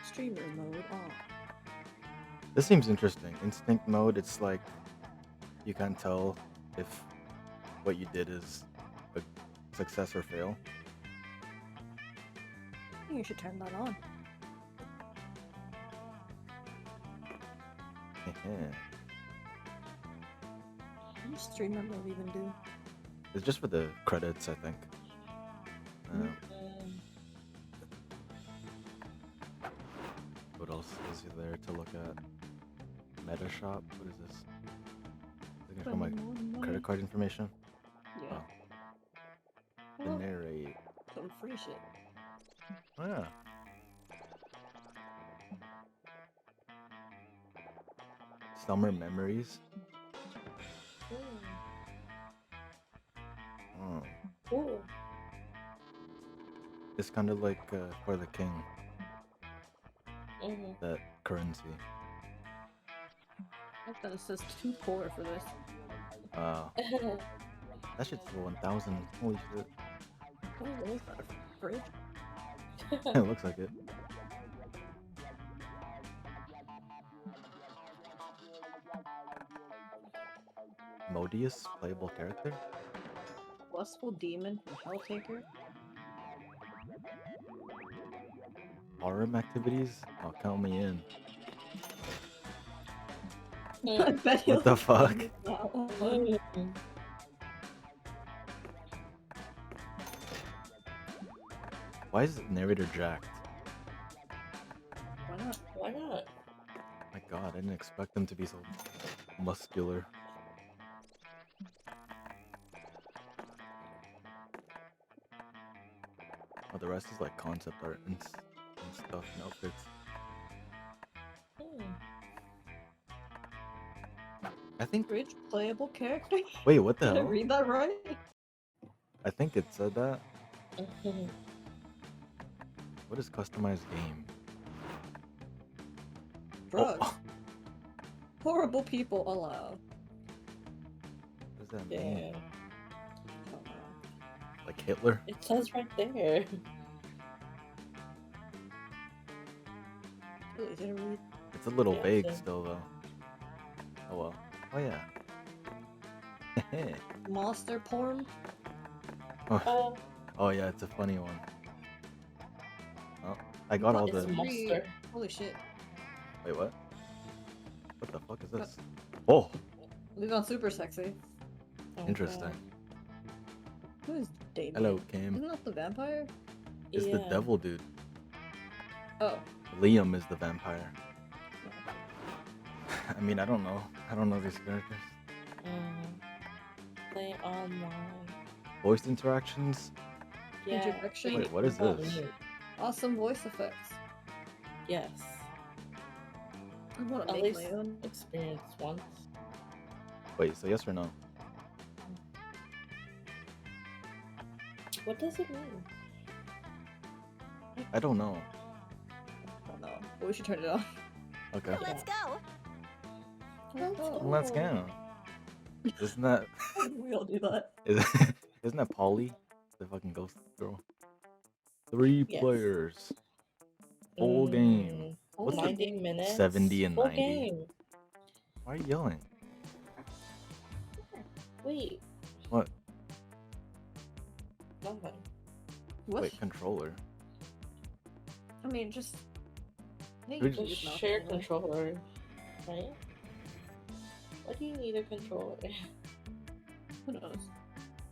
Streamer mode on. This seems interesting. Instinct mode, it's like you can't tell if what you did is a success or fail. I think you should turn that on. What does streamer mode even do? It's just for the credits, I think. What else is there to look at? Meta shop? What is this? Looking for my credit card information? Yeah. Oh. Well, Generate. some free shit. Oh, yeah. Summer memories. Oh. Cool. It's kind of like for the king. That currency. I thought it says too poor for this. That shit's for 1,000. Holy shit. Oh, is that a fridge? It looks like it. Modius, playable character? Lustful demon from Helltaker? Harem activities? Oh, count me in. I bet What the fuck? Why is the narrator jacked? Why not? Why not? My god, I didn't expect them to be so muscular. Oh, the rest is like concept art and stuff and outfits. I think. Fridge playable character? Wait, what the Did I hell? read that right? I think it said that. What is customized game? Drugs. Oh. Horrible people allowed. What does that Yeah. mean? I don't know. Like Hitler? It says right there. Really, did I read? It's a little Yeah, vague same. still though. Oh well. Oh yeah. Monster porn? Oh yeah, it's a funny one. Oh, I got all It's the. monster. Holy shit. Wait, what? What the fuck is this? Oh, We've gone super sexy. Oh, interesting. God. Who is Damien? Hello, Cam. Isn't that the vampire? It's the Yeah. devil dude. Oh. Liam is the vampire. I mean, I don't know. I don't know these characters. Play online. Voice interactions? Yeah. Introduction? Wait, what is About this? me. Awesome voice effects. Yes. I want to At make least my own. experience once. Wait, so yes or no? What does it mean? I don't know. I don't know. But we should turn it on. Okay. Let's go. Let's go. Isn't that We all do that. isn't that Polly? The fucking ghost girl. 3 Yes. players. Full game. What's the 90 minutes. 70 and Full 90? game. Why are you yelling? Wait. What? Nothing. What? Wait, controller. I mean, just. I think We you should Just use mouse share anyway. controller, right? Why do you need a controller? Who knows?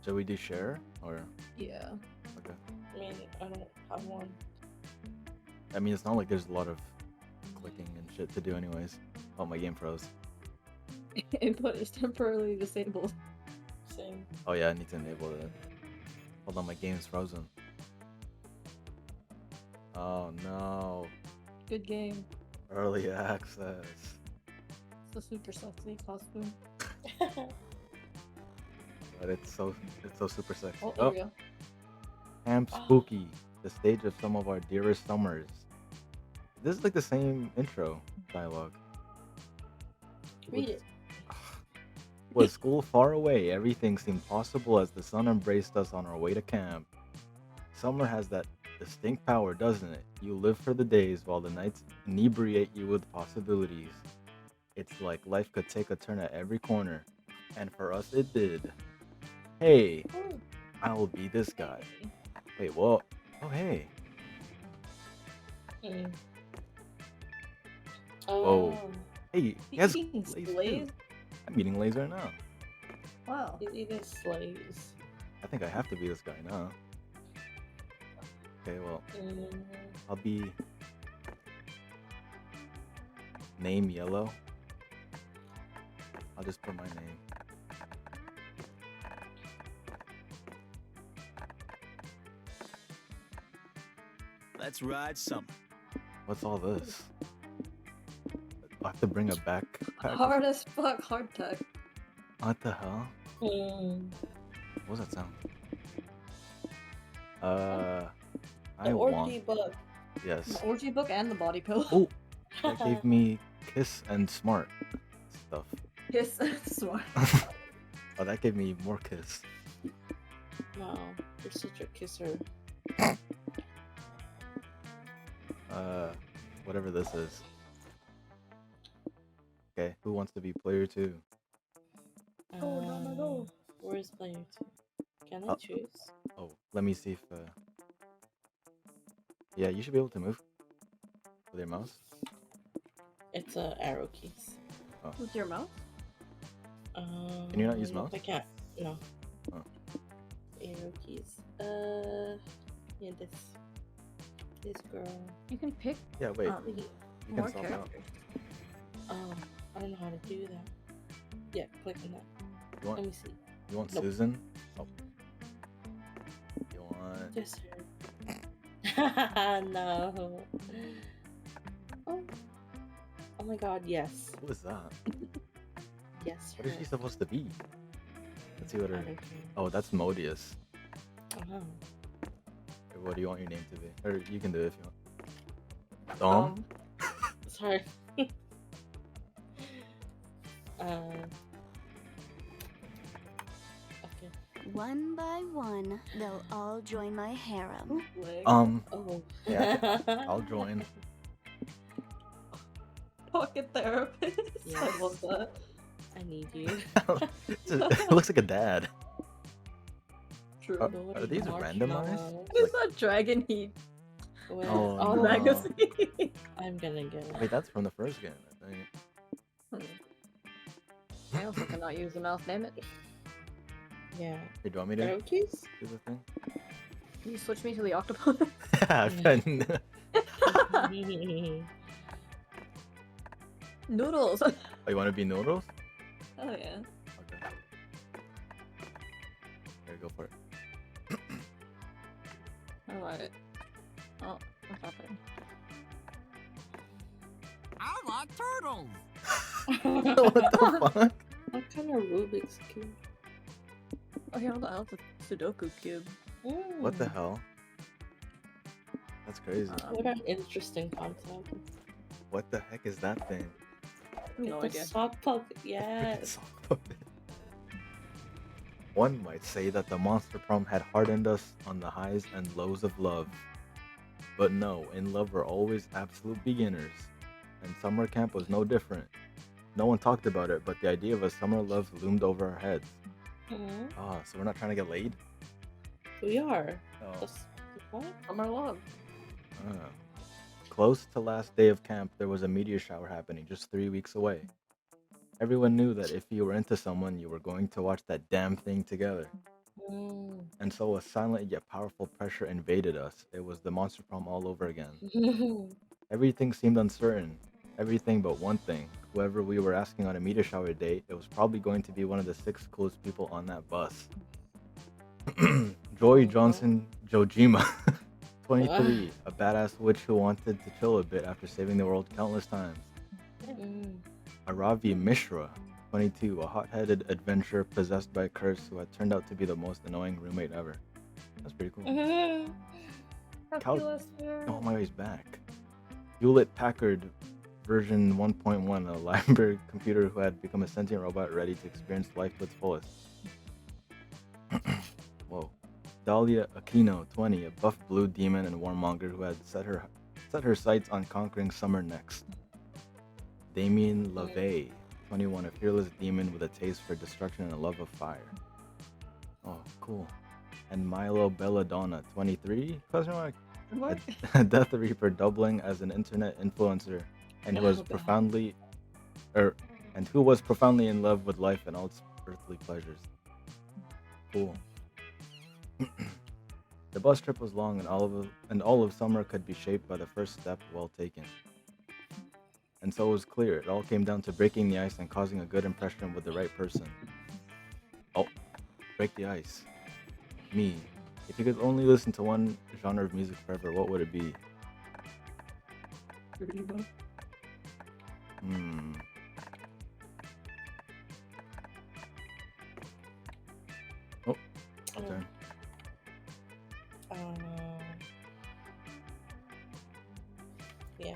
Should we do share or Yeah. okay? I mean, I don't have one. I mean, it's not like there's a lot of clicking and shit to do, anyways. Oh, my game froze. Input is temporarily disabled. Same. Oh yeah, I need to enable that. Hold on, my game's frozen. Oh no, Good game. early access. It's a super sexy costume. But it's so super sexy. Oh, there we go. Camp Spooky, the stage of some of our dearest summers. This is like the same intro dialogue. Read it. With school far away, everything seemed possible as the sun embraced us on our way to camp. Summer has that distinct power, doesn't it? You live for the days while the nights inebriate you with possibilities. It's like life could take a turn at every corner. And for us, it did. Hey, Oh, I'll be this guy. Wait, what? Oh, hey. mm. Whoa. Oh, Hey, he has Eating Lays slaves? too. I'm eating Lays right now. Wow. he's eating slaves. I think I have to be this guy now. Okay, well, Mm. I'll be name yellow. I'll just put my name. Let's ride summer. What's all this? I have to bring a backpack. Hard as fuck, hard tech. What the hell? Mm. What does that sound? The I orgy want. book. Yes. The orgy book and the body pillow. Oh, that gave me kiss and smart stuff. Kiss and smart. Oh, that gave me more kiss. Wow, you're such a kisser. Whatever this is. Okay, who wants to be player 2? Oh, no, no, no. Where's player 2? Can I Oh. choose? Oh, let me see if. Yeah, you should be able to move with your mouse. It's arrow keys. With your mouse? Can you not use no, mouse? I can't. No. Oh. Arrow keys. Yeah, this girl. You can pick Yeah, wait. Wait, You more can swap out. characters. I don't know how to do that. Yeah, click on that. You Let want? me see. You want Nope. Susan? Oh. You want? Yes, sir. No. Oh. Oh my god, yes. Who is that? Yes, What is her. she supposed to be? Let's see what I her. don't care. Oh, that's Modius. Uh-huh. Okay, what do you want your name to be? Or you can do it if you want. Dom? Sorry. Okay. One by one, they'll all join my harem. Bootleg. Oh. Yeah, I'll join. Pocket therapist. Yes. I love that. I need you. It looks like a dad. True. Are these randomized? Marshmallows. What is that dragon heat Where- Oh, oh, no. magazine? I'm gonna get it. Wait, that's from the first game, I think. I also cannot use the mouse, damn it. Yeah. Hey, do you want me to Arrow keys? do the thing? Can you switch me to the octopus? Oh, Noodles! you want to be Noodles? Oh yeah. Okay. Here, go for it. Alright. Oh, what's happening? I like turtles. What the fuck? What kind of Rubik's Cube? Oh yeah, what the hell? It's a Sudoku cube. What the hell? That's crazy. What an interesting concept. What the heck is that thing? No It's a idea. sock puppet. Freaking Yes. sock puppet. One might say that the monster prom had hardened us on the highs and lows of love. But no, in love we're always absolute beginners. And summer camp was no different. No one talked about it, but the idea of a summer love loomed over our heads. Mhm. Ah, so we're not trying to get laid? We are. Oh. Just- what? Summer love. Ah. Close to last day of camp, there was a meteor shower happening just 3 weeks away. Everyone knew that if you were into someone, you were going to watch that damn thing together. Mm. And so a silent yet powerful pressure invaded us. It was the monster prom all over again. Everything seemed uncertain. Everything but one thing. Whoever we were asking on a meteor shower date, it was probably going to be one of the 6 coolest people on that bus. Joy Johnson Jojima, 23, a badass witch who wanted to chill a bit after saving the world countless times. Mm. Aravi Mishra, 22, a hot-headed adventurer possessed by a curse who had turned out to be the most annoying roommate ever. That's pretty cool. Mhm. Oh my god, he's back. Hewlett Packard version 1.1, a library computer who had become a sentient robot ready to experience life to its fullest. Whoa. Dahlia Aquino, 20, a buff blue demon and warmonger who had set her sights on conquering summer next. Damien LaVey, 21, a fearless demon with a taste for destruction and a love of fire. Oh, cool. And Milo Belladonna, 23, question mark? What? A Death Reaper doubling as an internet influencer and who was Oh, God. profoundly in love with life and all its earthly pleasures. Cool. The bus trip was long and all of summer could be shaped by the first step well taken. And so it was clear, it all came down to breaking the ice and causing a good impression with the right person. Oh, break the ice. Me. If you could only listen to one genre of music forever, what would it be? Oh, your turn. Yeah.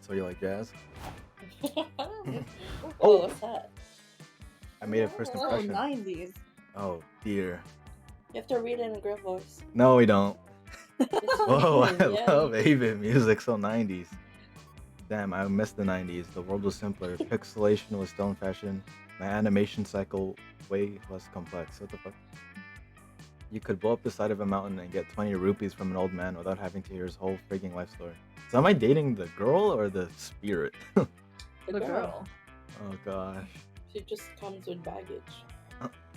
So you like jazz? Oh, what's that? I made a first Oh, impression. 90s. Oh dear. You have to read it in a girl voice. No, we don't. Oh, I Yeah, love you do. 8-bit music, so 90s. Damn, I missed the 90s. The world was simpler. Pixelation was still in fashion. My animation cycle way less complex. What the fuck? You could blow up the side of a mountain and get 20 rupees from an old man without having to hear his whole freaking life story. So am I dating the girl or the spirit? The girl. Oh gosh. She just comes with baggage.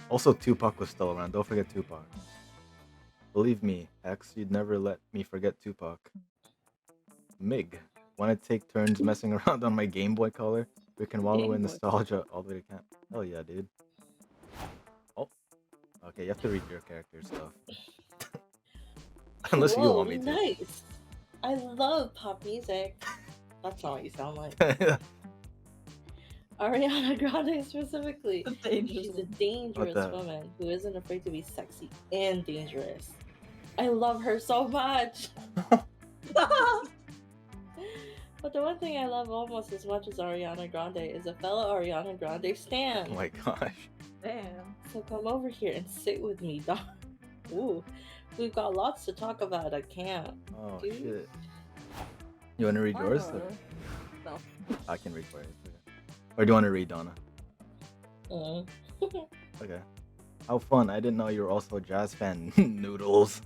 Also, Tupac was still around. Don't forget Tupac. Believe me, X, you'd never let me forget Tupac. Mig, want to take turns messing around on my Game Boy Color? We can wallow Game in Boy. nostalgia all the way to camp. Hell yeah, dude. Oh, okay, you have to read your character stuff. Unless you Whoa, want me to. nice. I love pop music. That's not what you sound like. Ariana Grande specifically. The dangerous She's a one. dangerous the- woman who isn't afraid to be sexy and dangerous. I love her so much. But the one thing I love almost as much as Ariana Grande is a fellow Ariana Grande stan. Oh my gosh. Damn. So come over here and sit with me, dog. Ooh, we've got lots to talk about at camp. Oh Dude. shit. You want to read yours? Or... No. I can read for you. Okay. Or do you want to read, Donna? Mm. Okay. How fun. I didn't know you were also a jazz fan. Noodles.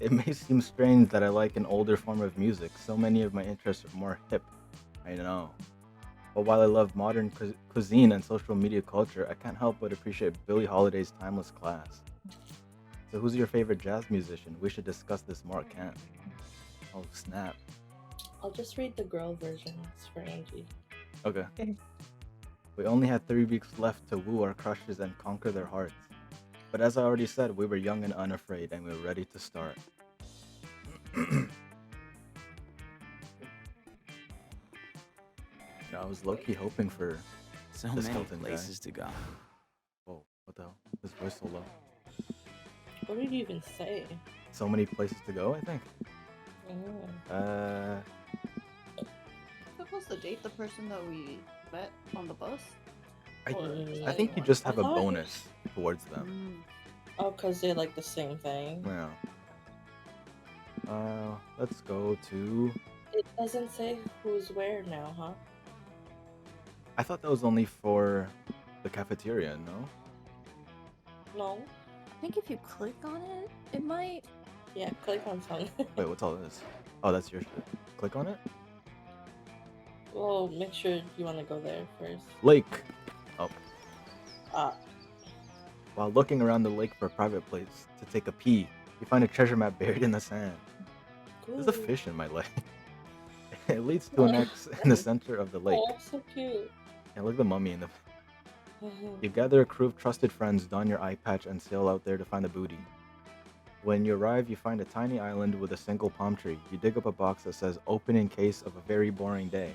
It may seem strange that I like an older form of music. So many of my interests are more hip. I know. But while I love modern cuisine and social media culture, I can't help but appreciate Billie Holiday's timeless class. So who's your favorite jazz musician? We should discuss this more at camp. Oh, snap. I'll just read the girl versions for Angie. Okay. Okay. We only had 3 weeks left to woo our crushes and conquer their hearts. But as I already said, we were young and unafraid, and we were ready to start. I was low-key hoping for... So The many skeleton guy. places to go. Whoa, what the hell? This voice so low. What did you even say? So many places to go, I think. Mm. Supposed to date the person that we met on the bus? I think you just have I a thought- bonus towards them. Oh, because they're like the same thing. Yeah. Let's go to... It doesn't say who's where now, huh? I thought that was only for the cafeteria, no? No? I think if you click on it, it might. Yeah, click on something. Wait, what's all this? Oh, that's your shit. Click on it? Well, make sure you want to go there first. Lake! Oh. Ah, While looking around the lake for a private place to take a pee, you find a treasure map buried in the sand. There's a cool. fish in my leg. It leads to an X in the center of the lake. Oh, so cute. And look at the mummy in the... You gather a crew of trusted friends, don your eye patch, and sail out there to find the booty. When you arrive, you find a tiny island with a single palm tree. You dig up a box that says, open in case of a very boring day.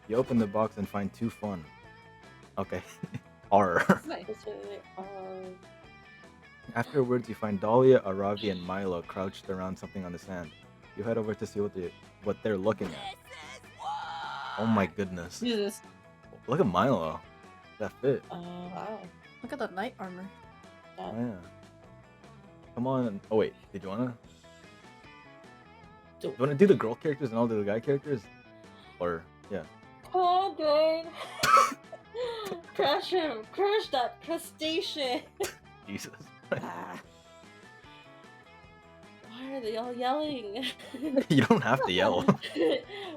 You open the box and find 2 fun. Okay. R. Nice. That's what they are. Afterwards, you find Dahlia, Aravi, and Milo crouched around something on the sand. You head over to see what they're looking at. Oh my goodness. Jesus. Look at Milo. That fit. Wow. Look at the knight armor. Oh, yeah. Come on. Oh wait, did you wanna? Do- You wanna do the girl characters and all the guy characters? Or yeah. Come on, Dwayne. Crush him. Crush that crustacean. Jesus. Why are they all yelling? You don't have to yell.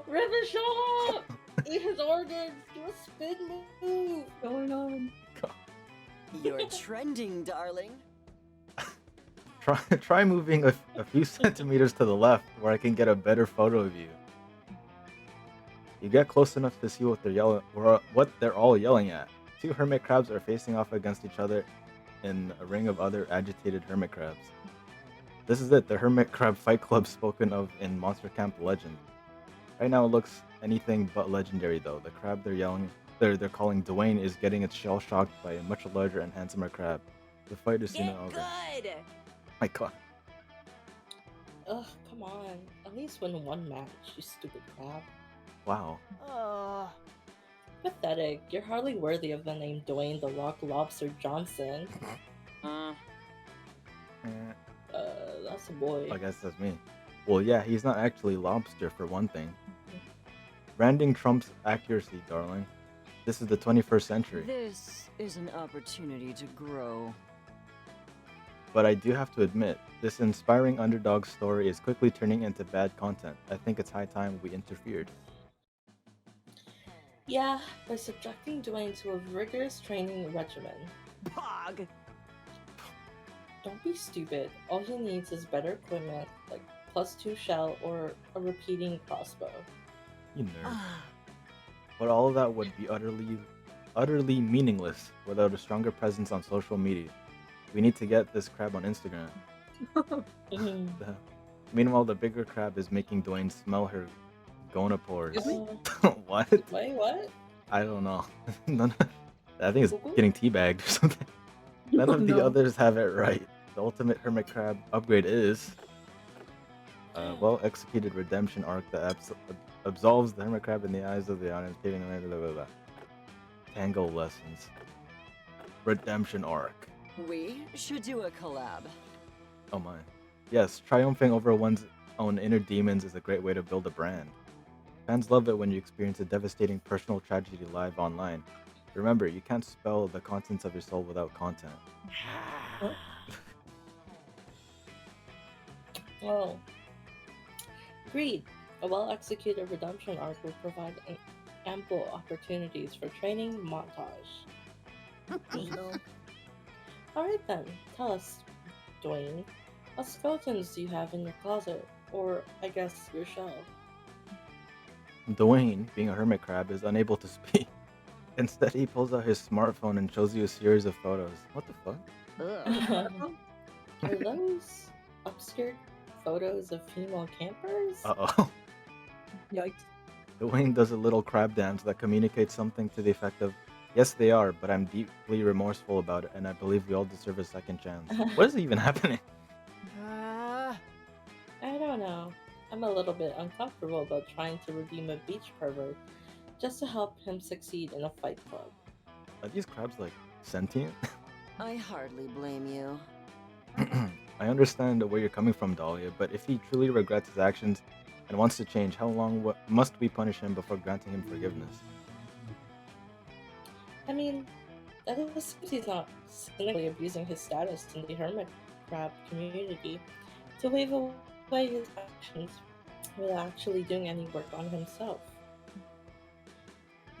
River, shut up! Eat his organs. Do a spin move. What's going on? You're trending, darling. Try moving a few centimeters to the left where I can get a better photo of you. You get close enough to see what they're all yelling at. Two hermit crabs are facing off against each other in a ring of other agitated hermit crabs. This is it, the hermit crab fight club spoken of in Monster Camp Legend. Right now it looks anything but legendary though. The crab they're calling Dwayne is getting its shell shocked by a much larger and handsomer crab. The fight is soon Get over. good. My god. Ugh, come on. At least win one match, you stupid crab. Wow. Oh, Pathetic. You're hardly worthy of the name Dwayne the Rock Lobster Johnson. Eh, That's a boy. I guess that's me. Well, yeah, he's not actually lobster for one thing. Branding trumps accuracy, darling. This is the 21st century. this is an opportunity to grow. But I do have to admit, this inspiring underdog story is quickly turning into bad content. I think it's high time we interfered. Yeah, by subjecting Dwayne to a rigorous training regimen. Pog. Don't be stupid. All he needs is better equipment, like +2 shell or a repeating crossbow. You nerd. Ah, But all of that would be utterly meaningless without a stronger presence on social media. We need to get this crab on Instagram. Mhm. Meanwhile, the bigger crab is making Dwayne smell her gonapores. Excuse me? What? Wait, what? I don't know. I think it's getting teabagged or something. None of the No. others have it right. The ultimate hermit crab upgrade is well-executed redemption arc that absolves the hermit crab in the eyes of the audience. Tango lessons. Redemption arc. we should do a collab. Oh my. Yes, triumphing over one's own inner demons is a great way to build a brand. Fans love it when you experience a devastating personal tragedy live online. Remember, you can't spell the contents of your soul without content. Oh. Agreed. A well-executed redemption arc will provide ample opportunities for training montage. No. Alright then, tell us, Dwayne, what skeletons do you have in your closet? Or, I guess, your shell? Dwayne, being a hermit crab, is unable to speak. Instead, he pulls out his smartphone and shows you a series of photos. What the fuck? Ugh. Are those obscure photos of female campers? Uh-oh. Yikes. Dwayne does a little crab dance that communicates something to the effect of, yes, they are, but I'm deeply remorseful about it, and I believe we all deserve a second chance. What is even happening? Ah, I don't know. I'm a little bit uncomfortable about trying to redeem a beach pervert just to help him succeed in a fight club. Are these crabs, like, sentient? I hardly blame you. I understand where you're coming from, Dahlia, but if he truly regrets his actions and wants to change, how long must we punish him before granting him forgiveness? I mean, that is he's not cynically abusing his status in the hermit crab community to wave away his actions without actually doing any work on himself.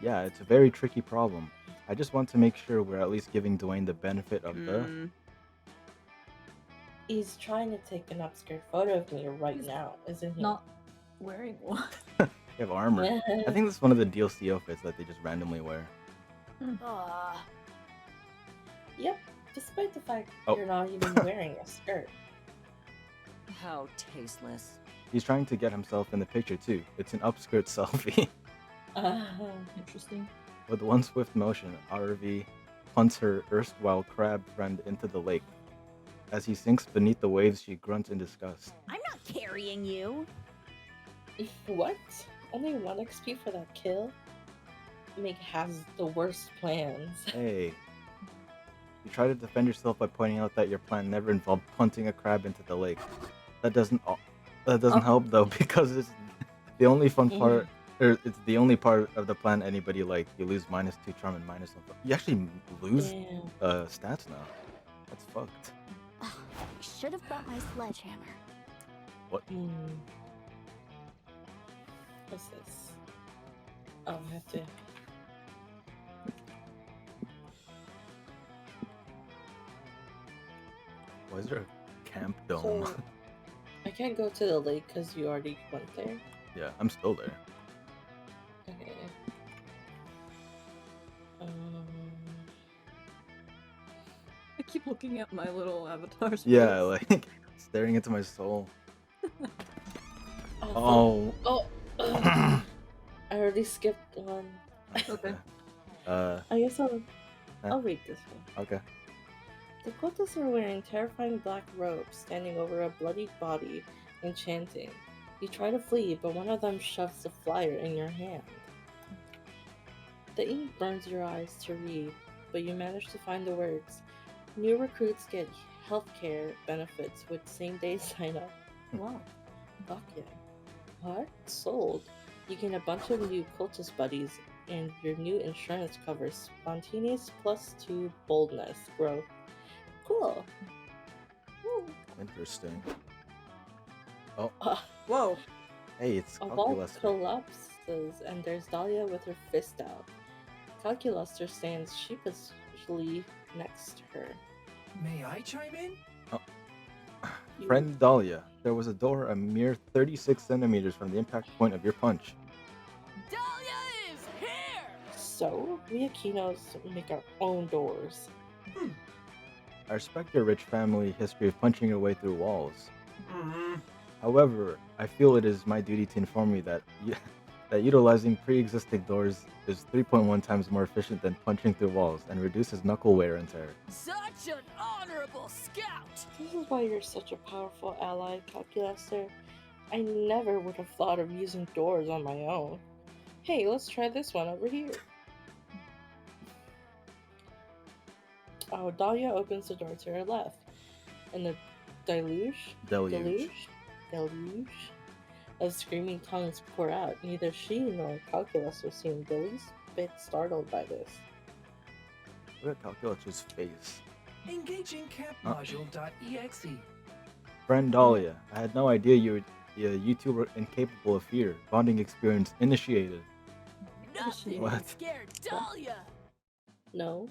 Yeah, it's a very tricky problem. I just want to make sure we're at least giving Dwayne the benefit of the... Hmm. He's trying to take an obscure photo of me right He's now, isn't he? Not wearing one. You have armor. I think that's one of the DLC outfits that they just randomly wear. Ah, Yep, despite the fact Oh. you're not even wearing a skirt. how tasteless. He's trying to get himself in the picture too. It's an upskirt selfie. Interesting. With one swift motion, RV punts her erstwhile crab friend into the lake. As he sinks beneath the waves, she grunts in disgust. I'm not carrying you. What? Only 1 XP for that kill? Meg has the worst plans. Hey. You try to defend yourself by pointing out that your plan never involved punting a crab into the lake. That doesn't help though, because it's the only fun part, or it's the only part of the plan anybody liked. You lose -2 charm and -1. You actually lose Damn. stats now. That's fucked. I should have brought my sledgehammer. What? What's this? Oh, I have to. Why is there a camp dome? So, I can't go to the lake because you already went there. Yeah, I'm still there. Okay. I keep looking at my little avatar's Yeah, face. like staring into my soul. Oh. Oh. I already skipped one. Okay. I guess I'll read this one. Okay. The cultists are wearing terrifying black robes, standing over a bloodied body and chanting. You try to flee, but one of them shoves the flyer in your hand. The ink burns your eyes to read, but you manage to find the words. New recruits get healthcare benefits with same-day sign-up. Wow. Fuck yeah. What? Sold. You gain a bunch of new cultist buddies, and your new insurance covers spontaneous +2 boldness growth. Cool. Woo. Interesting. Whoa. Hey, it's A wall Calculuster. collapses, and there's Dahlia with her fist out. Calculuster stands sheepishly next to her. May I chime in? You- Friend Dahlia, there was a door a mere 36 centimeters from the impact point of your punch. Dahlia is here! So, we Akinos make our own doors. I respect your rich family history of punching your way through walls. Mm-hmm. However, I feel it is my duty to inform you that that utilizing pre-existing doors is 3.1 times more efficient than punching through walls and reduces knuckle wear and tear. Such an honorable scout! This is why you're such a powerful ally, Calculuster. I never would have thought of using doors on my own. Hey, let's try this one over here. Oh, Dahlia opens the door to her left, and the deluge of screaming tongues pour out. Neither she nor Calculuster seemed the least bit startled by this. Look at Calculuster's face. Engaging campmodule.exe. Friend Dahlia, I had no idea you two were incapable of fear. Bonding experience initiated. Nothing What? scared Dahlia! No,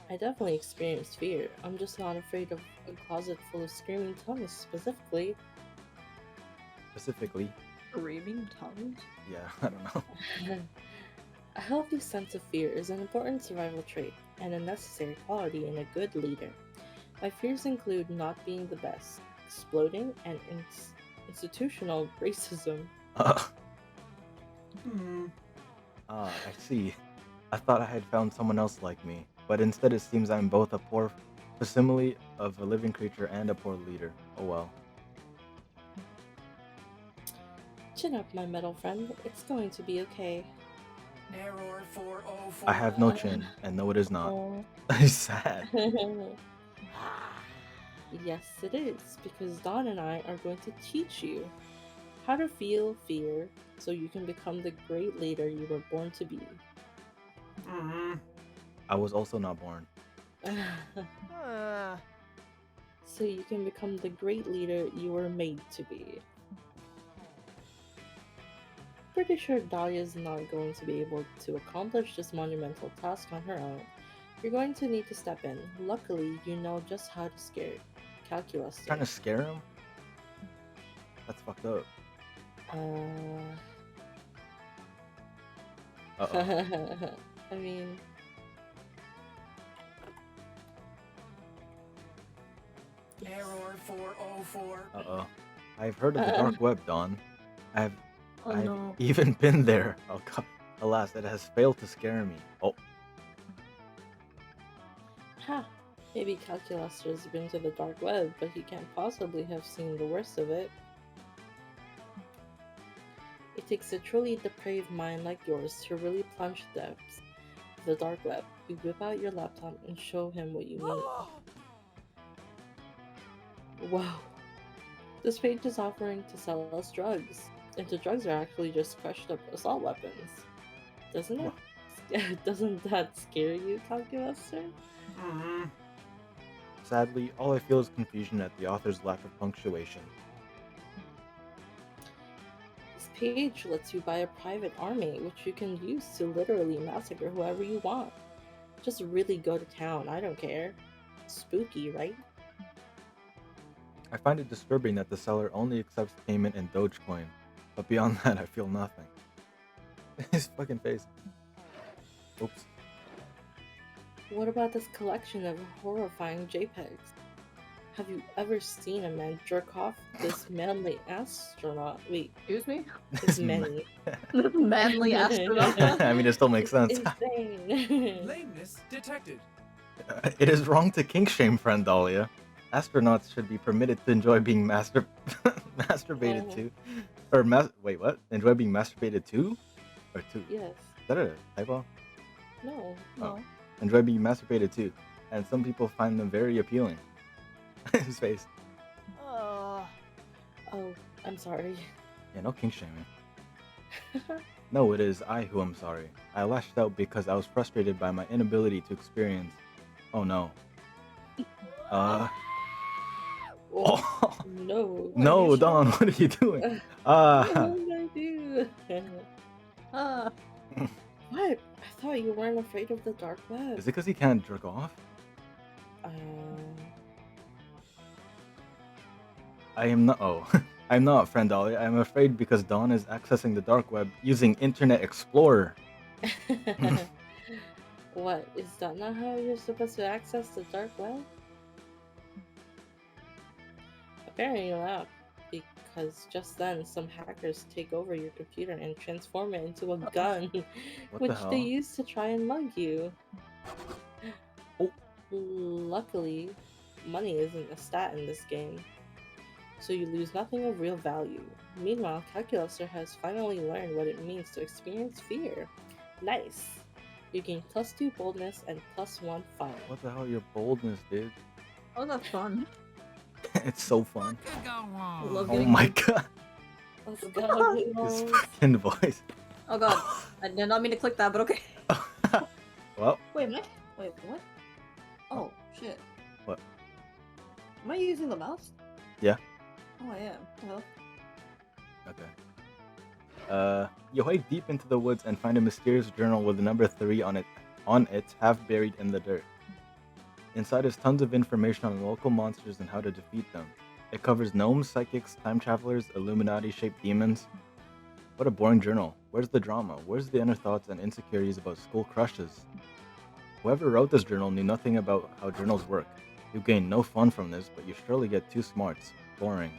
I definitely experienced fear. I'm just not afraid of a closet full of screaming tongues specifically. Specifically, Screaming tongues? yeah, I don't know. A healthy sense of fear is an important survival trait and a necessary quality in a good leader. My fears include not being the best, exploding, and institutional racism. I see. I thought I had found someone else like me, but instead it seems I'm both a poor facsimile of a living creature and a poor leader. Oh well. Chin up, my metal friend. It's going to be okay. Error 404. I have no chin, and no it is not. Oh. It's sad. Yes, it is, because Dawn and I are going to teach you how to feel fear so you can become the great leader you were born to be. I was also not born. So you can become the great leader you were made to be. Pretty sure Dahlia's not going to be able to accomplish this monumental task on her own. You're going to need to step in. Luckily, you know just how to scare Calculus. Trying to scare him? That's fucked up. Uh-oh. I mean... Error 404. Uh-oh. I've heard of the dark web, Dawn. I've no. even been there. Oh god. Alas, it has failed to scare me. Oh, Ha! Maybe Calculaster's been to the dark web, but he can't possibly have seen the worst of it. It takes a truly depraved mind like yours to really plunge the depths of the dark web. You whip out your laptop and show him what you mean. Wow. This page is offering to sell us drugs. And the drugs are actually just crushed up assault weapons. Doesn't it? Doesn't that scare you, Calculaster? Mm-hmm. Sadly, all I feel is confusion at the author's lack of punctuation. This page lets you buy a private army, which you can use to literally massacre whoever you want. Just really go to town, I don't care. Spooky, right? I find it disturbing that the seller only accepts payment in Dogecoin, but beyond that, I feel nothing. His fucking face. Oops. What about this collection of horrifying JPEGs? Have you ever seen a man jerk off this manly astronaut? Wait, Excuse me? this manly. Manly astronaut. I mean, it still makes sense. Insane. Lameness detected. It is wrong to kink shame, friend Dahlia. Astronauts should be permitted to enjoy being masturbated to. Or wait, what? Enjoy being masturbated to? Or to? Yes. Is that a typo? No. Oh. Enjoy being masturbated to. And some people find them very appealing. His face. Oh, I'm sorry. Yeah, no kink shaming. No, it is I who am sorry. I lashed out because I was frustrated by my inability to experience. Oh no. Oh, Oh. no. No, Don, what are you doing? What Ah. did I do? Ah. What? I thought you weren't afraid of the dark web. Is it because he can't jerk off? I am not. Oh, I'm not, friend Ollie. I'm afraid because Dawn is accessing the dark web using Internet Explorer. What? Is that not how you're supposed to access the dark web? Apparently not, because just then some hackers take over your computer and transform it into a gun, What which the hell? they use to try and mug you. Oh. Luckily, money isn't a stat in this game, so you lose nothing of real value. Meanwhile, Calculaster has finally learned what it means to experience fear. Nice! You gain +2 boldness and +1 fun. What the hell? Your boldness, dude. Oh, that's fun. It's so fun. Could go I wrong. love Oh getting my god. Let's go, This Leos. fucking voice. Oh god. I did not mean to click that, but okay. Well, Wait, wait, what? Oh, shit. What? Am I using the mouse? Yeah. Oh, I am. Well, okay. You hike deep into the woods and find a mysterious journal with the number 3 on it, half buried in the dirt. Inside is tons of information on local monsters and how to defeat them. It covers gnomes, psychics, time travelers, Illuminati-shaped demons. What a boring journal. Where's the drama? Where's the inner thoughts and insecurities about school crushes? Whoever wrote this journal knew nothing about how journals work. You gain no fun from this, but you surely get 2 smarts. Boring.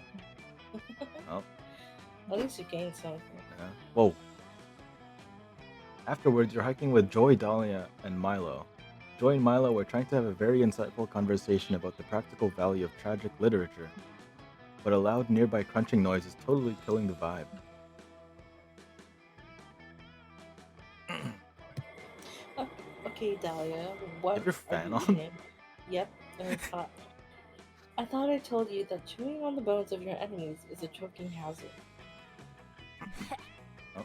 Oh. At least you gained something. Yeah. Whoa. Afterwards, you're hiking with Joy, Dahlia, and Milo. Joy and Milo were trying to have a very insightful conversation about the practical value of tragic literature, but a loud nearby crunching noise is totally killing the vibe. Okay, Dahlia, what Have your are fan you on? eating? Yep, and it's hot. I thought I told you that chewing on the bones of your enemies is a choking hazard. Oh.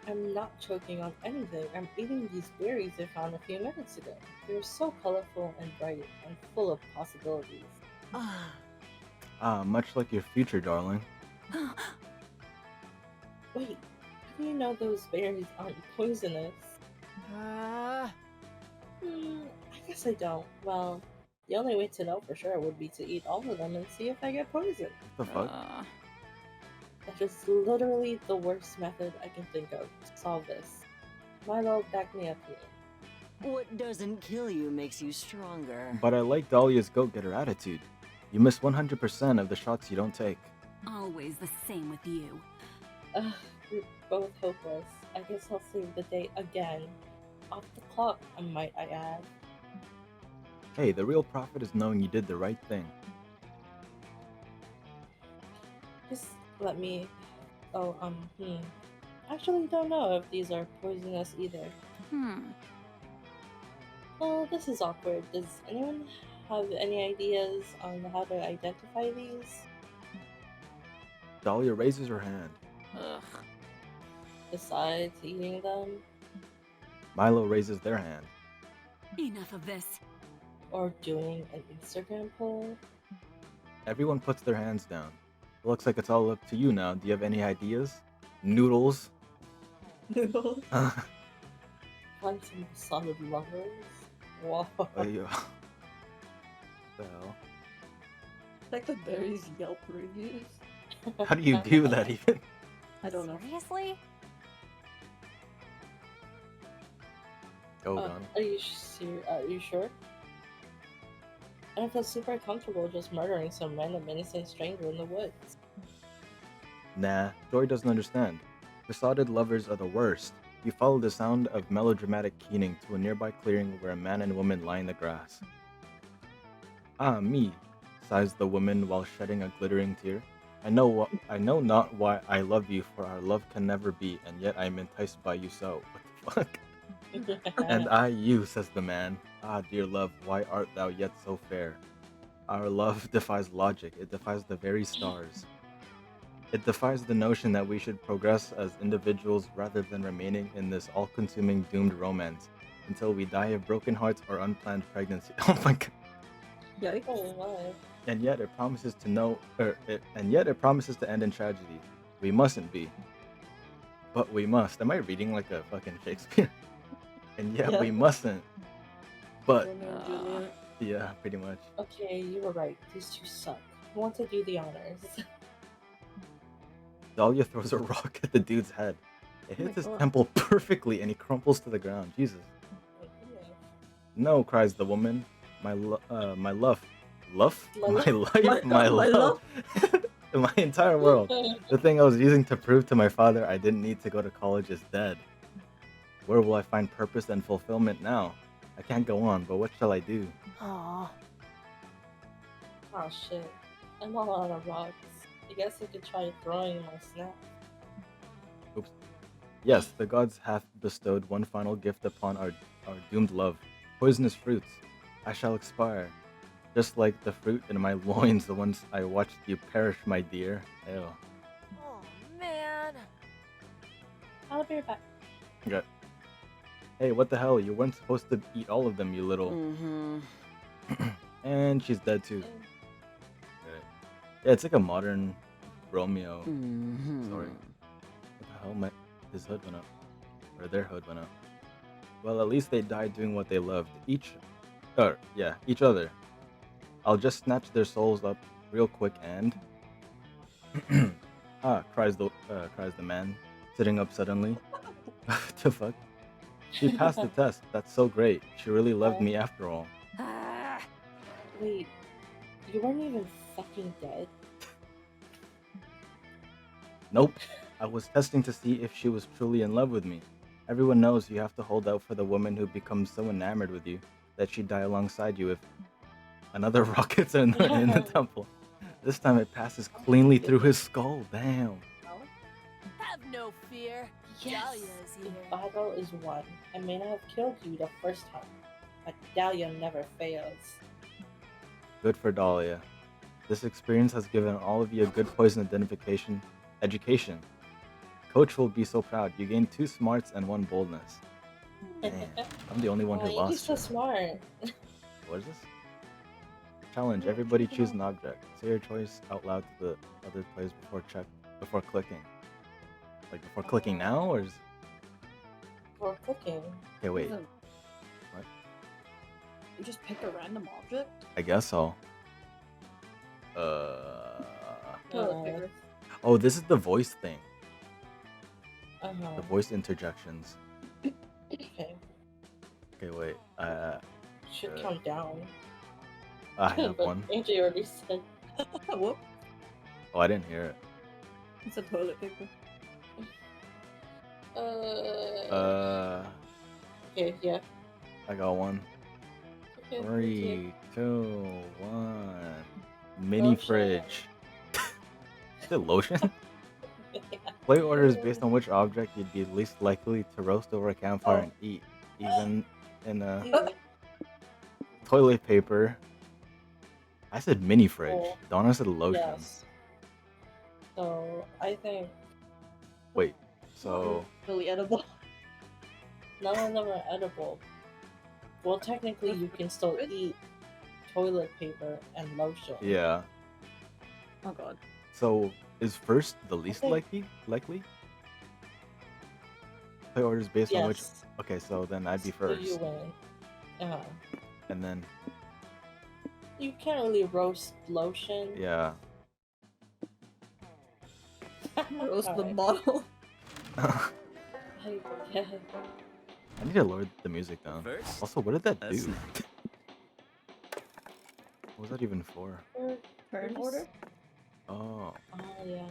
I'm not choking on anything. I'm eating these berries I found a few minutes ago. They're so colorful and bright and full of possibilities. Ah, much like your future, darling. Wait, how do you know those berries aren't poisonous? I guess I don't. Well, the only way to know for sure would be to eat all of them and see if I get poisoned. What the fuck? That is literally the worst method I can think of to solve this. Milo, back me up here. What doesn't kill you makes you stronger. But I like Dahlia's go-getter attitude. You miss 100% of the shots you don't take. Always the same with you. Ugh, we're both hopeless. I guess I'll save the day again. Off the clock, might I add. Hey, the real profit is knowing you did the right thing. Just let me. Oh, Actually, don't know if these are poisonous either. Well, this is awkward. Does anyone have any ideas on how to identify these? Dahlia raises her hand. Ugh. Besides eating them? Milo raises their hand. Enough of this. Or doing an Instagram poll? Everyone puts their hands down. It looks like it's all up to you now. Do you have any ideas? Noodles? Noodles. Find some solid lovers? Wow. The hell? Like the berries Yelp reviews. How do you do that even? I don't know. Seriously? Oh, Donna. Are you sure? I feel super comfortable just murdering some random innocent stranger in the woods. Nah, Joy doesn't understand. Besotted lovers are the worst. You follow the sound of melodramatic keening to a nearby clearing where a man and woman lie in the grass. Ah, me, sighs the woman while shedding a glittering tear. I know not why I love you, for our love can never be, and yet I am enticed by you so. What the fuck? And I you, says the man. Ah, dear love, why art thou yet so fair? Our love defies logic, it defies the very stars. It defies the notion that we should progress as individuals rather than remaining in this all-consuming doomed romance until we die of broken hearts or unplanned pregnancy. Oh my god. Yikes. Oh my. And yet it promises to end in tragedy. We mustn't be. But we must. Am I reading like a fucking Shakespeare? And yet Yeah. we mustn't. But Romeo and Juliet. yeah, pretty much. Okay, you were right. These two suck. Who wants to do the honors? Dahlia throws a rock at the dude's head. It Oh my hits his God. temple perfectly and he crumples to the ground. Jesus. No, cries the woman. My love? My My my love? My entire world. The thing I was using to prove to my father I didn't need to go to college is dead. Where will I find purpose and fulfillment now? I can't go on, but what shall I do? Aww. Oh shit. I'm all out of rocks. I guess I could try throwing my snap. Oops. Yes, the gods hath bestowed one final gift upon our doomed love. Poisonous fruits. I shall expire. Just like the fruit in my loins, the ones I watched you perish, my dear. Ew. Oh man. I'll be right back. Okay. Hey, what the hell? You weren't supposed to eat all of them, you little... Mm-hmm. And she's dead too. Okay. Yeah, it's like a modern Romeo. Mm-hmm. Sorry. What the hell? His hood went up. Or their hood went up. Well, at least they died doing what they loved. Each other. I'll just snatch their souls up real quick and... cries the man, sitting up suddenly. What the fuck? She passed the test. That's so great. She really loved me after all. Ah, Wait, you weren't even fucking dead? Nope. I was testing to see if she was truly in love with me. Everyone knows you have to hold out for the woman who becomes so enamored with you that she'd die alongside you if another rocket's in the temple. This time it passes cleanly through his skull. Damn. Have no fear. Yes! Dahlia's The here. battle is won. I may not have killed you the first time, but Dahlia never fails. Good for Dahlia. This experience has given all of you a good poison education. Coach will be so proud. You gained 2 smarts and 1 boldness. Damn, I'm the only one who You're lost. so shit. smart. What is this? Challenge. Everybody choose an object. Say your choice out loud to the other players before clicking. Like before clicking now, or is... For cooking. Okay, wait. Isn't- What? You just pick a random object? I guess so. Oh, picker. Oh, this is the voice thing. Uh-huh. The voice interjections. Okay. Okay, wait. Should Uh, count down. I have But one. Angie already said. Whoop. Oh, I didn't hear it. It's a toilet paper. Okay, yeah. I got one. Thank you. 3, 2, 1. Mini Lotion. fridge. Is it lotion? Yeah. Play orders based on which object you'd be least likely to roast over a campfire Oh. and eat. Even in a Dude. toilet paper. I said mini fridge. Oh, Donna said lotion. yes. So I think Wait, so Really edible. none of them are edible. Well, technically, you can still eat toilet paper and lotion. yeah. Oh god. So is first the least think- likely? Play orders based on which. Yes. Okay, so then I'd be So you first, win. and then You can't really roast lotion. yeah. Roast the Alright. bottle. I Yeah. need to lower the music down. First, Also, what did that a do? snack. What was that even for? Turn Yes. order? Oh Oh, yeah.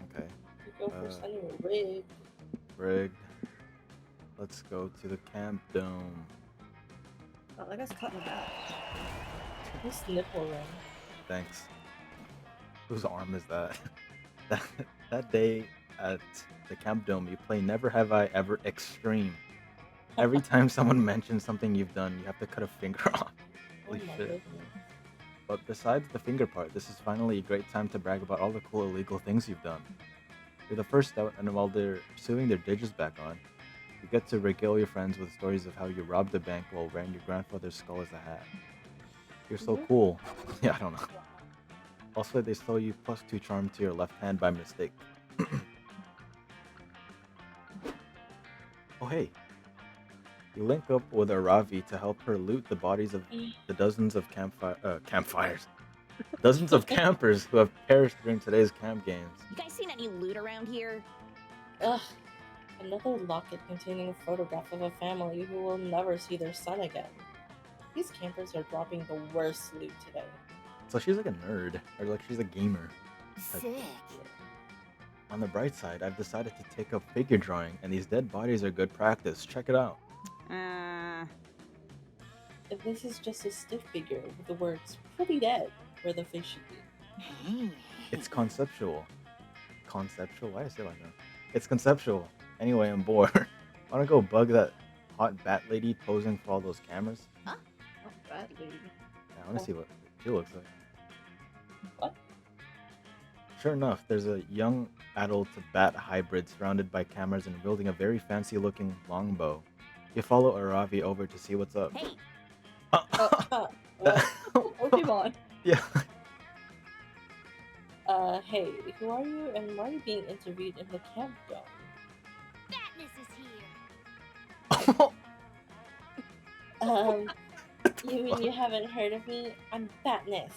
okay. You go first Uh, anyway. Rigged. Rigged. Let's go to the camp dome. Oh, that guy's cutting back. This nipple ring. Thanks. Whose arm is that? that day at the camp dome, you play Never Have I Ever Extreme. Every time someone mentions something you've done, you have to cut a finger off. Oh Holy my shit. goodness. But besides the finger part, this is finally a great time to brag about all the cool illegal things you've done. You're the first out, and while they're sewing their digits back on, you get to regale your friends with stories of how you robbed a bank while wearing your grandfather's skull as a hat. You're so Mhm. cool. Yeah, I don't know. Also, they stole you +2 charm to your left hand by mistake. Oh hey, you link up with Aravi to help her loot the bodies of the dozens of campfires. Dozens of campers who have perished during today's camp games. You guys seen any loot around here? Ugh. Another locket containing a photograph of a family who will never see their son again. These campers are dropping the worst loot today. So she's like a nerd, or like she's a gamer. Sick. On the bright side, I've decided to take up figure drawing, and these dead bodies are good practice. Check it out. If this is just a stiff figure with the words pretty dead where the face should be. It's conceptual. Conceptual? Why did I say it like that? It's conceptual. Anyway, I'm bored. Wanna go bug that hot bat lady posing for all those cameras? Oh, bad lady. Yeah, I wanna see what she looks like. What? Sure enough, there's a young adult bat hybrid surrounded by cameras and wielding a very fancy looking longbow. You follow Aravi over to see what's up. Hey, What? Pokemon. Yeah. Hey, who are you and why are you being interviewed in the camp dome? Fatness is here. You mean you haven't heard of me? I'm Fatness,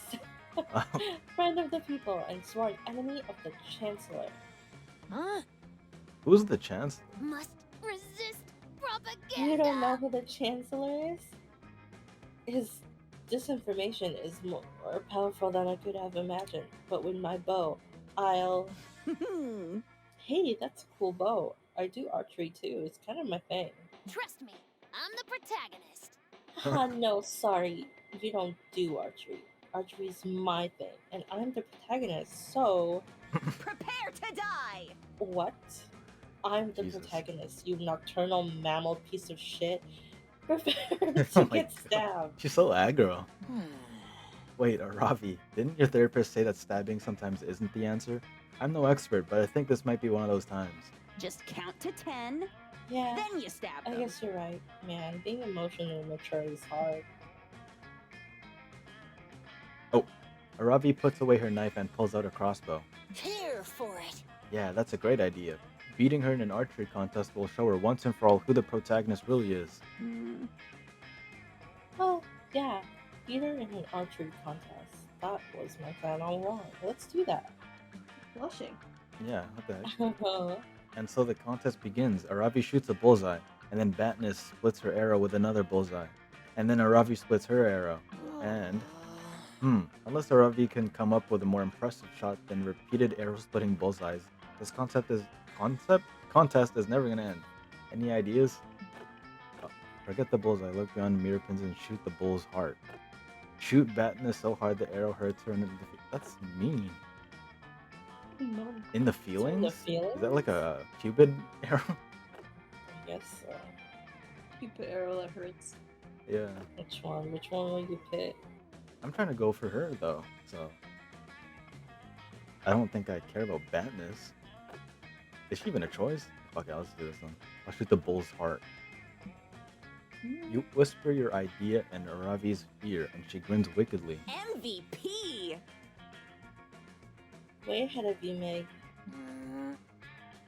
friend of the people and sworn enemy of the Chancellor. Huh? Who's the chancellor? Must resist propaganda. You don't know who the Chancellor is? His disinformation is more powerful than I could have imagined, but with my bow, I'll... Hey, that's a cool bow. I do archery too, it's kind of my thing. Trust me, I'm the protagonist. No, sorry, you don't do archery. Archery's my thing, and I'm the protagonist, so... Prepare to die. What? I'm the Jesus. protagonist, you nocturnal mammal piece of shit. Prepare Oh to my get God. stabbed. She's so aggro. Wait, Ravi, didn't your therapist say that stabbing sometimes isn't the answer? I'm no expert, but I think this might be one of those times. Just count to 10, Yeah, then you stab I them. guess you're right, man. Being emotionally mature is hard. Ravi puts away her knife and pulls out a crossbow. Here for it. Yeah, that's a great idea. Beating her in an archery contest will show her once and for all who the protagonist really is. Oh, yeah, Peter in an archery contest. That was my plan all along. Let's do that. Blushing. Yeah, what the heck? And so the contest begins. Aravi shoots a bullseye, and then Batness splits her arrow with another bullseye. And then Aravi splits her arrow. And, unless Aravi can come up with a more impressive shot than repeated arrow-splitting bullseyes, this contest is never gonna end. Any ideas? Forget the bullseye. Look beyond mirror pins and shoot the bull's heart. Shoot Batness so hard the arrow hurts her. That's mean. No. In the It's in feelings? the Is that like feelings? a Cupid arrow? I guess so. Keep the arrow that hurts. Yeah. Which one? Which one will you pick? I'm trying to go for her though, so I don't think I care about Batness. Is she even a choice? Fuck it, let's do this one. I'll shoot the bull's heart. You whisper your idea and Aravi's fear, and she grins wickedly. MVP! Way ahead of you, Meg.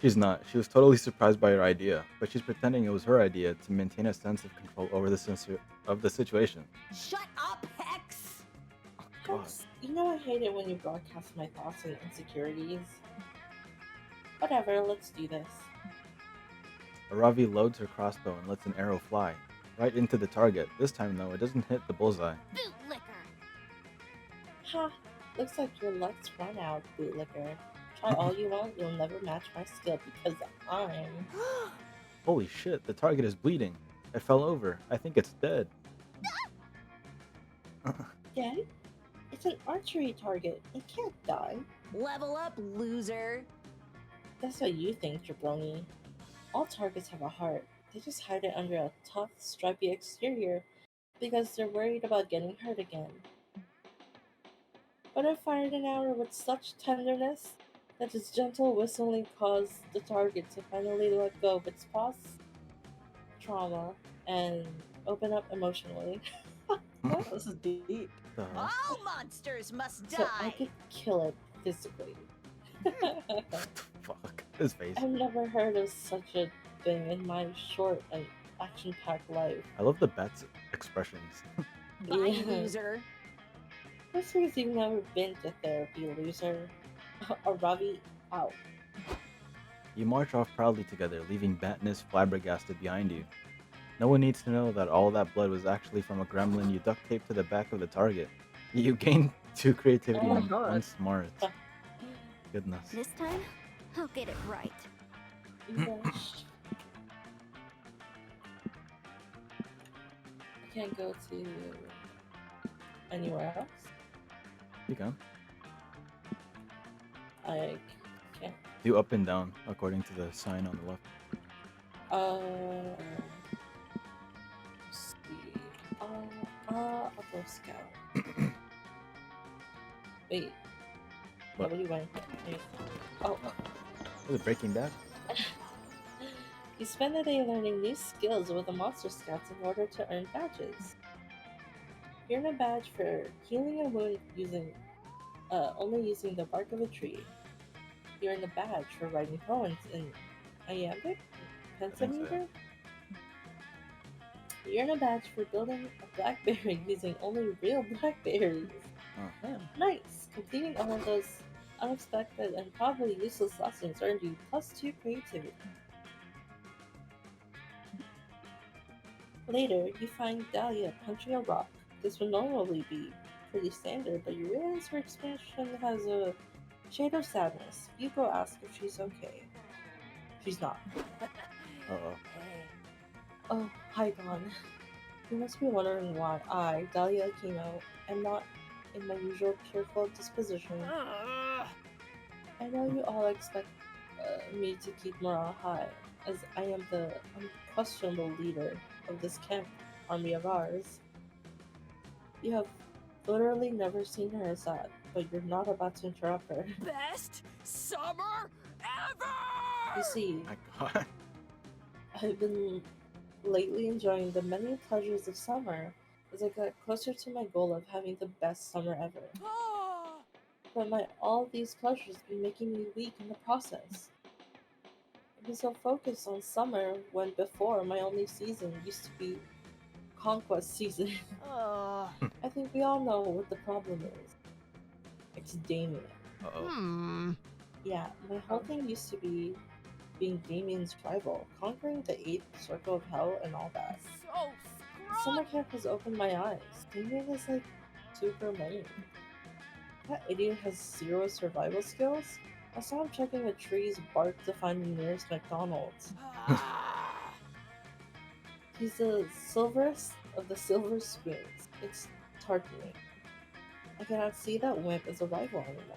She's not. She was totally surprised by your idea, but she's pretending it was her idea to maintain a sense of control over the situation. Shut up, Hex! God. Hex, you know I hate it when you broadcast my thoughts and insecurities. Whatever, let's do this. Aravi loads her crossbow and lets an arrow fly. Right into the target. This time though, it doesn't hit the bullseye. Bootlicker! Ha! Looks like your luck's run out, bootlicker. Try all you want, you'll never match my skill because I'm... Holy shit, the target is bleeding. It fell over. I think it's dead. Dead? It's an archery target. It can't die. Level up, loser! That's what you think, jabroni. All targets have a heart. They just hide it under a tough, stripy exterior because they're worried about getting hurt again. But I fired an arrow with such tenderness that its gentle whistling caused the target to finally let go of its past trauma and open up emotionally. This is deep. The- All monsters must So I die! could kill it physically. Fuck. His face. I've never heard of such a thing in my short and action-packed life. I love the bat's expressions. Bye, Yeah. loser! That's because you've never been to therapy, loser. Aravi, out. You march off proudly together, leaving Batness flabbergasted behind you. No one needs to know that all that blood was actually from a gremlin you duct taped to the back of the target. You gained 2 creativity Oh my and God. 1 smart. Goodness. This time, I'll get it right. Gosh. I can't go to anywhere else. You can. I can't. Do up and down according to the sign on the left. Let's see. I'll go scout. Wait. What? Nobody went. Wait. Oh. Was it Breaking Bad? You spend the day learning new skills with the Monster Scouts in order to earn badges. You earn a badge for healing a wound using only using the bark of a tree. You earn a badge for writing poems in iambic pentameter. You earn a badge for building a blackberry using only real blackberries. Oh. Damn. Nice! Completing all of those unexpected and probably useless lessons earned you +2 creativity. Later, you find Dahlia punching a rock. This would normally be pretty standard, but you realize her expression has a shade of sadness. You go ask if she's okay. She's not. Uh-oh. Hey. Oh, hi, Dawn. You must be wondering why I, Dahlia, came out and not in my usual cheerful disposition. I know you all expect me to keep morale high, as I am the unquestionable leader of this camp army of ours. You have literally never seen her as that, but you're not about to interrupt her. Best summer ever! You see, My god. I've been lately enjoying the many pleasures of summer as I got closer to my goal of having the best summer ever. Ah! But might all these pleasures be making me weak in the process? I've been so focused on summer when before my only season used to be conquest season. Oh. I think we all know what the problem is. It's Damien. Uh-oh. Yeah, my whole thing used to be being Damien's rival, conquering the 8th circle of hell and all that. So Summer screwed! camp has opened my eyes. Damien is like super lame. That idiot has 0 survival skills. I saw him checking a tree's bark to find the nearest McDonald's. Ah! He's the silverest of the silver spoons. It's targeting. I cannot see that Wimp as a rival anymore.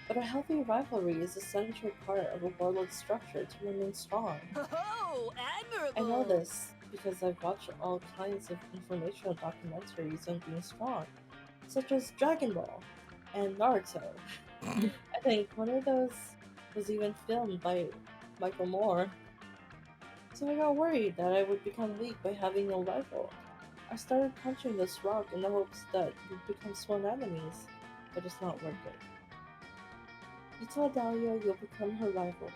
But a healthy rivalry is a central part of a warlord's structure to remain strong. Oh, admirable. I know this because I've watched all kinds of informational documentaries on being strong, such as Dragon Ball and Naruto. I think one of those was even filmed by Michael Moore. So I got worried that I would become weak by having no rival. I started punching this rock in the hopes that we'd become sworn enemies, but it's not worth it. You tell Dahlia you'll become her rival,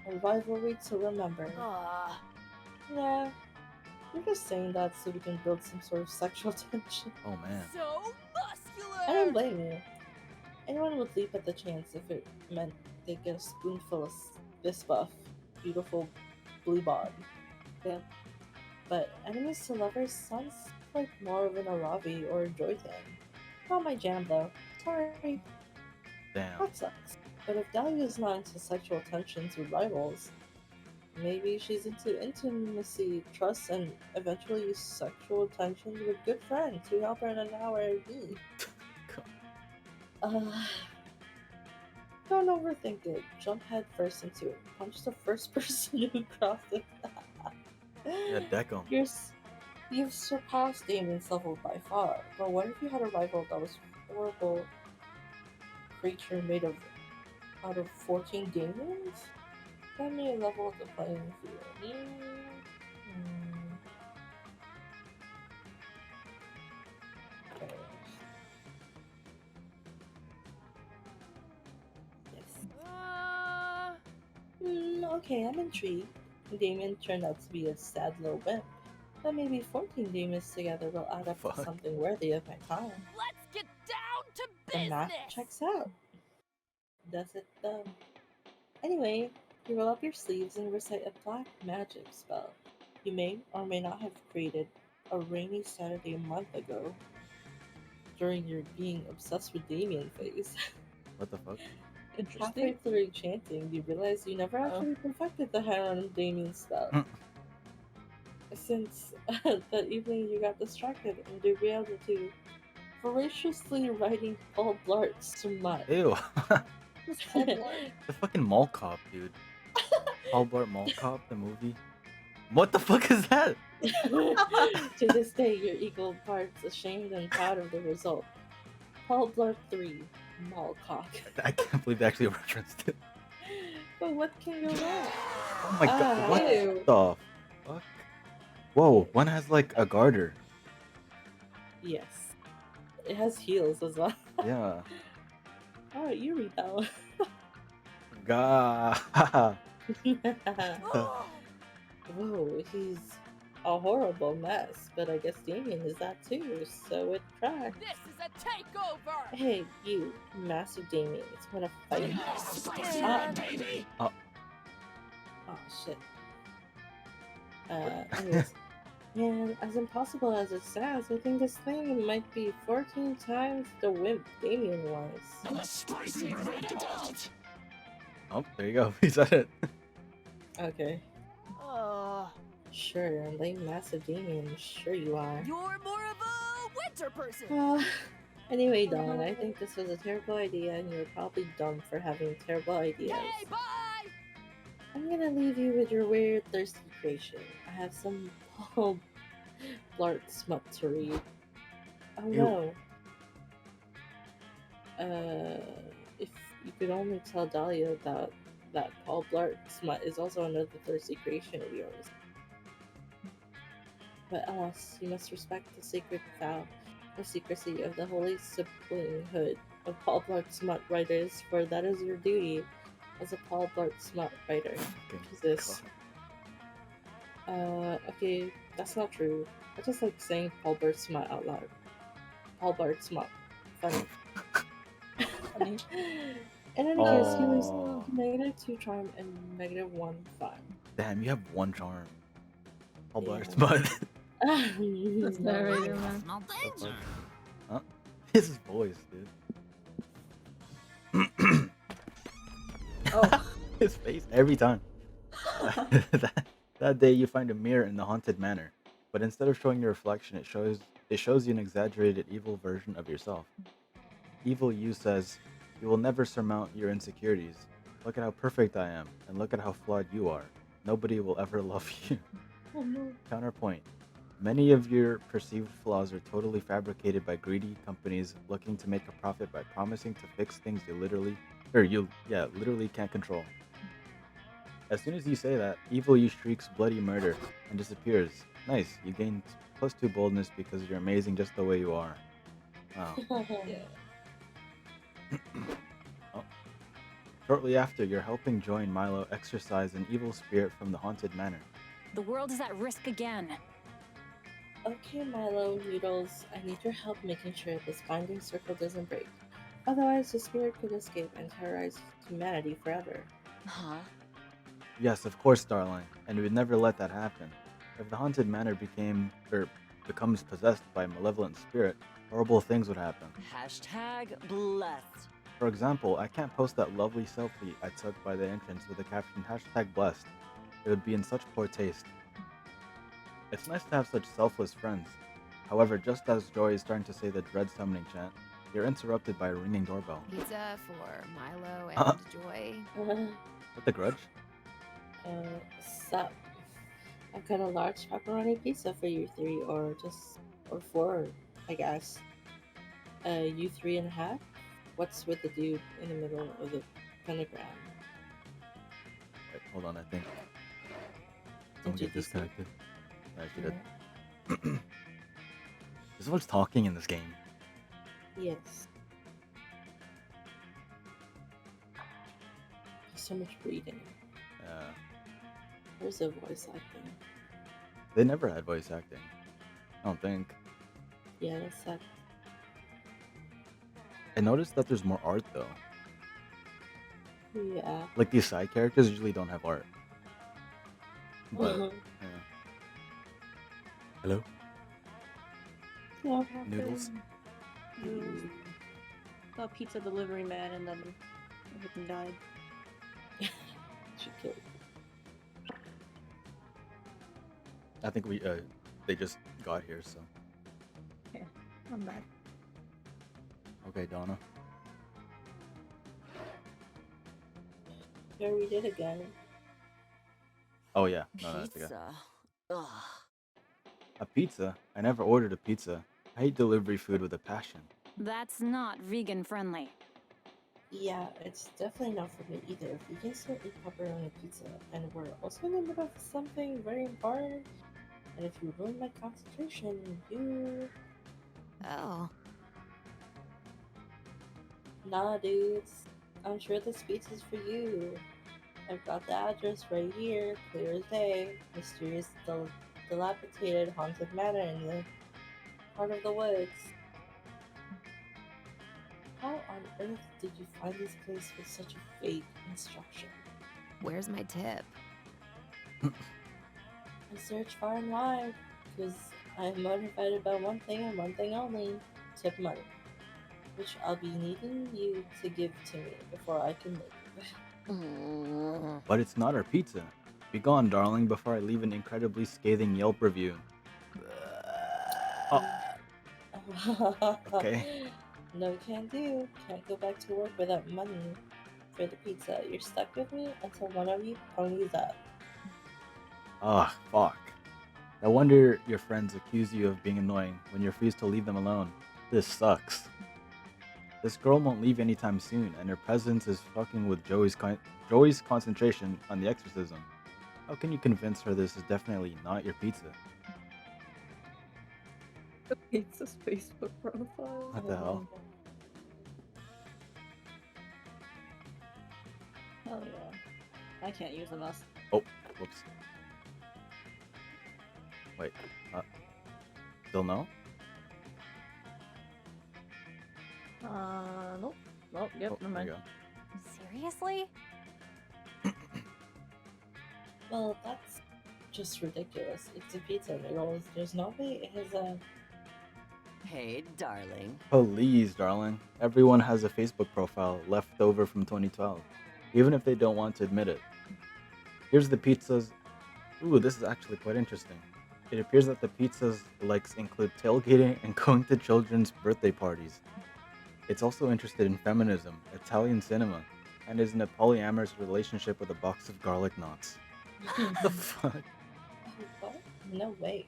a rivalry to remember. Ah, Nah, you're just saying that so we can build some sort of sexual tension. Oh man. so muscular. I don't blame you. Anyone would leap at the chance if it meant they'd get a spoonful of this buff, beautiful blue bod. Yeah. But enemies to lovers sounds like more of an Arabi or a Joy thing. Not my jam though. Sorry, Damn. that sucks. But if Dahlia's not into sexual tensions with rivals, maybe she's into intimacy, trust, and eventually sexual tension with good friends who help her in an hour of need. Don't overthink it. Jump head first into it. Punch the first person who crossed it. Yeah, deck 'em. You've surpassed Damien's level by far. But what if you had a rival that was a horrible creature made of out of 14 Damiens? That may level the playing field. Okay. Yes. Okay, I'm intrigued. Damien turned out to be a sad little wimp. But maybe 14 Damiens together will add up Fuck. to something worthy of my time. Let's get down to The business. math checks out. Does it though? Anyway, you roll up your sleeves and recite a black magic spell you may or may not have created a rainy Saturday a month ago during your being obsessed with Damien phase. What the fuck? Halfway Interesting. through chanting, you realize you never actually perfected the Hiram Damien spell. Since that evening you got distracted and derailed into voraciously writing Paul Blart's smut. Ew. Who's Paul Blart? The fucking mall cop, dude. Paul Blart Mall Cop, the movie. What the fuck is that? To this day, your equal parts ashamed and proud of the result. Paul Blart 3, Mall Cock. I can't believe they actually referenced it. But what can go wrong? Oh my god, what Ew. the fuck? Whoa, one has like a garter. Yes. It has heels as well. Yeah. Alright, you read that one. God. Oh, Whoa, he's a horrible mess, but I guess Damien is that too, so it tracks. this is a takeover. Hey, you, massive Damien, it's wanna fight? Spicy Oh, shit. Anyways, man, as impossible as it sounds, I think this thing might be 14 times the wimp Damien was. Oh, there you go. He said it. Okay. Sure, and lame massive Damien, sure you are. You're more of a winter person. Anyway, Dawn, I think this was a terrible idea, and you're probably dumb for having terrible ideas. Hey, bye. I'm gonna leave you with your weird, thirsty creation. I have some Paul Blart smut to read. Oh Ew. no. If you could only tell Dahlia that Paul Blart smut is also another thirsty creation of yours. But alas, you must respect the sacred vow of secrecy of the holy siblinghood of Paul Blart smut writers, for that is your duty as a Paul Blart smut writer. Fucking Jesus. God. Okay, that's not true. I just like saying Paul Blart smut out loud. Paul Blart smut. Funny. Funny. And in case he was Aw. -2 charm and -1 fun. Damn, you have one charm. Paul Yeah. Blart's butt. That's narrator, man. Smell danger. Huh? His voice, dude. Oh. His face every time. that day you find a mirror in the haunted manor, But instead of showing your reflection, it shows you an exaggerated evil version of yourself. Evil you says, "You will never surmount your insecurities. Look at how perfect I am, and look at how flawed you are. Nobody will ever love you." Oh no. Counterpoint. Many of your perceived flaws are totally fabricated by greedy companies looking to make a profit by promising to fix things you literally can't control. As soon as you say that, evil you shrieks bloody murder and disappears. Nice, you gain +2 boldness because you're amazing just the way you are. Wow. Yeah. Oh. Shortly after, you're helping join Milo exorcise an evil spirit from the haunted manor. The world is at risk again. Okay, Milo, Noodles, I need your help making sure this binding circle doesn't break. Otherwise, the spirit could escape and terrorize humanity forever. Huh? Yes, of course, darling, and we'd never let that happen. If the haunted manor becomes possessed by a malevolent spirit, horrible things would happen. Hashtag blessed. For example, I can't post that lovely selfie I took by the entrance with the caption #blessed. It would be in such poor taste. It's nice to have such selfless friends. However, just as Joy is starting to say the dread summoning chant, you're interrupted by a ringing doorbell. Pizza for Milo and Uh-huh. Joy. What the grudge? Sup? I've got a large pepperoni pizza for you three, or four, I guess. You 3.5? What's with the dude in the middle of the pentagram? Wait, hold on, I think someone get Did you see? disconnected. I should have. There's so much talking in this game. Yes. There's so much reading. Where's the voice acting? They never had voice acting. I don't think. Yeah, that's that. I noticed that there's more art though. Yeah. Like these side characters usually don't have art. But yeah. Hello? Yeah. Noodles? Saw a pizza delivery man and then everything died. She killed. I think they just got here, so. I'm back. Okay, Donna. Yeah, we did again. Oh yeah, no, that's the guy. Pizza. Ugh. A pizza? I never ordered a pizza. I hate delivery food with a passion. That's not vegan friendly. Yeah, it's definitely not for me either. Vegans don't eat pepperoni pizza, and we're also in the middle of something very important. And if you ruin my concentration, you... Oh. Nah, dudes. I'm sure this pizza's for you. I've got the address right here, clear as day. Mysterious, dilapidated, haunted manor in the heart of the woods. How on earth did you find this place with such a vague instruction? Where's my tip? I searched far and wide, because I'm motivated by one thing and one thing only, tip money, which I'll be needing you to give to me before I can leave. But it's not our pizza. Be gone, darling, before I leave an incredibly scathing Yelp review. Oh, okay. No can do. Can't go back to work without money for the pizza. You're stuck with me until one of you ponies up. Ah, fuck. No wonder your friends accuse you of being annoying when you refuse to leave them alone. This sucks. This girl won't leave anytime soon, and her presence is fucking with Joey's concentration on the exorcism. How can you convince her this is definitely not your pizza? Pizza's Facebook profile. What the hell? Oh yeah. I can't use the mouse. Oh, whoops. Wait, still no? Nope. Nope, yep, Oh, never there mind. you go. Seriously? Well, that's just ridiculous. It's a pizza noodles. There's no way it has a... Hey, darling. Please, darling. Everyone has a Facebook profile left over from 2012, even if they don't want to admit it. Here's the pizzas. Ooh, this is actually quite interesting. It appears that the pizza's likes include tailgating and going to children's birthday parties. It's also interested in feminism, Italian cinema, and is in a polyamorous relationship with a box of garlic knots. The fuck? What? No way.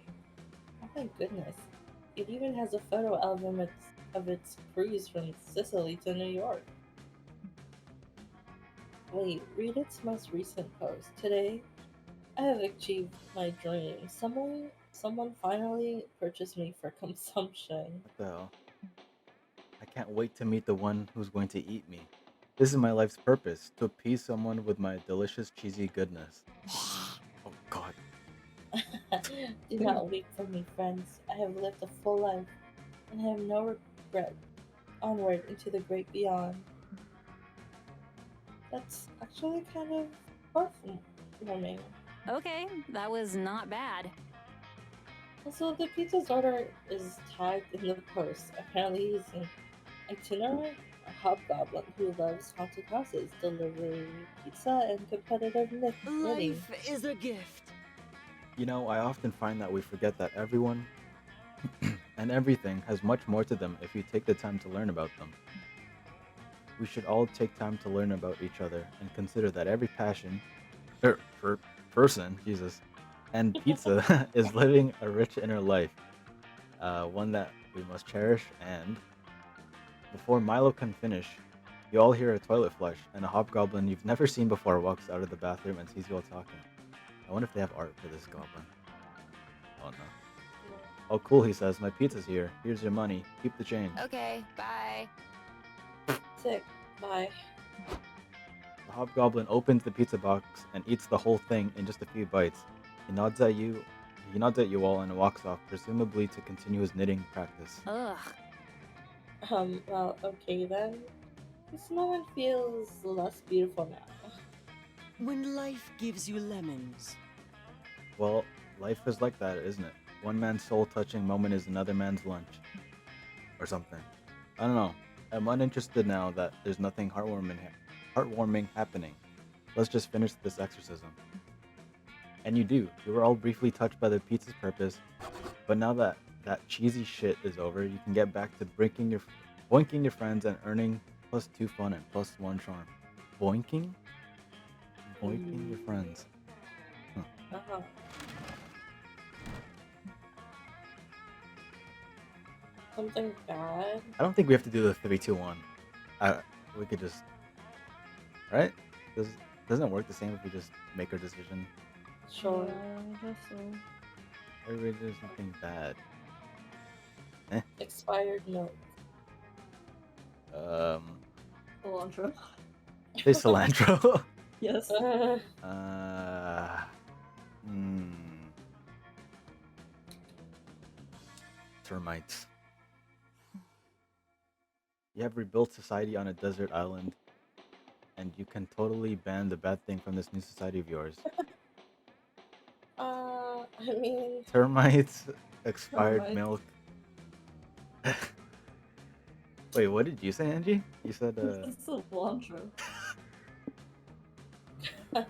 Oh my goodness. It even has a photo album of its cruise from Sicily to New York. Wait, read its most recent post. Today, I have achieved my dream. Someone finally purchased me for consumption. What the hell? I can't wait to meet the one who's going to eat me. This is my life's purpose, to appease someone with my delicious cheesy goodness. Oh god. Do not weep for me, friends. I have lived a full life, and I have no regret. Onward into the great beyond. That's actually kind of heartwarming. Okay, that was not bad. Also, the pizza's order is tagged in the post. Apparently, he's an itinerant hobgoblin who loves haunted houses, delivering pizza, and competitive knitting. Life is a gift. You know, I often find that we forget that everyone and everything has much more to them if you take the time to learn about them. We should all take time to learn about each other and consider that every person, Jesus, and pizza is living a rich inner life, one that we must cherish. And before Milo can finish, you all hear a toilet flush, and a hobgoblin you've never seen before walks out of the bathroom and sees you all talking. I wonder if they have art for this goblin. Oh no. Oh cool, he says. My pizza's here. Here's your money. Keep the change. Okay, bye. Sick. Bye. The hobgoblin opens the pizza box and eats the whole thing in just a few bites. He nods at you all and walks off, presumably to continue his knitting practice. Ugh. Well, okay then. This moment feels less beautiful now. When life gives you lemons. Well, life is like that, isn't it? One man's soul-touching moment is another man's lunch. Or something. I don't know. I'm uninterested now that there's nothing heartwarming happening. Let's just finish this exorcism. And you do. You were all briefly touched by the pizza's purpose, but now that that cheesy shit is over, you can get back to boinking your friends and earning +2 fun and +1 charm. Boinking? Boinking your friends. Huh. Uh-huh. Something bad? I don't think we have to do the 3, 2, 1. We could just... Right? Doesn't it work the same if we just make our decision? Sure. Yeah, I guess so. Everybody does something bad. Expired milk. Cilantro. Say cilantro. Yes. Termites. You have rebuilt society on a desert island, and you can totally ban the bad thing from this new society of yours. I mean, Termites, expired Termites. milk. Wait, what did you say, Angie? You said, It's cilantro. you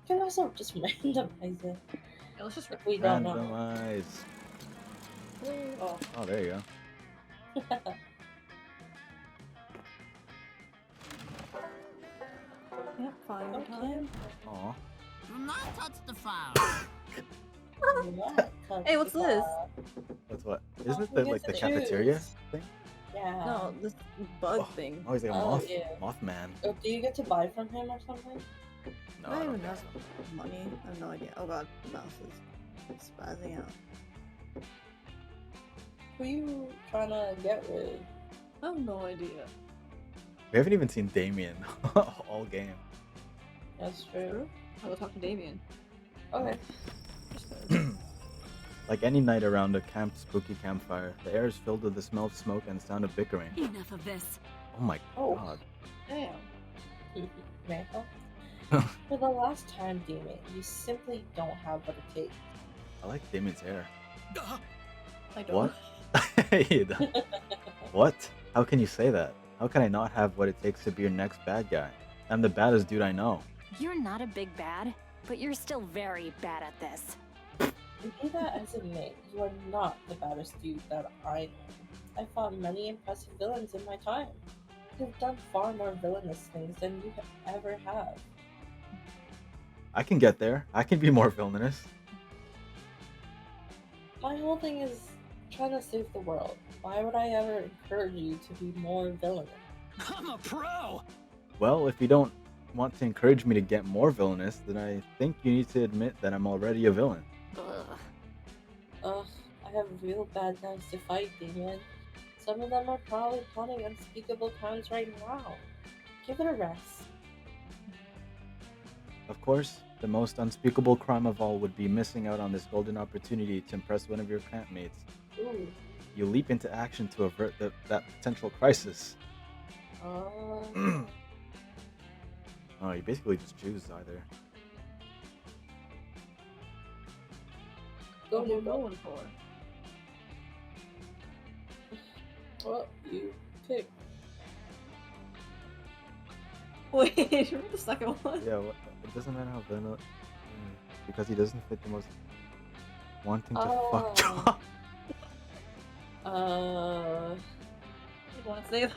can also just randomize it. Yeah, let's just If we don't know. randomize. Oh. Oh, there you go. Yep, fine. Okay. Time. Aw. Do not touch the file. Hey, what's this? That's what? Isn't it we the, get like to the cafeteria choose. thing? Yeah. No, this bug Oh. thing. Oh, he's like a Oh, moth, yeah. Mothman. Oh, do you get to buy from him or something? No, I I don't don't even think have so. money. I have no idea. Oh god, mouse is spazzing out. Who you trying to get with? I have no idea. We haven't even seen Damien all game. That's true. I'll go talk to Damien. Okay. Just 'cause. Like any night around a spooky campfire, the air is filled with the smell of smoke and the sound of bickering. Enough of this. Oh my Oh. god. Damn. Mantle? For the last time, Demon, you simply don't have what it takes. I like Damien's hair. I don't. What? You don't- What? How can you say that? How can I not have what it takes to be your next bad guy? I'm the baddest dude I know. You're not a big bad. but you're still very bad at this. Be that as it may, you are not the baddest dude that I know. I fought many impressive villains in my time. You've done far more villainous things than you ever have. I can get there. I can be more villainous. My whole thing is trying to save the world. Why would I ever encourage you to be more villainous? I'm a pro! Well, if you don't want to encourage me to get more villainous, then I think you need to admit that I'm already a villain. Ugh. Ugh, I have real bad guys to fight, Damien. Some of them are probably plotting unspeakable crimes right now. Give it a rest. Of course, the most unspeakable crime of all would be missing out on this golden opportunity to impress one of your campmates. Ooh. You leap into action to avert that potential crisis. Uh, Oh, you basically just choose either. go, What go, we're go. going for. Well, you pick. Wait, remember the second one? Yeah, it doesn't matter how villain, because he doesn't fit the most wanting to fuck Oh. job. You want to say that?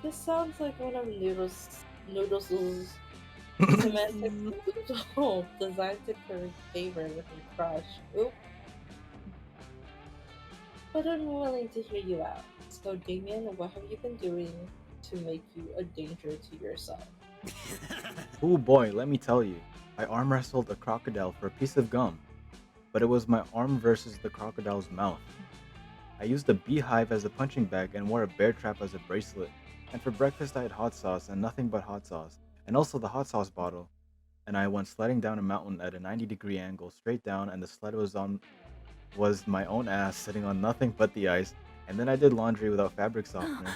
This sounds like one of Noodles' semantic loophole designed to curry favor with your crush. Oop. But I'm willing to hear you out. So, Damien, what have you been doing to make you a danger to yourself? Oh boy, let me tell you. I arm wrestled a crocodile for a piece of gum, but it was my arm versus the crocodile's mouth. I used a beehive as a punching bag and wore a bear trap as a bracelet. And for breakfast I had hot sauce and nothing but hot sauce, and also the hot sauce bottle. And I went sledding down a mountain at a 90-degree angle straight down, and the sled was my own ass sitting on nothing but the ice. And then I did laundry without fabric softener.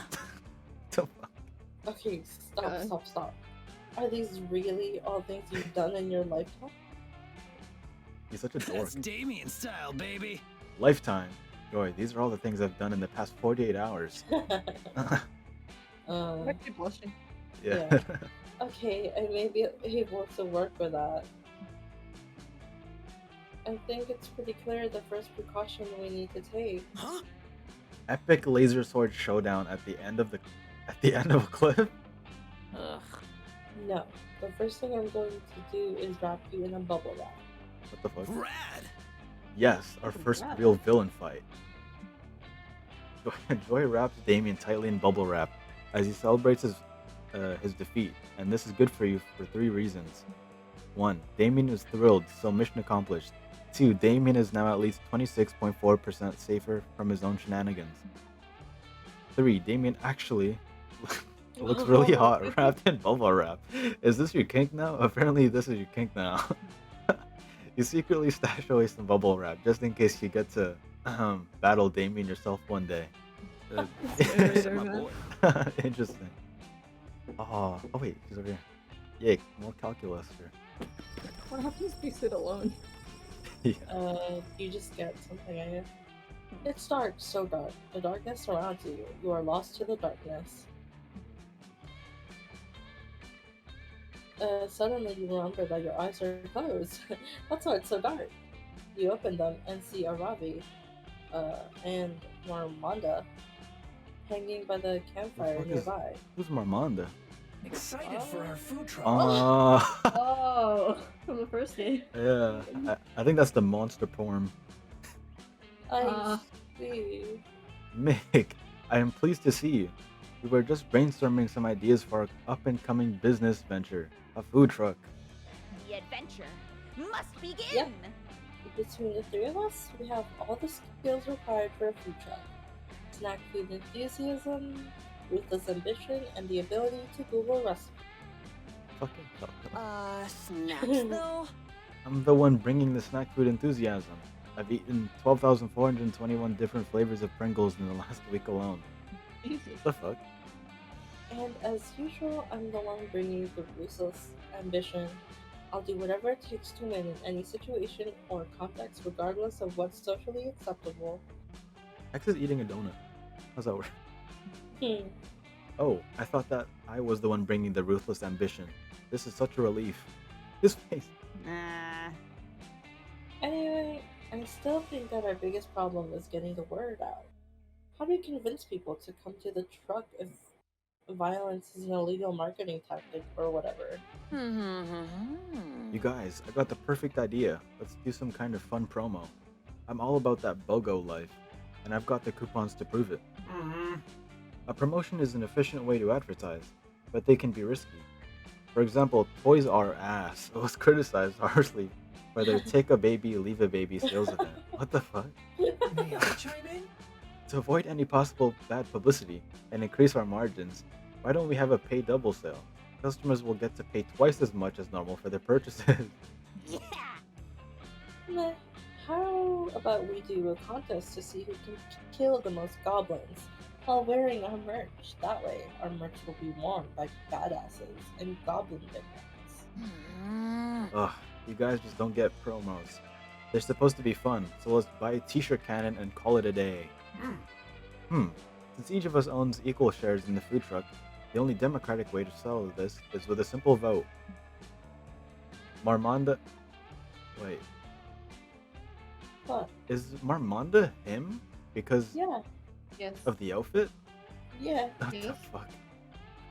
The fuck? Okay, stop. Are these really all things you've done in your lifetime? He's such a dork. That's Damien style, baby. Lifetime. Joy, these are all the things I've done in the past 48 hours. I'm actually blushing. Yeah. Okay, I may be able to work with that. I think it's pretty clear the first precaution we need to take. Huh? Epic laser sword showdown at the end of a cliff. Ugh. No, the first thing I'm going to do is wrap you in a bubble wrap. What the fuck? Rad! Yes, our first real villain fight. Joy wraps Damien tightly in bubble wrap as he celebrates his defeat, and this is good for you for 3 reasons. 1. Damien is thrilled, so mission accomplished. 2. Damien is now at least 26.4% safer from his own shenanigans. 3. Damien actually looks really hot wrapped in bubble wrap. Is this your kink now? Apparently this is your kink now. You secretly stash away some bubble wrap just in case you get to battle Damien yourself one day. Narrator, My man. boy. Interesting. Oh wait, he's over here. Yay, more calculus here. What happens if you sit alone? Yeah. You just get something, I guess. It's dark, so dark. The darkness surrounds you. You are lost to the darkness. Suddenly you remember that your eyes are closed. That's why it's so dark. You open them and see Aravi, and Marmanda hanging by the campfire fuck is- nearby. Who's Marmanda? Excited for our food truck. Oh, from the first game. Yeah. I think that's the monster porn. I see. Mick, I am pleased to see you. We were just brainstorming some ideas for our up-and-coming business venture, a food truck. The adventure must begin! Yep. Between the 3 of us, we have all the skills required for a food truck. Snack food enthusiasm, ruthless ambition, and the ability to Google recipes. Fucking Snacks though? I'm the one bringing the snack food enthusiasm. I've eaten 12,421 different flavors of Pringles in the last week alone. Jesus. What the fuck? And as usual, I'm the one bringing the ruthless ambition. I'll do whatever it takes to win in any situation or context, regardless of what's socially acceptable. X is eating a donut. How's that work? Oh, I thought that I was the one bringing the ruthless ambition. This is such a relief. His face. Nah. Anyway, I still think that our biggest problem is getting the word out. How do we convince people to come to the truck if violence is an illegal marketing tactic or whatever? You guys, I got the perfect idea. Let's do some kind of fun promo. I'm all about that BOGO life, and I've got the coupons to prove it. A promotion is an efficient way to advertise, but they can be risky. For example, Toys R Us was criticized harshly for their Take a Baby, Leave a Baby sales event. What the fuck? May I chime in? To avoid any possible bad publicity and increase our margins, why don't we have a pay double sale? Customers will get to pay twice as much as normal for their purchases. Meh. How about we do a contest to see who can kill the most goblins while wearing our merch? That way, our merch will be worn by badasses and goblin victims. Ugh, you guys just don't get promos. They're supposed to be fun, so let's buy a t-shirt cannon and call it a day. Since each of us owns equal shares in the food truck, the only democratic way to settle this is with a simple vote. Marmonda... Wait, What? is Marmonda him? Because Yeah. Yes. of the outfit? Yeah. What the Yes. fuck?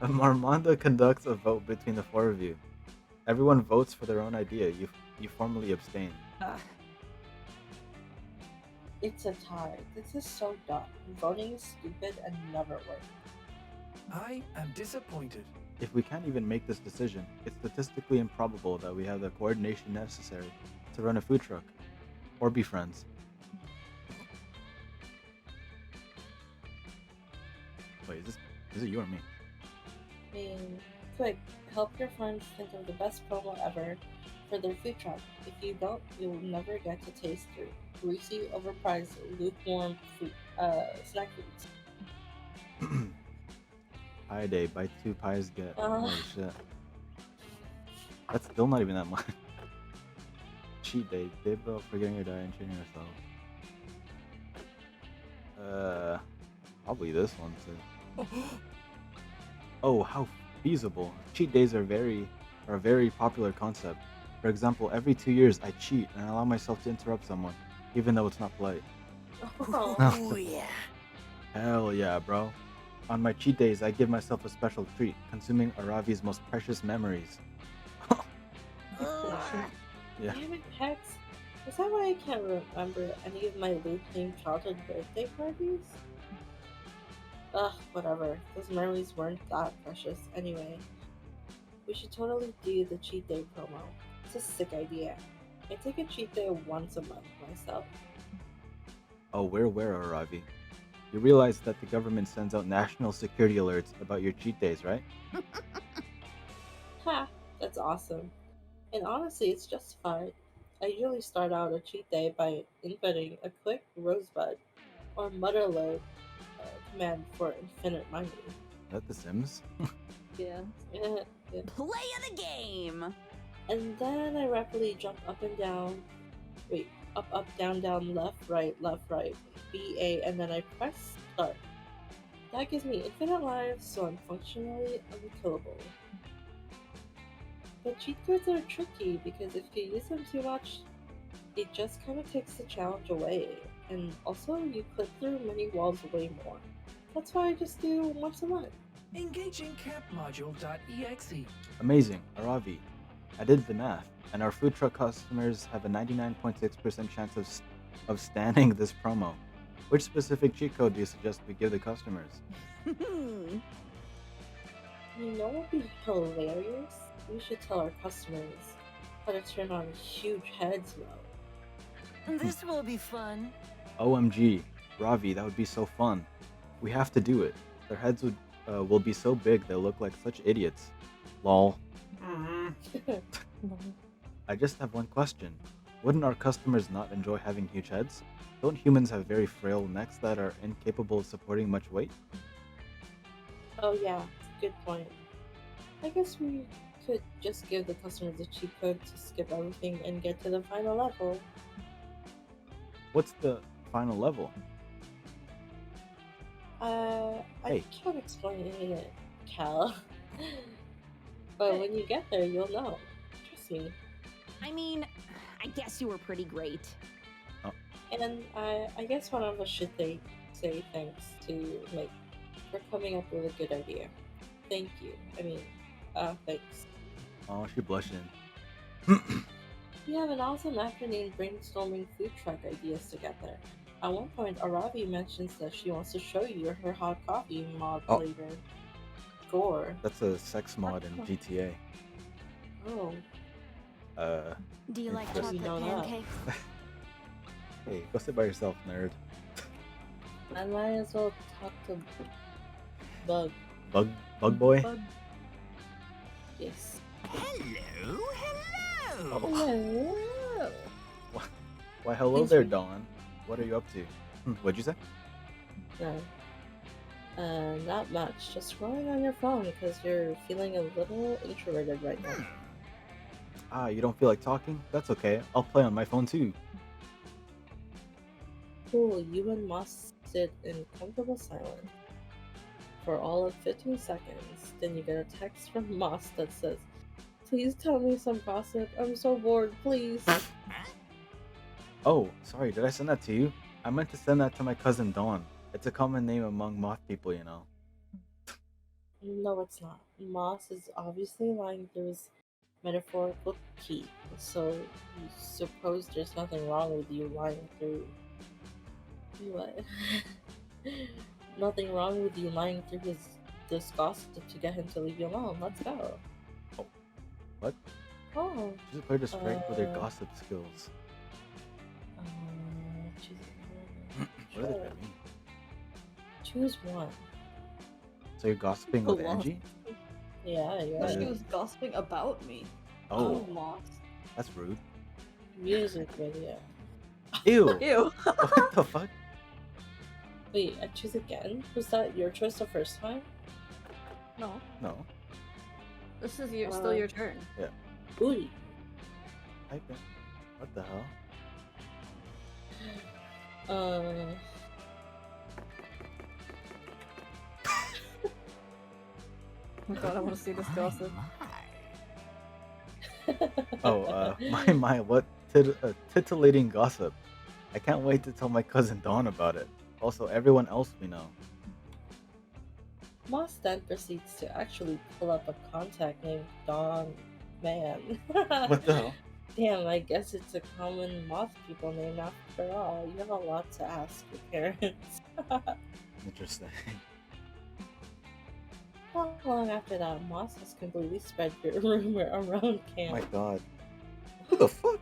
Marmonda conducts a vote between the four of you. Everyone votes for their own idea. You formally abstain. It's a tie. This is so dumb. Voting is stupid and never works. I am disappointed. If we can't even make this decision, it's statistically improbable that we have the coordination necessary to run a food truck or be friends. Wait, is it you or me? I mean, quick, help your friends think of the best promo ever for their food truck. If you don't, you'll never get to taste their greasy, overpriced, lukewarm food, snack foods. Pie day, buy 2 pies, get. Uh. Holy shit. That's still not even that much. Cheat day, day about forgetting your diet and treating yourself. Probably this one too. Oh, how feasible. Cheat days are a very popular concept. For example, every 2 years I cheat and allow myself to interrupt someone, even though it's not polite. Oh, yeah. Hell yeah, bro. On my cheat days, I give myself a special treat, consuming Aravi's most precious memories. Yeah. damn it, Hex. Is that why I can't remember any of my loop-themed childhood birthday parties? Ugh, whatever. Those memories weren't that precious anyway. We should totally do the cheat day promo. It's a sick idea. I take a cheat day once a month myself. Oh, we're aware, Aravi. You realize that the government sends out national security alerts about your cheat days, right? Ha! That's awesome. And honestly, it's justified. I usually start out a cheat day by inputting a quick rosebud or motherload command for infinite mining. Is that The Sims? Yeah. Yeah. Play of the game! And then I rapidly jump up and down. Wait, up, down, left, right, BA, and then I press start. That gives me infinite lives, so I'm functionally unkillable. But cheat codes are tricky because if you use them too much, it just kind of takes the challenge away. And also, you clip through many walls way more. That's why I just do once a month. Engaging campmodule.exe. Amazing, Aravi. I did the math, and our food truck customers have a 99.6% chance of standing this promo. Which specific cheat code do you suggest we give the customers? You know what would be hilarious? We should tell our customers how to turn on huge heads mode. This will be fun. OMG, Ravi, that would be so fun. We have to do it. Their heads will be so big they'll look like such idiots. Lol. I just have one question. Wouldn't our customers not enjoy having huge heads? Don't humans have very frail necks that are incapable of supporting much weight? Oh yeah, good point. I guess we could just give the customers a cheat code to skip everything and get to the final level. What's the final level? I Hey. can't explain it, Cal. But when you get there, you'll know. Trust me. I mean, I guess you were pretty great. And I guess one of us should say thanks to Mike for coming up with a good idea. Thank you. I mean, thanks. Oh, she blushing. We have an awesome afternoon brainstorming food truck ideas together. At one point, Aravi mentions that she wants to show you her hot coffee mod Oh. later. Gore. That's a sex mod in GTA. Oh, Do you like Interesting. chocolate You know that. pancakes? Hey, go sit by yourself, nerd. I might as well talk to Bug. Bug boy? Bug. Yes. Hello, hello. Oh. Hello. Why, hello Thanks there, for- Dawn. What are you up to? What'd you say? No. Not much. Just scrolling on your phone because you're feeling a little introverted right now. Ah, you don't feel like talking? That's okay. I'll play on my phone too. Cool, you and Moss sit in comfortable silence for all of 15 seconds. Then you get a text from Moss that says, "Please tell me some gossip. I'm so bored, please." Oh, sorry, did I send that to you? I meant to send that to my cousin Dawn. It's a common name among moth people, you know. No, it's not. Moss is obviously lying through his metaphorical teeth, so you suppose there's nothing wrong with you lying through. What? Nothing wrong with you lying through this gossip to get him to leave you alone. Let's go. Oh, what? Oh. Just play to strike with your Uh, gossip skills. Choose What does that mean? Choose one. So you're gossiping with Hello. Angie? Yeah, She yeah. was gossiping about me. Oh, Moss. that's rude. Music video. Ew! Ew. What the fuck? Wait, I choose again? Was that your choice the first time? No. No. This is still your turn. Booty. Type it. What the hell? Oh my god, I want to see this gossip. Oh, what titillating gossip. I can't wait to tell my cousin Dawn about it. Also, everyone else we know. Moss then proceeds to actually pull up a contact named Don Man. What the hell? Damn, I guess it's a common moth people name after all. You have a lot to ask your parents. Interesting. Not long after that, Moss has completely spread your rumor around Oh camp. my god. Who the fuck?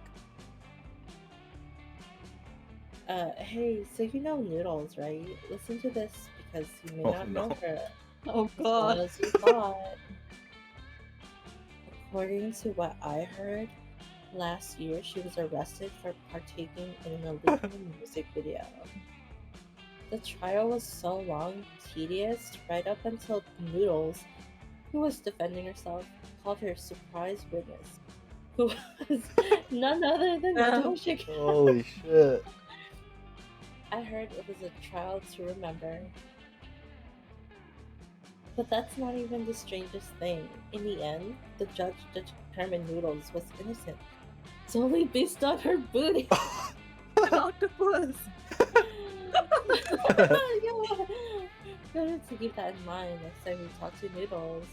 Hey, so you know Noodles, right? Listen to this because you may Oh, not know no. her. Oh As god. well as you thought. According to what I heard, last year she was arrested for partaking in an illegal music video. The trial was so long, tedious, right up until Noodles, who was defending herself, called her surprise witness, who was none other than Doja Cat. Holy shit. I heard it was a trial to remember. But that's not even the strangest thing. In the end, the judge determined Noodles was innocent. Solely based on her booty. Octopus. Better to keep that in mind next time we talk to Noodles.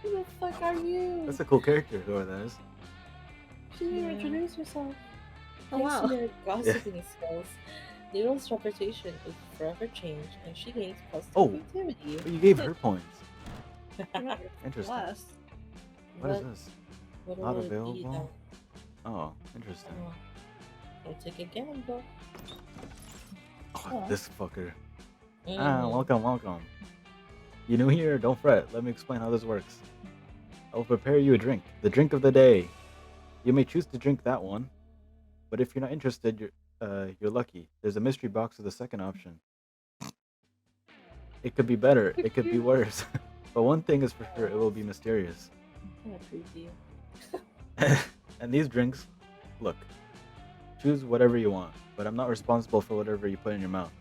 Who the fuck are you? That's a cool character, whoever that is. She didn't even Yeah. introduce herself. Oh, Thanks wow. to your gossiping skills, Noodles' reputation is forever changed, and she gains plus Oh. creativity. But you gave her points. You're Interesting. blessed. What is this? What Not would it be available? then? Oh, interesting. Oh, I'll take a gamble. Oh, this fucker. Mhm. Ah, welcome. You new here? Don't fret. Let me explain how this works. I will prepare you a drink. The drink of the day. You may choose to drink that one, but if you're not interested, you're lucky. There's a mystery box with a second option. It could be better. It could be worse. But one thing is for sure, it will be mysterious. Kinda creepy. And these drinks, look, choose whatever you want, but I'm not responsible for whatever you put in your mouth.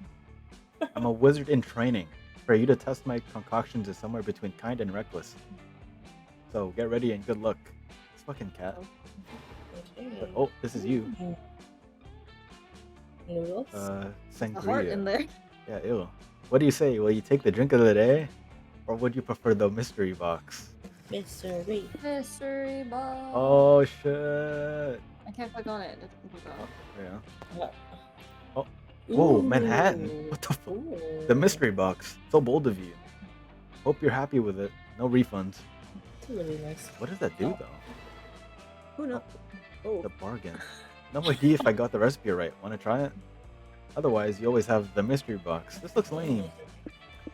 I'm a wizard in training. For you to test my concoctions is somewhere between kind and reckless. So get ready and good luck. This fucking cat. Okay. Oh, this is you. Noodles? A heart in Sangria. there. Yeah, ew. What do you say? Will you take the drink of the day? Or would you prefer the mystery box? Mystery. Mystery box. Oh, shit. I can't click on it. It doesn't click on it. Yeah. What? Oh. Whoa, Ooh. Manhattan. What the fuck? Ooh. The mystery box. So bold of you. Hope you're happy with it. No refunds. It's really nice. What does that do, though? Who knows? Oh. The bargain. No idea if I got the recipe right. Want to try it? Otherwise, you always have the mystery box. This looks lame.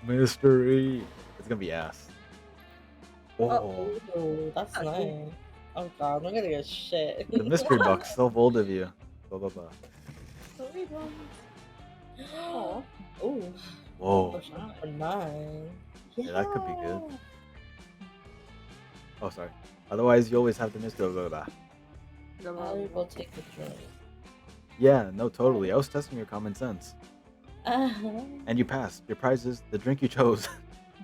Mystery. It's gonna be ass. Oh, Ooh, that's That's nice. cool. Oh god, look at your shit. the mystery box. So bold of you. Blah blah blah. Sorry, Mom. Aw. Ooh. Whoa. Push number 9. Yeah, that could be good. Oh, sorry. Otherwise, you always have the mystery. Blah blah blah. I will take a drink. Yeah, no, totally. I was testing your common sense, Uh-huh. and you passed. Your prize is the drink you chose.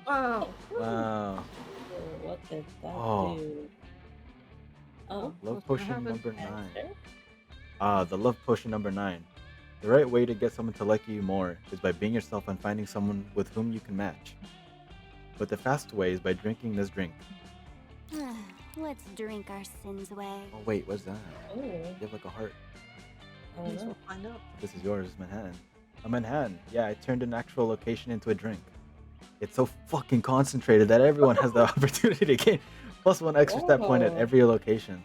Wow. Wow. What did that Oh. do? Oh. Love What's gonna potion happen? number 9. Answer? The love potion number 9. The right way to get someone to like you more is by being yourself and finding someone with whom you can match. But the fast way is by drinking this drink. Let's drink our sins away. Oh wait, what's that? Ooh. You have like a heart. I don't Guess know. we'll find out. This is yours, Manhattan. A Manhattan. Yeah, I turned an actual location into a drink. It's so fucking concentrated that everyone has the opportunity to gain plus 1 extra stat point at Oh. every location.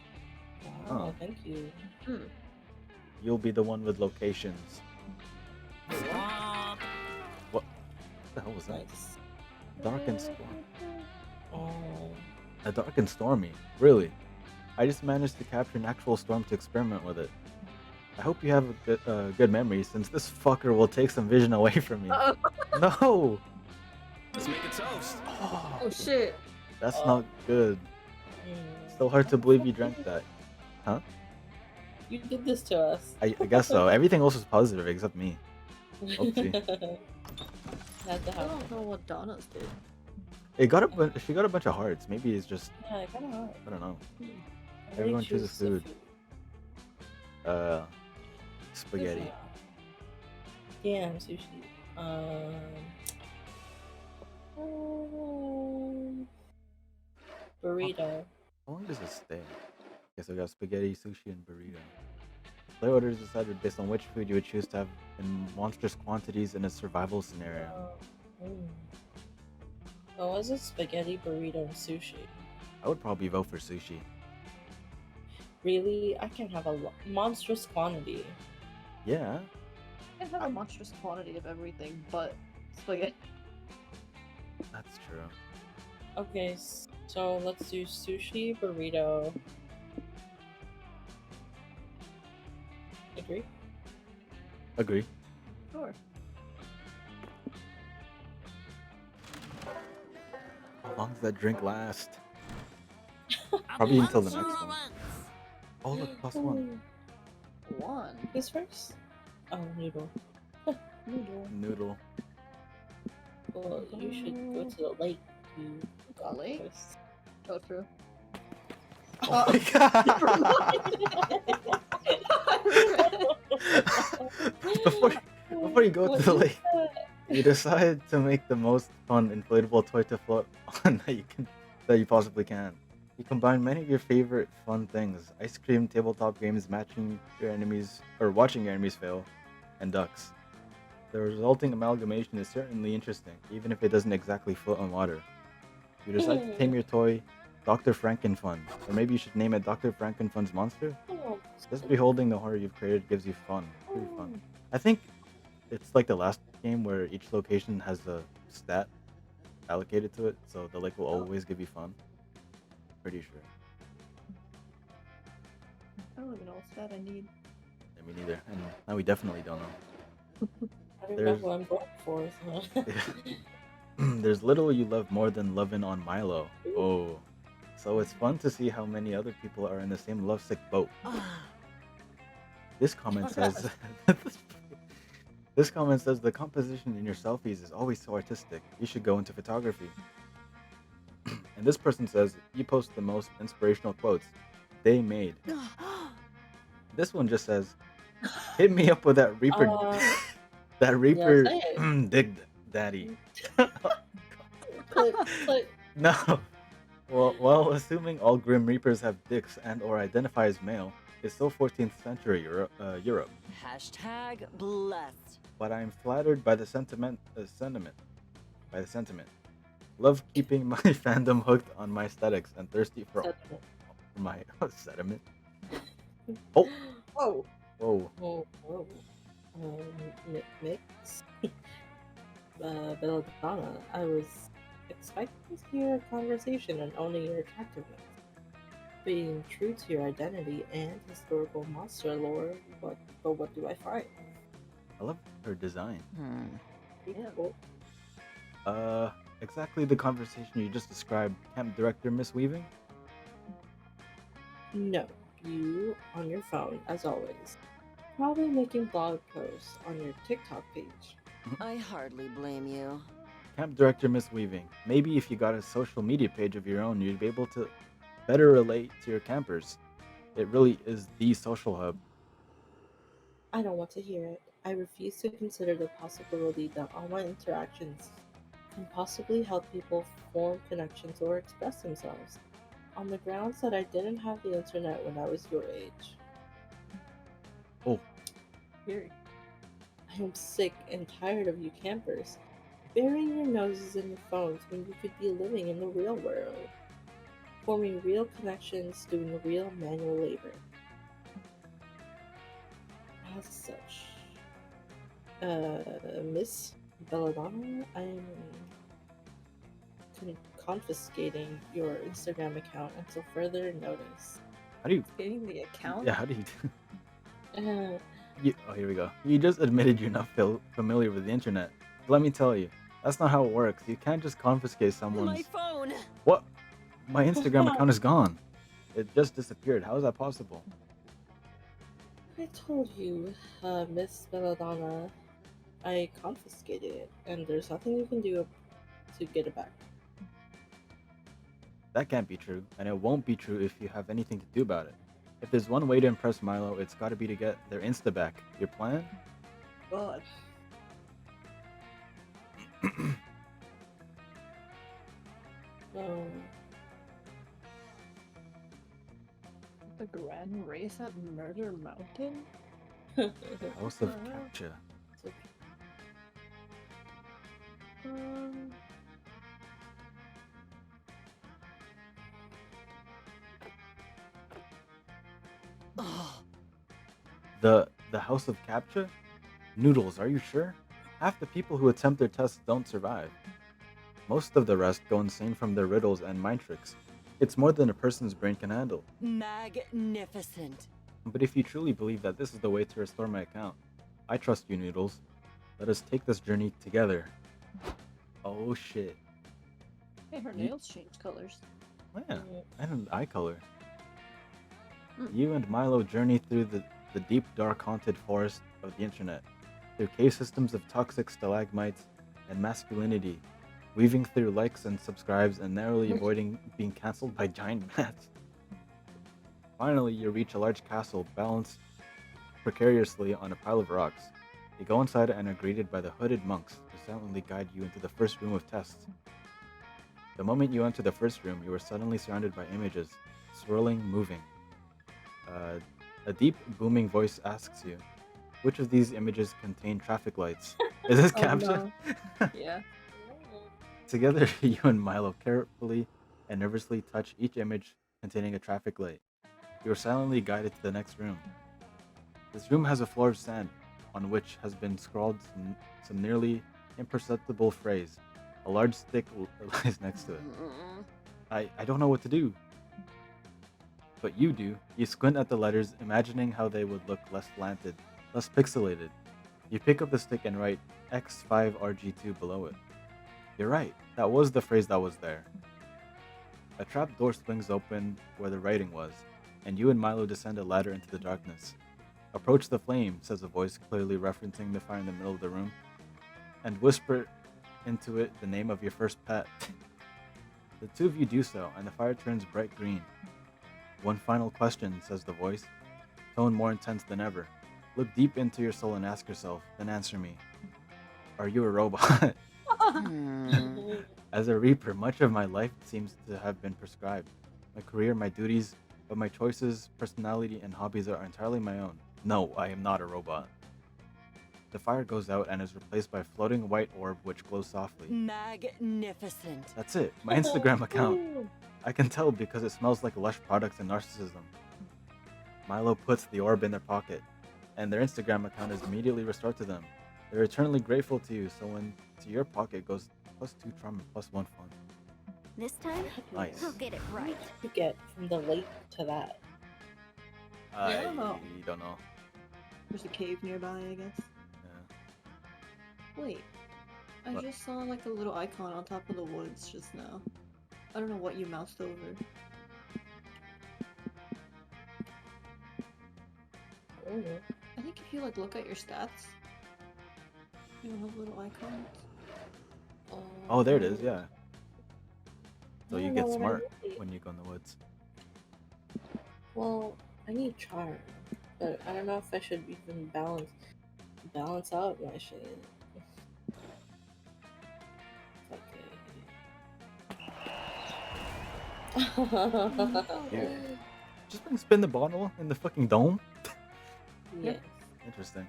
Wow, Oh. thank you. You'll be the one with locations. Stop. What the hell was that? Nice. Dark and stormy. Oh. A dark and stormy. Really? I just managed to capture an actual storm to experiment with it. I hope you have a good memory, since this fucker will take some vision away from me. No! Let's make a toast. Oh shit. That's not good. Mm. So hard to believe you drank that. Huh? You did this to us. I guess so. Everything else was positive except me. Oopsie. Had to I have. don't know what Donna's did. She got a bunch of hearts. Maybe it's just, Yeah, I kind of hard. I don't know. I Everyone really chooses choose the food. Spaghetti. Damn, sushi. Burrito. How long does it stay? Okay, so we got spaghetti, sushi, and burrito. Player orders decided based on which food you would choose to have in monstrous quantities in a survival scenario. Oh, was it spaghetti, burrito, and sushi? I would probably vote for sushi. Really? I can have a monstrous quantity. Yeah. I have a monstrous quantity of everything but spaghetti. That's true. Okay, so let's do sushi, burrito. Agree? Agree. Sure. How long does that drink last? Probably until the next one. Oh, look, plus 1. One. Who's first? Oh, noodle. Noodle. Noodle. Well, you should go to the lake. You The got lake? first. Oh, true. Oh my god! before you go to the lake, you decide to make the most fun inflatable toy to float on that you possibly can. You combine many of your favorite fun things: ice cream, tabletop games, watching your enemies fail, and ducks. The resulting amalgamation is certainly interesting, even if it doesn't exactly float on water. You decide to tame your toy Dr. Frankenfun, or maybe you should name it Dr. Frankenfun's monster? Just beholding the horror you've created gives you fun. Pretty fun. I think it's like the last game where each location has a stat allocated to it, so the lake will always give you fun. Pretty sure. I don't even know what stat I need. Yeah, me neither. And now we definitely don't know. I don't know who I'm going for. So. There's little you love more than loving on Milo. Oh. So it's fun to see how many other people are in the same lovesick boat. This comment says This comment says the composition in your selfies is always so artistic. You should go into photography. And this person says you post the most inspirational quotes. They made. This one just says, hit me up with that Reaper, that Yeah, Reaper say it. dig daddy. Click, click. No. Well, assuming all Grim Reapers have dicks and or identify as male, it's still 14th century Europe. Hashtag blessed. But I'm flattered by the sentiment. By the sentiment. Love keeping my fandom hooked on my aesthetics and thirsty for my sediment. Oh, Whoa. whoa. Whoa, whoa. Migzz. Belladonna, I was expecting to hear a conversation on owning your attractiveness. Being true to your identity and historical monster lore, but what do I find? I love her design. Cool. Exactly the conversation you just described, Camp Director Miss Weaving? No, you on your phone, as always. Probably making blog posts on your TikTok page. I hardly blame you. Camp Director Miss Weaving. Maybe if you got a social media page of your own, you'd be able to better relate to your campers. It really is the social hub. I don't want to hear it. I refuse to consider the possibility that online interactions can possibly help people form connections or express themselves, on the grounds that I didn't have the internet when I was your age. Oh, Here. I am sick and tired of you campers, burying your noses in your phones when you could be living in the real world, forming real connections, doing real manual labor. As such, Miss Belladonna, I'm confiscating your Instagram account until further notice. how do you? Getting the account? Yeah, how do you? Uh, Oh, here we go. You just admitted you're not familiar with the internet. Let me tell you, that's not how it works. You can't just confiscate My someone's. phone. What? My Instagram account is gone. It just disappeared. How is that possible? I told you, Miss Belladonna, I confiscated it, and there's nothing you can do to get it back. That can't be true, and it won't be true if you have anything to do about it. If there's one way to impress Milo, it's gotta be to get their Insta back. Your plan? God. The grand race at Murder Mountain? House of Capture. Oh, The House of Capture? Noodles, are you sure? Half the people who attempt their tests don't survive. Most of the rest go insane from their riddles and mind tricks. It's more than a person's brain can handle. magnificent. But if you truly believe that this is the way to restore my account, I trust you, Noodles. Let us take this journey together. Oh shit. Hey, her Ye- nails changed colors. Oh, yeah, and an eye color. Hmm. You and Milo journey through the deep, dark, haunted forest of the internet, through cave systems of toxic stalagmites and masculinity, weaving through likes and subscribes and narrowly avoiding being cancelled by giant bats. Finally, you reach a large castle balanced precariously on a pile of rocks. You go inside and are greeted by the hooded monks who silently guide you into the first room of tests. The moment you enter the first room, you are suddenly surrounded by images, swirling, moving. A deep, booming voice asks you, which of these images contain traffic lights? Is this Oh, capture? Yeah. Together, you and Milo carefully and nervously touch each image containing a traffic light. You are silently guided to the next room. This room has a floor of sand, on which has been scrawled some nearly imperceptible phrase. A large stick lies next to it. I don't know what to do. But you do. You squint at the letters, imagining how they would look less slanted, less pixelated. You pick up the stick and write X5RG2 below it. You're right, that was the phrase that was there. A trap door swings open where the writing was, and you and Milo descend a ladder into the darkness. Approach the flame, says a voice clearly referencing the fire in the middle of the room, and whisper into it the name of your first pet. The two of you do so, and the fire turns bright green. One final question, says the voice, tone more intense than ever. Look deep into your soul and ask yourself, then answer me. Are you a robot? As a Reaper, much of my life seems to have been prescribed. My career, my duties, but my choices, personality, and hobbies are entirely my own. No, I am not a robot. The fire goes out and is replaced by a floating white orb which glows softly. Magnificent. That's it, my Instagram account. I can tell because it smells like lush products and narcissism. Milo puts the orb in their pocket, and their Instagram account is immediately restored to them. They're eternally grateful to you, so into your pocket goes +2 charm and +1 fun. This time, Nice. we'll get it right. To get from the lake to that. I don't know. don't know. There's a cave nearby, I guess. Yeah. Wait. I What? just saw like a little icon on top of the woods just now. I don't know what you moused over. I think if you like look at your stats, you'll have little icons. Oh, there it is, yeah. So I you don't get know what I smart need. when you go in the woods. Well, I need charm, but I don't know if I should even balance out my shit. Yeah. Just been spin the bottle in the fucking dome? Yes. Interesting.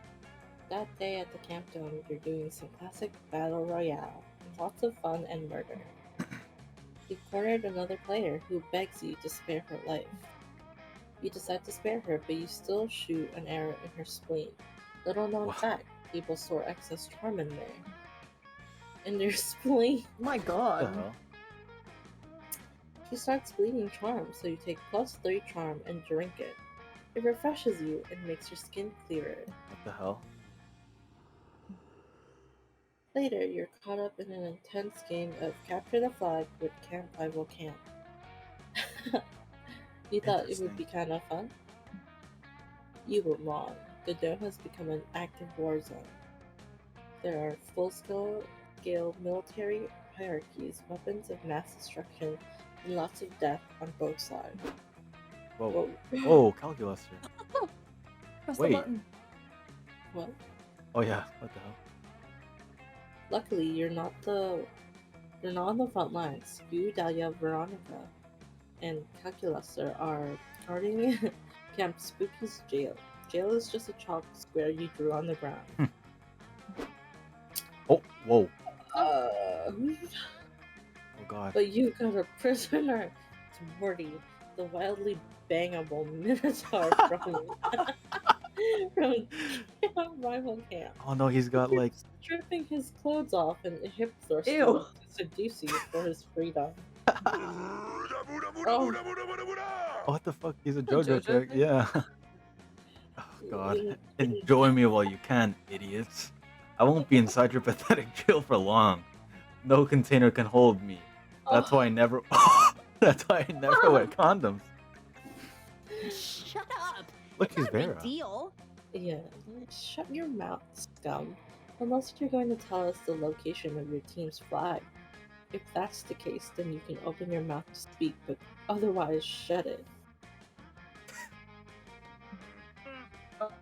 That day at the camp dome, you're doing some classic battle royale. Lots of fun and murder. You've cornered another player who begs you to spare her life. You decide to spare her, but you still shoot an arrow in her spleen. Little known Wow. fact, people store excess charm in there. In your spleen. My What god. the hell? She starts bleeding charm, so you take +3 charm and drink it. It refreshes you and makes your skin clearer. What the hell? Later, you're caught up in an intense game of capture the flag with Camp Rival Camp. You thought it would be kind of fun? You were wrong. The dome has become an active war zone. There are full-scale military hierarchies, weapons of mass destruction, and lots of death on both sides. Whoa. Oh, calculator. Press Wait. the button. What? Oh yeah, what the hell? Luckily, you're not on the front lines. You, Dahlia, Veronica, and Calculaster are guarding Camp Spooky's jail. Jail is just a chalk square you drew on the ground. Oh, whoa. Uh, Oh god. but you got a prisoner. It's Morty, the wildly bangable minotaur from Camp Rival Camp. Oh no, he's got like Stripping his clothes off and hip thrusting Ew. to seduce you for his freedom. Oh, oh, what the fuck? He's a JoJo JoJo chick. thing? Yeah. Oh god. Enjoy me while you can, idiots. I won't be inside your pathetic jail for long. No container can hold me. That's why I never That's why I never wear condoms. Shut up. Look, It's he's not a big Vera. deal. Yeah, shut your mouth, scum. Unless you're going to tell us the location of your team's flag. If that's the case, then you can open your mouth to speak, but otherwise, shut it.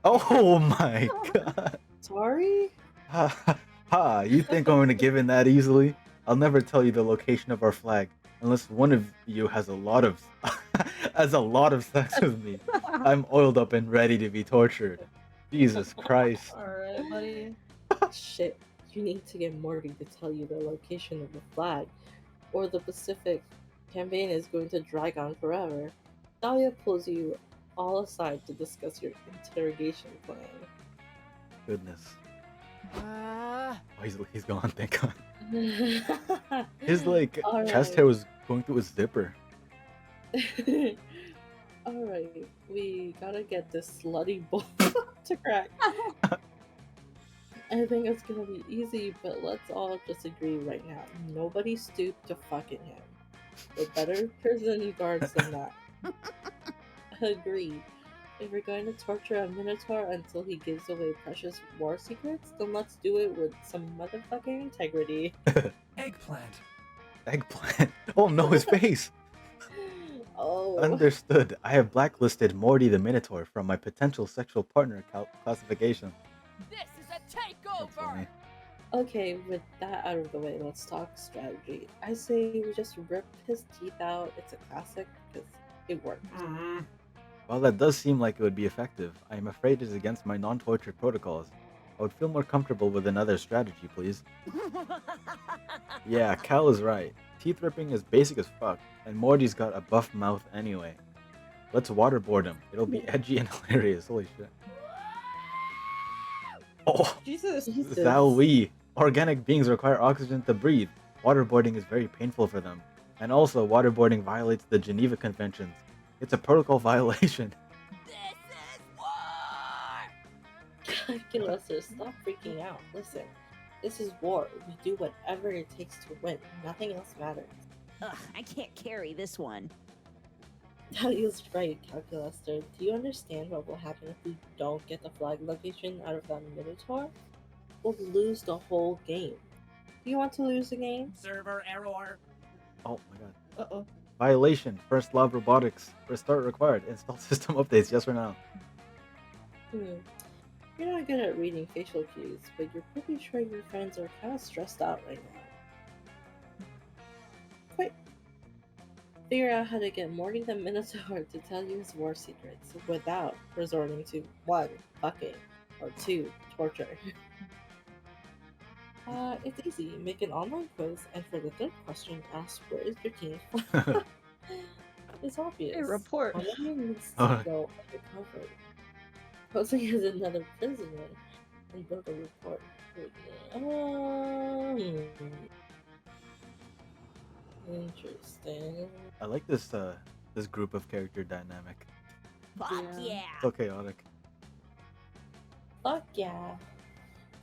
Oh my god. Sorry? Ha, you think I'm gonna give in that easily? I'll never tell you the location of our flag unless one of you has a lot of sex with me. I'm oiled up and ready to be tortured. Jesus Christ. Alright, buddy. Shit, you need to get Morty to tell you the location of the flag, or the Pacific campaign is going to drag on forever. Dahlia pulls you all aside to discuss your interrogation plan. Goodness. Ah, Oh, he's gone, thank god. His like Alright. chest hair was going through his zipper. Alright, we gotta get this slutty bull to crack. I think it's gonna be easy, but let's all just agree right now. Nobody stooped to fucking him. We're better prison guards than that. Agreed. If we're going to torture a Minotaur until he gives away precious war secrets, then let's do it with some motherfucking integrity. Eggplant. Eggplant. Oh no, his face. Oh. Understood. I have blacklisted Morty the Minotaur from my potential sexual partner classification. This is a That's takeover! funny. Okay, with that out of the way, let's talk strategy. I say we just rip his teeth out. It's a classic because it works. While that does seem like it would be effective, I am afraid it is against my non-torture protocols. I would feel more comfortable with another strategy, please. Yeah, Cal is right. Teeth ripping is basic as fuck, and Morty's got a buff mouth anyway. Let's waterboard him. It'll be edgy and hilarious. Holy shit. Oh, Jesus. Zao. Organic beings require oxygen to breathe. Waterboarding is very painful for them. And also, waterboarding violates the Geneva Conventions. It's a protocol violation. This is war! Calculus, stop freaking out. Listen, this is war. We do whatever it takes to win. Nothing else matters. Ugh, I can't carry this one. Dahlia's right, Calculaster. Do you understand what will happen if we don't get the flag location out of that Minotaur? We'll lose the whole game. Do you want to lose the game? Server error. Oh my god. Uh-oh. Violation. First law of robotics. Restart required. Install system updates. Yes or no? You're not good at reading facial cues, but you're pretty sure your friends are kind of stressed out right now. Quick! Figure out how to get Morty the Minotaur to tell you his war secrets without resorting to 1. Fucking, or 2. Torture. It's easy. Make an online quiz, and for the third question, ask where is your team? It's obvious. A report. One of you needs to go undercover, posing as another prisoner, and build a report. Interesting. I like this this group of character dynamic. Fuck yeah. So chaotic. Fuck yeah.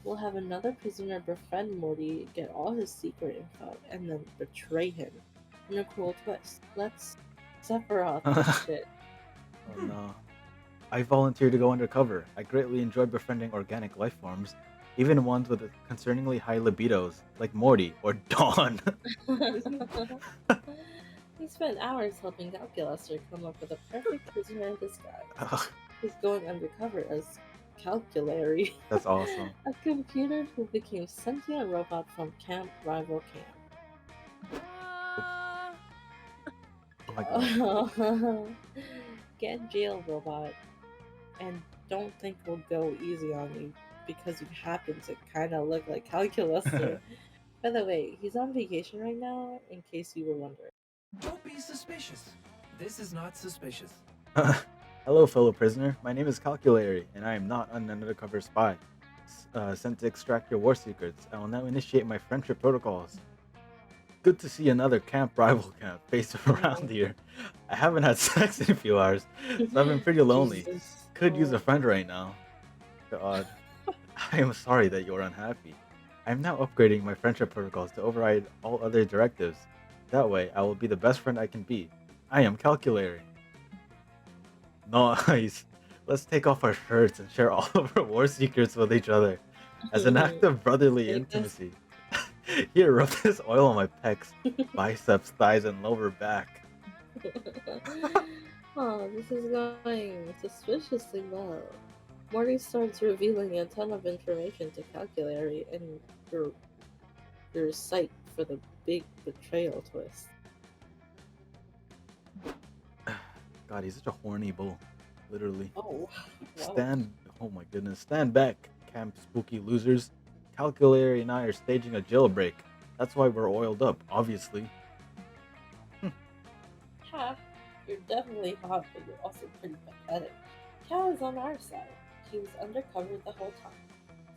We'll have another prisoner befriend Morty, get all his secret info, and then betray him. In a cool twist. Let's Sephiroth this shit. Oh no. I volunteer to go undercover. I greatly enjoy befriending organic life forms, even ones with concerningly high libidos, like Morty or Dawn. He spent hours helping Calculaster come up with a perfect prisoner in disguise. Ugh, He's going undercover as Calculary, that's awesome. a computer who became sentient robot from Camp Rival Camp. Oh my god. Get jail, robot. And don't think we'll go easy on you because you happen to kind of look like Calculaster. By the way, he's on vacation right now, in case you were wondering. Don't be suspicious. This is not suspicious. Hello, fellow prisoner. My name is Calculary, and I am not an undercover spy. Sent to extract your war secrets. I will now initiate my friendship protocols. Good to see another camp rival camp based around here. I haven't had sex in a few hours, so I've been pretty lonely. Jesus. Could use a friend right now. God. I am sorry that you're unhappy. I am now upgrading my friendship protocols to override all other directives. That way, I will be the best friend I can be. I am Calculary. Nice. Let's take off our shirts and share all of our war secrets with each other. As an act of brotherly intimacy. Here, rub this oil on my pecs, biceps, thighs, and lower back. Oh, this is going suspiciously well. Morty starts revealing a ton of information to Calculary, and you're psyched for the big betrayal twist. God, he's such a horny bull. Literally. Oh, wow. Oh my goodness. Stand back, camp spooky losers. Calculary and I are staging a jailbreak. That's why we're oiled up, obviously. Ha! You're definitely hot, but you're also pretty pathetic. Cal is on our side. He was undercover the whole time.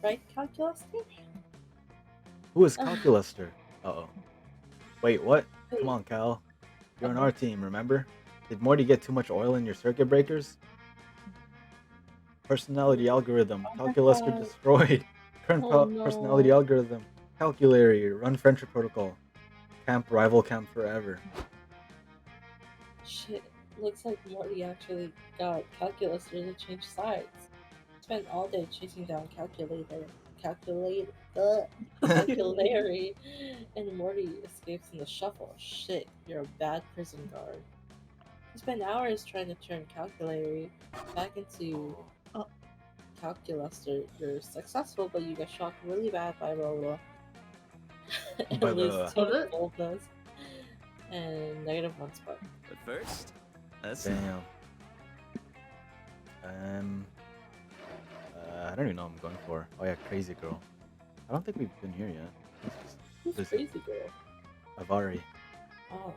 Right, Calculaster? Who is Calculaster? Uh-oh. Wait, what? Come on, Cal. You're on our team, remember? Did Morty get too much oil in your circuit breakers? Personality algorithm. Calculaster destroyed. Current personality algorithm. Calculary. Run friendship protocol. Camp rival camp forever. Shit. Looks like Morty actually got calculus to change sides. Spent all day chasing down calculatory, and Morty escapes in the shuffle. Shit, you're a bad prison guard. You spend hours trying to turn calculatory back into calculuster. You're successful, but you get shocked really bad by Lola and By lose the- 2 boldness and -1 spark. But first, let's Damn. I don't even know what I'm going for. Oh yeah, Crazy Girl. I don't think we've been here yet. Who's This- Crazy Girl? Avari. Oh,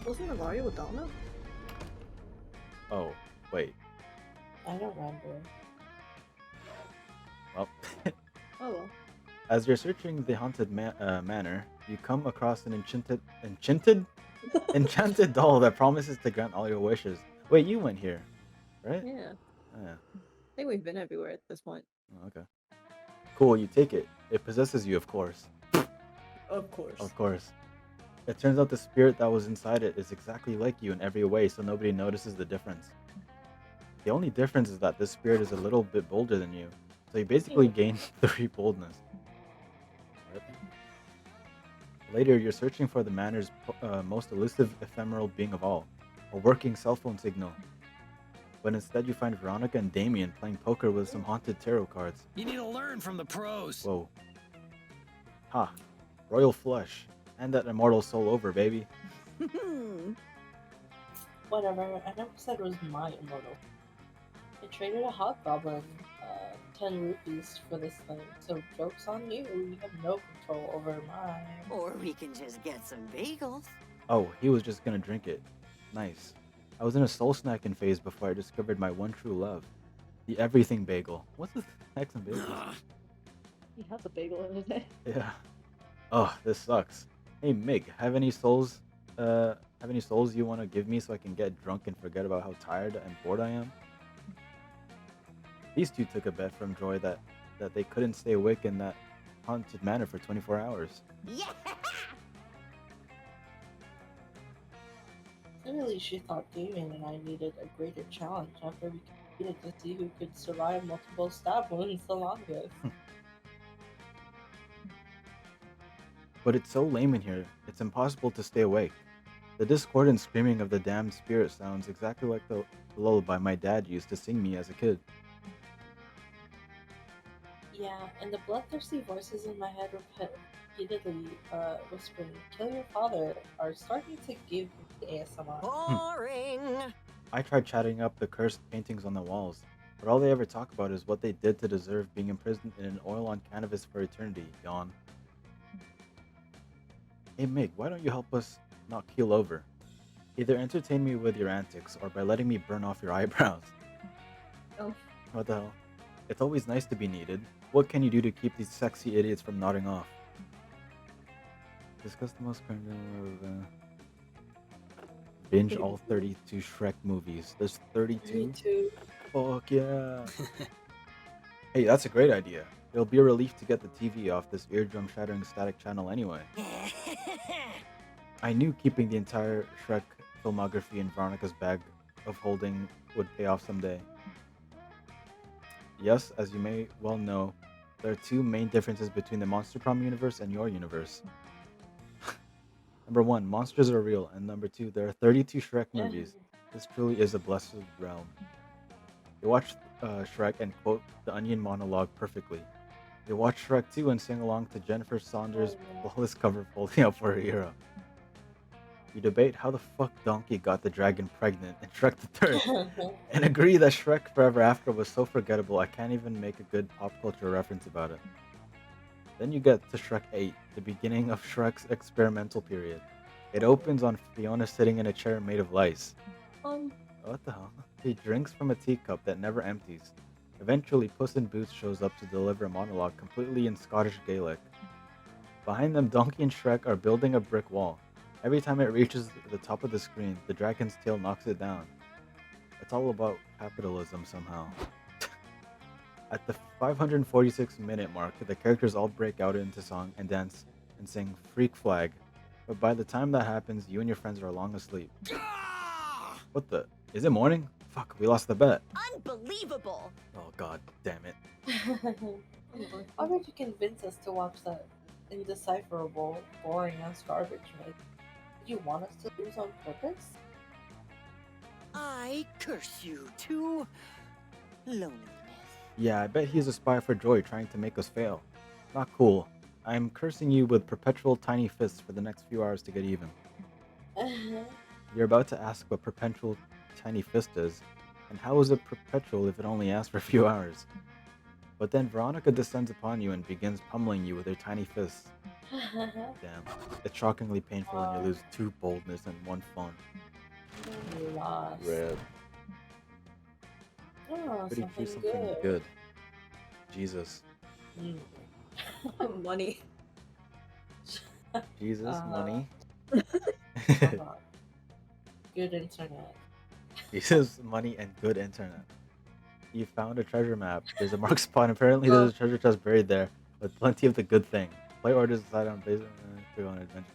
Wasn't Avario with Donna? Oh, wait. I don't remember. Well, Oh well. as you're searching the haunted manor, you come across an enchanted doll that promises to grant all your wishes. Wait, you went here, right? Yeah. Yeah. I think we've been everywhere at this point. Oh, okay. Cool, you take it. It possesses you, of course. Of course. Of course. It turns out the spirit that was inside it is exactly like you in every way, so nobody notices the difference. The only difference is that this spirit is a little bit bolder than you, so you basically gain 3 boldness. Yep. Later, you're searching for the manor's most elusive ephemeral being of all, a working cell phone signal. But instead you find Veronica and Damien playing poker with some haunted tarot cards. You need to learn from the pros. Whoa. Ha. Royal flush. And that immortal soul over, baby. Whatever, I never said it was my immortal. I traded a hobgoblin 10 rupees for this thing, so joke's on you. You have no control over mine. Or we can just get some bagels. Oh, he was just gonna drink it. Nice. I was in a soul snacking phase before I discovered my one true love. The everything bagel. What's the snacks and bagels? He has a bagel in his day. Yeah. Oh, this sucks. Hey Mig, have any souls you want to give me so I can get drunk and forget about how tired and bored I am? These two took a bet from Joy that they couldn't stay awake in that haunted manor for 24 hours. Yeah. Clearly, she thought Damien and I needed a greater challenge after we competed to see who could survive multiple stab wounds the longest. But it's so lame in here, it's impossible to stay awake. The discordant screaming of the damned spirit sounds exactly like the lullaby my dad used to sing me as a kid. Yeah, and the bloodthirsty voices in my head repeatedly whispering, "Kill your father," are starting to give me ASMR. Boring. I tried chatting up the cursed paintings on the walls, but all they ever talk about is what they did to deserve being imprisoned in an oil-on canvas for eternity. Yawn. Hey Mig, why don't you help us not keel over? Either entertain me with your antics, or by letting me burn off your eyebrows. Oh. What the hell? It's always nice to be needed. What can you do to keep these sexy idiots from nodding off? Discuss the most current... Binge all 32 Shrek movies. There's 32? Me too. Fuck yeah. Hey, that's a great idea. It'll be a relief to get the TV off this eardrum-shattering static channel anyway. I knew keeping the entire Shrek filmography in Veronica's bag of holding would pay off someday. Yes, as you may well know, there are 2 main differences between the Monster Prom universe and your universe. Number 1, monsters are real, and number 2, there are 32 Shrek movies. This truly is a blessed realm. You watch Shrek and quote the Onion monologue perfectly. You watch Shrek 2 and sing along to Jennifer Saunders' flawless cover holding up for her hero. You debate how the fuck Donkey got the dragon pregnant in Shrek the Third, and agree that Shrek Forever After was so forgettable I can't even make a good pop culture reference about it. Then you get to Shrek 8, the beginning of Shrek's experimental period. It opens on Fiona sitting in a chair made of lice. What the hell? He drinks from a teacup that never empties. Eventually, Puss in Boots shows up to deliver a monologue completely in Scottish Gaelic. Behind them, Donkey and Shrek are building a brick wall. Every time it reaches the top of the screen, the dragon's tail knocks it down. It's all about capitalism somehow. At the 546-minute mark, the characters all break out into song and dance and sing Freak Flag. But by the time that happens, you and your friends are long asleep. What the? Is it morning? Fuck, we lost the bet. Unbelievable! Oh god damn it. How did you convince us to watch that indecipherable, boring ass garbage, Meg? Did you want us to lose on purpose? I curse you to loneliness. Yeah, I bet he's a spy for Joy trying to make us fail. Not cool. I'm cursing you with perpetual tiny fists for the next few hours to get even. You're about to ask what perpetual tiny fist is, and how is it perpetual if it only lasts for a few hours? But then Veronica descends upon you and begins pummeling you with her tiny fists. Damn. It's shockingly painful when you lose 2 boldness and 1 fun. Lost. Rip. Oh, Could he do something something good? Jesus. Money. Jesus, money. Good internet. Jesus, money, and good internet. You found a treasure map. There's a marked spot. Apparently, there's a treasure chest buried there, with plenty of the good thing. Play orders decide on base go on adventure.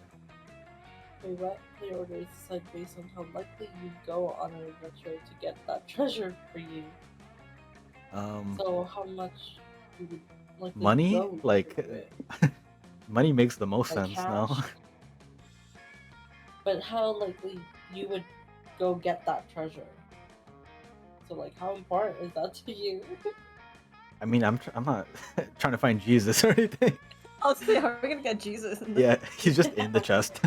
Wait, what? Play orders decide based on how likely you go on an adventure to get that treasure for you. So how much you would likely Money? go Like, to it? money makes the most Like sense, cash? no? But how likely you would go get that treasure? So like, how important is that to you? I mean, I'm not trying to find Jesus or anything. I'll say, how are we gonna get Jesus? Yeah, he's just in the chest.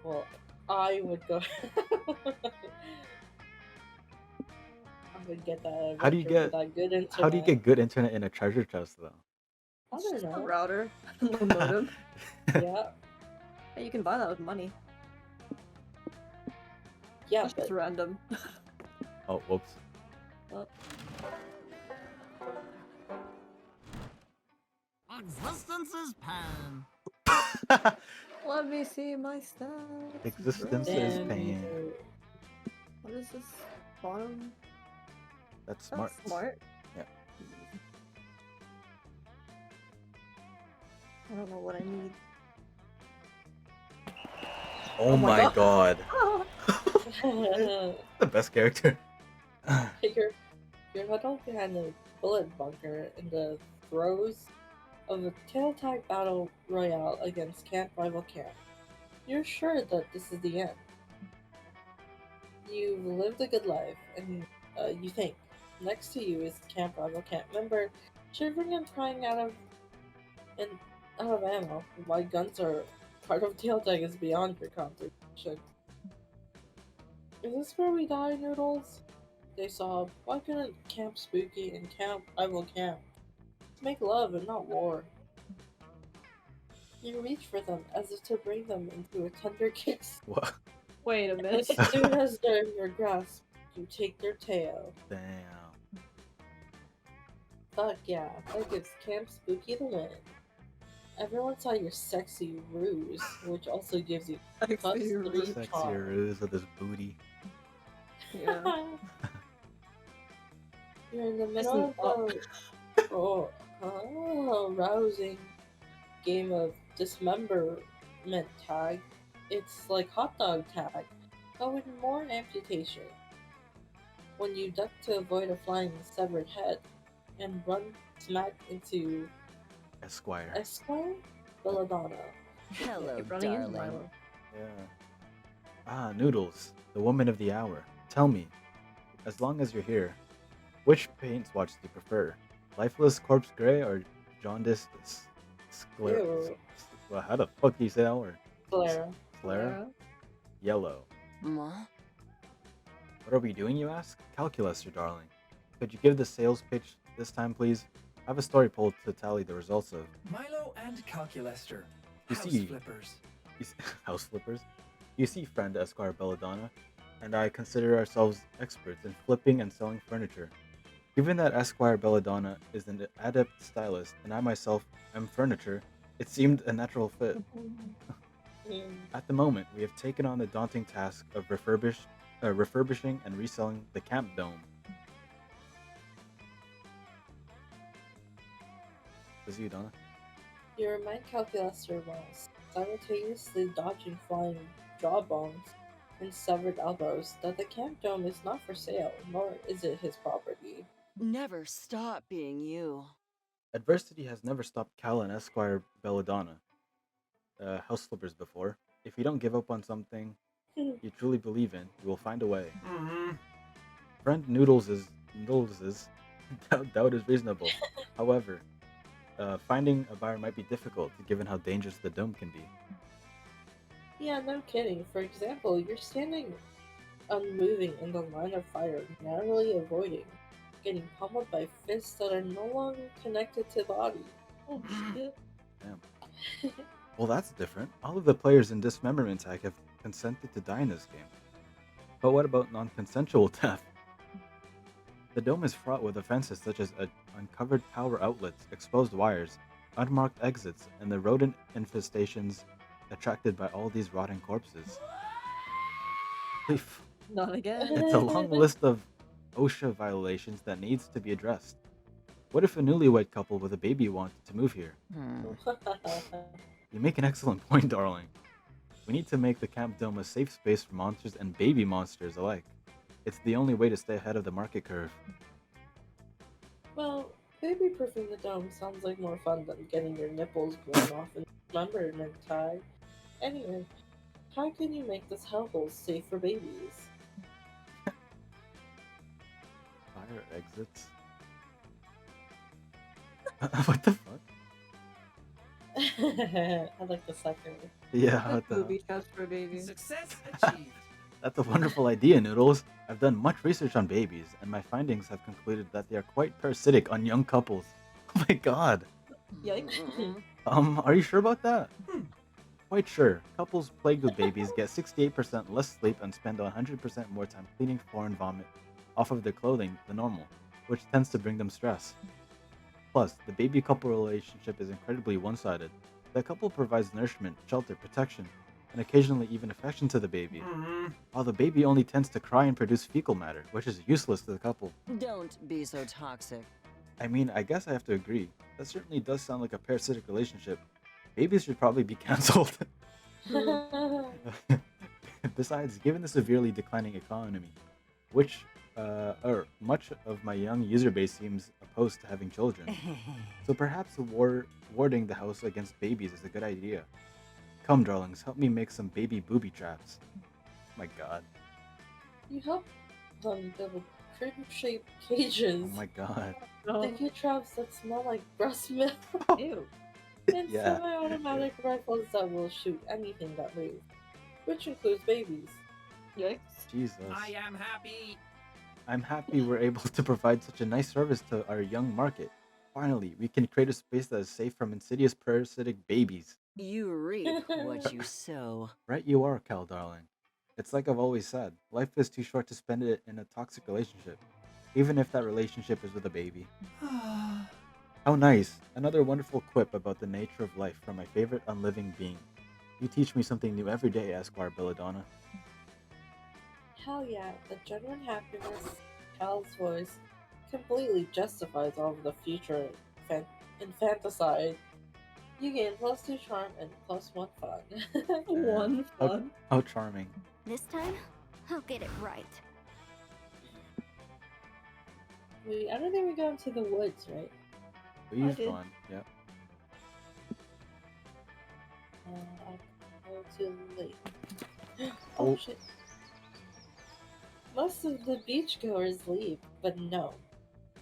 Well, I would go. I would get that. How do you adventure get? for that good internet? How do you get good internet in a treasure chest, though? I It's don't just a know. router, a modem. Yeah, Hey, you can buy that with money. yeah, That's but just random. Oh, whoops. Well, Existence is pain. let me see my stats. Existence bro. is damn pain. you. What is this? Bottom? That's smart. That's smart. Yeah. I don't know what I need. Oh, my my god. You're The best character. you're huddled behind a bullet bunker in the throes of a tail tag battle royale against Camp Rival Camp. You're sure that this is the end. You've lived a good life, and you think. Next to you is Camp Rival Camp member, shivering and crying out of ammo. Why guns are part of tail tag is beyond your comprehension. Is this where we die, Noodles? They sobbed. Why couldn't Camp Spooky and Camp Rival Camp make love and not war? You reach for them as if to bring them into a tender kiss. What? Wait a minute. As soon as they're in your grasp, you take their tail. Damn. Fuck yeah, that gives Camp Spooky the win. Everyone saw your sexy ruse, which also gives you Sexy ruse. Sexy charm. ruse with his booty. Yeah. You're in the middle of a rousing game of dismemberment tag. It's like hot dog tag, but with more amputation. When you duck to avoid a flying severed head and run smack into Esquire. Esquire Belladonna. Hello, Keep running into darling. Milo. Yeah. Ah, Noodles, the woman of the hour. Tell me, as long as you're here, which paint swatch do you prefer? Lifeless Corpse Gray or Jaundiced Ew. Well, how the fuck do you say that word? Clara. Sclera? Yellow. Ma? What are we doing, you ask? Calculus, your darling. Could you give the sales pitch this time, please? I have a story poll to tally the results of. Milo and Calculester. You House see- flippers. House flippers. You see, friend Esquire Belladonna, and I consider ourselves experts in flipping and selling furniture. Given that Esquire Belladonna is an adept stylist, and I myself am furniture, it seemed a natural fit. At the moment, we have taken on the daunting task of refurbishing and reselling the Camp Dome. This is you, Donna. You remind Calculester while simultaneously dodging flying jawbones. and severed elbows that the camp dome is not for sale, nor is it his property. Never stop being you. Adversity has never stopped Cal and Esquire Belladonna, house flippers before. If you don't give up on something you truly believe in, you will find a way. Friend Noodles is doubt is reasonable. However, finding a buyer might be difficult given how dangerous the dome can be. Yeah, no kidding. For example, you're standing unmoving in the line of fire, narrowly avoiding getting pummeled by fists that are no longer connected to body. Oh shit. Damn. Well, that's different. All of the players in Dismemberment Tag have consented to die in this game. But what about non-consensual death? The dome is fraught with offenses such as uncovered power outlets, exposed wires, unmarked exits, and the rodent infestations attracted by all these rotting corpses. Not again. It's a long list of OSHA violations that needs to be addressed. What if a newlywed couple with a baby wanted to move here? You make an excellent point, darling. We need to make the camp dome a safe space for monsters and baby monsters alike. It's the only way to stay ahead of the market curve. Well, baby proofing the dome sounds like more fun than getting your nipples blown off in Dismemberment Tag. Anyway, how can you make this hellhole safe for babies? Fire exits. What the fuck? I like the second. Yeah, what the hell? Booby traps for babies. Success achieved. That's a wonderful idea, Noodles. I've done much research on babies, and my findings have concluded that they are quite parasitic on young couples. Oh my god. Yikes. Are you sure about that? Quite sure. Couples plagued with babies get 68% less sleep and spend 100% more time cleaning foreign vomit off of their clothing than normal, which tends to bring them stress. Plus, the baby-couple relationship is incredibly one-sided. The couple provides nourishment, shelter, protection, and occasionally even affection to the baby, while the baby only tends to cry and produce fecal matter, which is useless to the couple. Don't be so toxic. I mean, I guess I have to agree. That certainly does sound like a parasitic relationship. Babies should probably be cancelled. Besides, given the severely declining economy, which much of my young user base seems opposed to having children, so perhaps warding the house against babies is a good idea. Come, darlings, help me make some baby booby traps. My god. You help them build crib-shaped cages. Oh my god. Sticky traps that smell like breast milk. Ew. And Yeah. semi-automatic rifles that will shoot anything that moves, which includes babies. Yikes. Jesus. I am happy. I'm happy we're able to provide such a nice service to our young market. Finally, we can create a space that is safe from insidious parasitic babies. You reap what you sow. Right you are, Cal, darling. It's like I've always said, life is too short to spend it in a toxic relationship, even if that relationship is with a baby. How nice! Another wonderful quip about the nature of life from my favorite unliving being. You teach me something new every day, Esquire Belladonna. Hell yeah, the genuine happiness Cal's voice completely justifies all of the future infanticide. You gain +2 charm and +1 fun. One fun. How charming. This time, I'll get it right. I don't think we go into the woods, right? We used did. one, yep. I'll go too late. Oh. Oh shit. Most of the beachgoers leave, but no.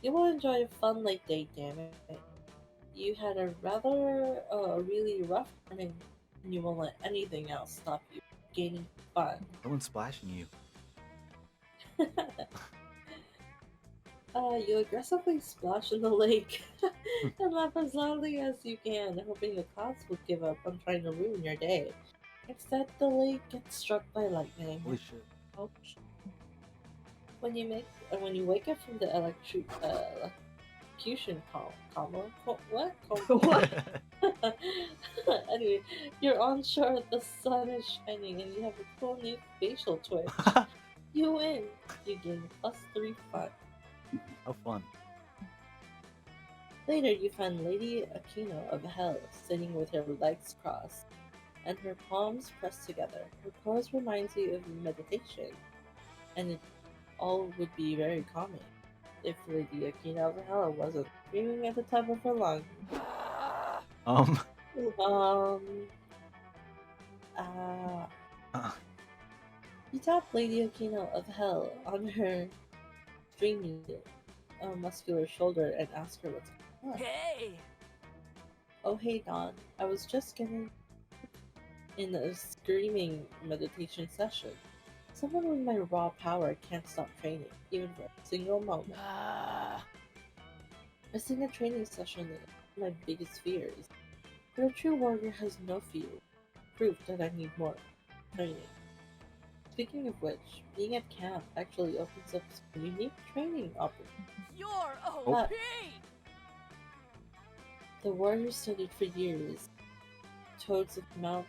You will enjoy a fun late date, damn it. You had a really rough morning, and you won't let anything else stop you gaining fun. Someone's splashing you. You aggressively splash in the lake and laugh as loudly as you can, hoping the clouds will give up on trying to ruin your day. Instead, the lake gets struck by lightning. Holy shit. Oh, when you wake up from the electrocution coma, what? Anyway, you're on shore, the sun is shining, and you have a cool new facial twitch. You win. You gain +3 fun. How fun. Later, you find Lady Aquino of Hell sitting with her legs crossed and her palms pressed together. Her pose reminds you of meditation, and it all would be very calming if Lady Akina of Hell wasn't screaming at the top of her lungs. Um. Um, uh, uh, you tap Lady Akina of Hell on her stringy, muscular shoulder and ask her what's going on. Hey! Oh, hey, Dawn. I was just getting in a screaming meditation session. Someone with my raw power can't stop training, even for a single moment. Missing a training session is one of my biggest fears. But a true warrior has no fear. Proof that I need more training. Speaking of which, being at camp actually opens up some unique training opportunities. You're Oh. OP! The warriors studied for years. Toads of Mount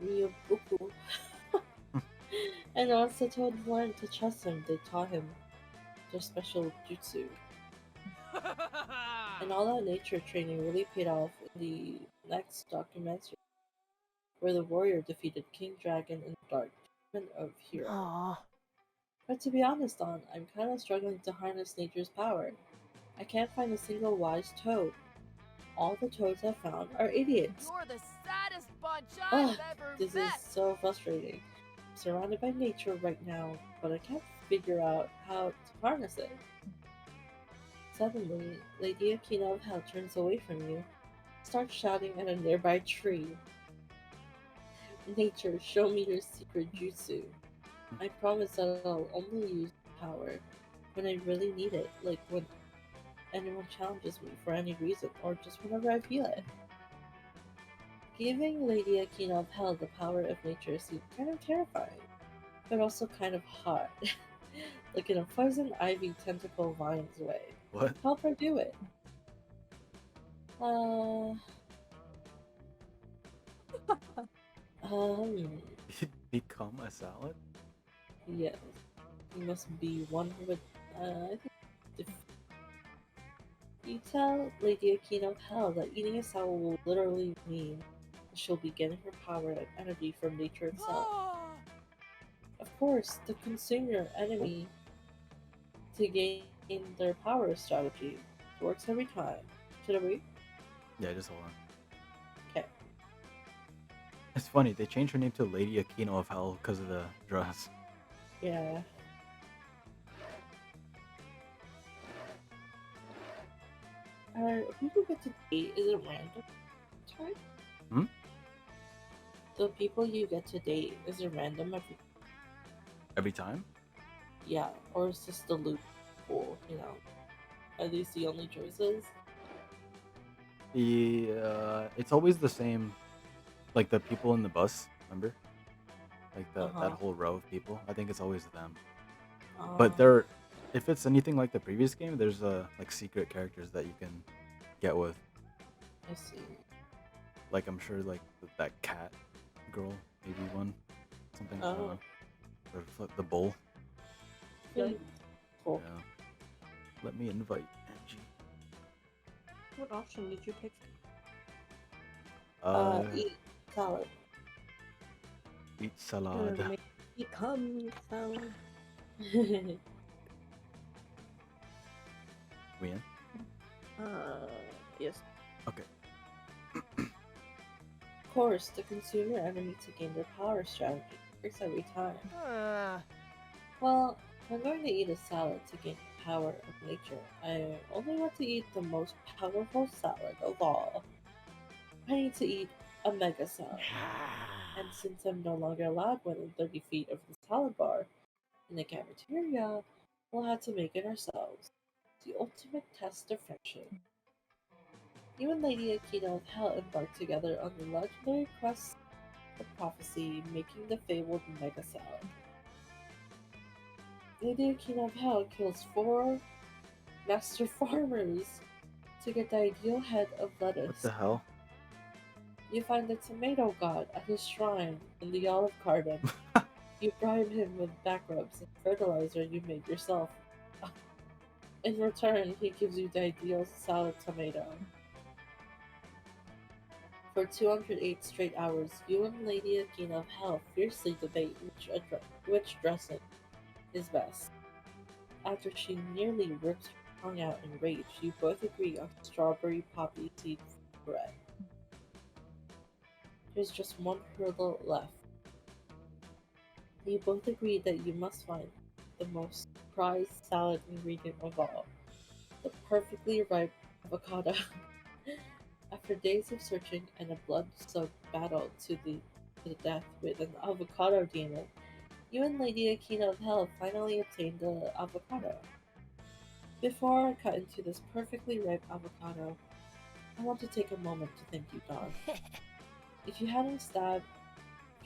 Ryobuku. And once the toads learned to trust him, they taught him their special jutsu. And all that nature training really paid off in the next documentary, where the warrior defeated King Dragon in the Dark Tournament of Heroes. Aww. But to be honest, Don, I'm kind of struggling to harness nature's power. I can't find a single wise toad. All the toads I've found are idiots. You're the saddest bunch Ugh, I've ever this met! is so frustrating. I'm surrounded by nature right now, but I can't figure out how to harness it. Suddenly, Lady Akina of Hell turns away from you, starts shouting at a nearby tree. Nature, show me your secret jutsu. I promise that I'll only use power when I really need it, like when anyone challenges me for any reason, or just whenever I feel it. Giving Lady Akina of Hell the power of nature seems kind of terrifying, but also kind of hot. Like in a poison ivy tentacle vine's way. What? Help her do it. Become a salad? Yes. You must be one with, I think, you tell Lady Akina of Hell that eating a salad will literally mean that she'll be getting her power and energy from nature itself. Of course, to consume your enemy to gain their power strategy. It works every time. Should I wait? Yeah, just hold on. Okay. It's funny, they changed her name to Lady Aquino of Hell because of the dress. Yeah. Who you get to date, is it random? Sorry? Hmm? The people you get to date, is it random Every time? Yeah, or is this the loop pool, you know? Are these the only choices? It's always the same, like the people in the bus, remember? Like that whole row of people. I think it's always them. But if it's anything like the previous game, there's like secret characters that you can get with. I see. Like I'm sure like that cat girl, maybe one, something. I don't know. Or the bull. Really? Cool. Yeah. Let me invite Angie. What option did you pick? Eat salad. Eat salad. Become salad. We in? Yes. Okay. Of course, to consume your enemy to gain their power strategy works every time. Well, if I'm going to eat a salad to gain the power of nature, I only want to eat the most powerful salad of all. I need to eat a mega salad. And since I'm no longer allowed within 30 feet of the salad bar in the cafeteria, we'll have to make it ourselves. The ultimate test of friendship. You and Lady Akina of Hell embarked together on the legendary quest of prophecy, making the fabled mega salad. Lady Akina of Hell kills 4 master farmers to get the ideal head of lettuce. What the hell? You find the tomato god at his shrine in the Olive Garden. You bribe him with back rubs and fertilizer you made yourself. In return, he gives you the ideal salad tomato. For 208 straight hours, you and Lady Akina of Hell fiercely debate which dressing is best. After she nearly rips her tongue out in rage, you both agree on strawberry poppy seed bread. There's just one hurdle left. You both agree that you must find the most prized salad ingredient of all, the perfectly ripe avocado. After days of searching and a blood-soaked battle to the death with an avocado demon, you and Lady Akina of Hell finally obtained the avocado. Before I cut into this perfectly ripe avocado, I want to take a moment to thank you, Dawn. If you hadn't stabbed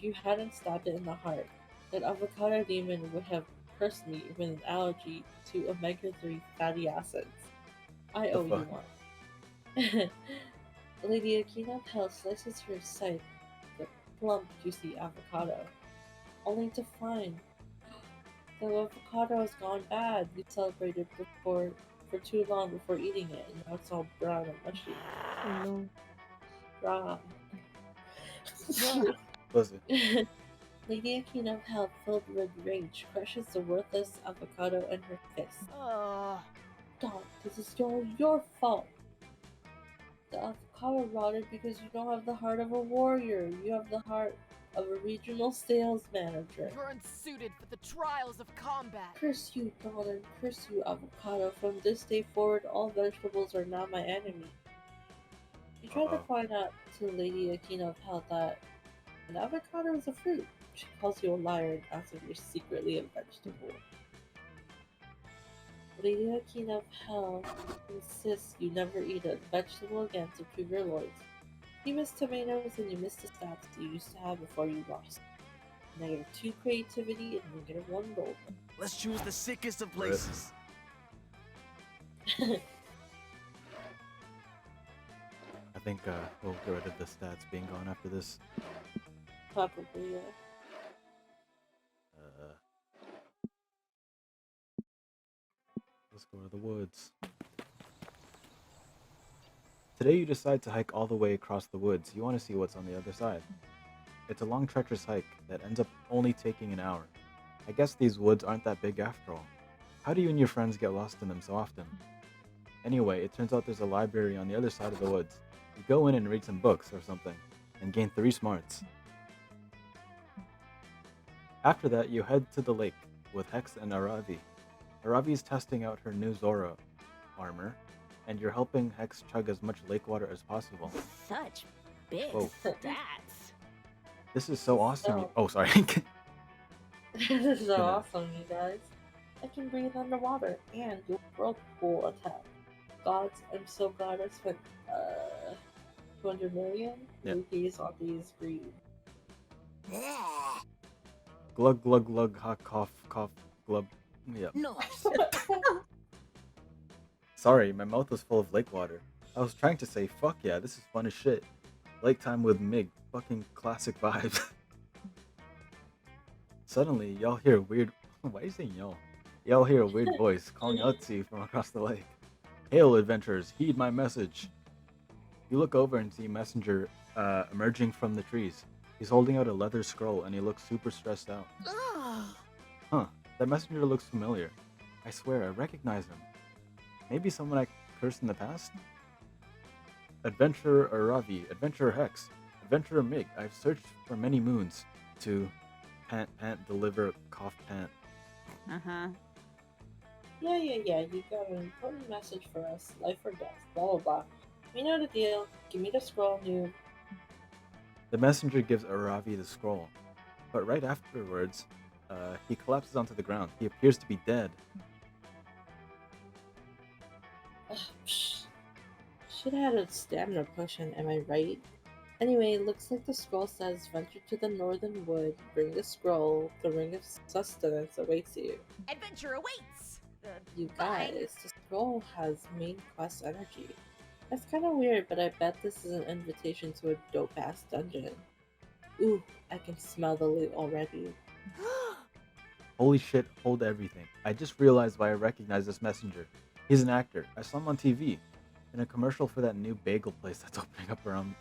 it in the heart, that avocado demon would have cursed me with an allergy to omega-3 fatty acids. I owe you one. Lady Akina of Hell slices her scythe the plump, juicy avocado, only to find the avocado has gone bad. You celebrated for too long before eating it, and now it's all brown and mushy. Oh no. Brown. Listen. Lady Akina of Hell, filled with rage, crushes the worthless avocado in her fist. Dawn, this is all your fault. The avocado rotted because you don't have the heart of a warrior. You have the heart of a regional sales manager. You're unsuited for the trials of combat. Curse you, Dawn, and curse you, avocado. From this day forward, all vegetables are now my enemy. You try to point out to Lady Akina of Hell that an avocado is a fruit. She calls you a liar and asks if you're secretly a vegetable. Lady Akina of Hell insists you never eat a vegetable again to prove your loyalty. You miss tomatoes and you miss the stats you used to have before you lost. -2 creativity and -1 gold. Let's choose the sickest of places. I think we'll get rid of the stats being gone after this. Probably, yeah. Let's go to the woods. Today you decide to hike all the way across the woods. You want to see what's on the other side. It's a long, treacherous hike that ends up only taking an hour. I guess these woods aren't that big after all. How do you and your friends get lost in them so often? Anyway, it turns out there's a library on the other side of the woods. You go in and read some books or something, and gain 3 smarts. After that, you head to the lake with Hex and Aravi. Aravi is testing out her new Zora armor, and you're helping Hex chug as much lake water as possible. Such big Whoa. stats. This is so awesome. So- Oh, sorry. This is so awesome, you guys. I can breathe underwater and do whirlpool attack. Gods, I'm so glad I spent 200 million rupees on these breeds. Glug, glug, glug, hot, cough, cough, glub. Yeah. Nice. Sorry, my mouth was full of lake water. I was trying to say, fuck yeah, this is fun as shit. Lake time with Migzz. Fucking classic vibes. Suddenly, y'all hear weird... Why are you saying y'all? Y'all hear a weird voice calling out to you from across the lake. Hail, adventurers, heed my message. You look over and see Messenger emerging from the trees. He's holding out a leather scroll and he looks super stressed out. Huh, that messenger looks familiar. I swear, I recognize him. Maybe someone I cursed in the past? Adventurer Aravi, Adventurer Hex, Adventurer Migzz, I've searched for many moons to pant, pant, deliver, cough, pant. Yeah, you got an important message for us. Life or death, blah blah blah. We know the deal. Give me the scroll, noob. The messenger gives Aravi the scroll, but right afterwards, he collapses onto the ground. He appears to be dead. Should have had a stamina potion, am I right? Anyway, it looks like the scroll says, venture to the northern wood, bring the scroll, the ring of sustenance awaits you. Adventure awaits! You guys, the scroll has main quest energy. That's kinda weird, but I bet this is an invitation to a dope-ass dungeon. Ooh, I can smell the loot already. Holy shit, hold everything. I just realized why I recognize this messenger. He's an actor. I saw him on TV. in a commercial for that new bagel place that's opening up around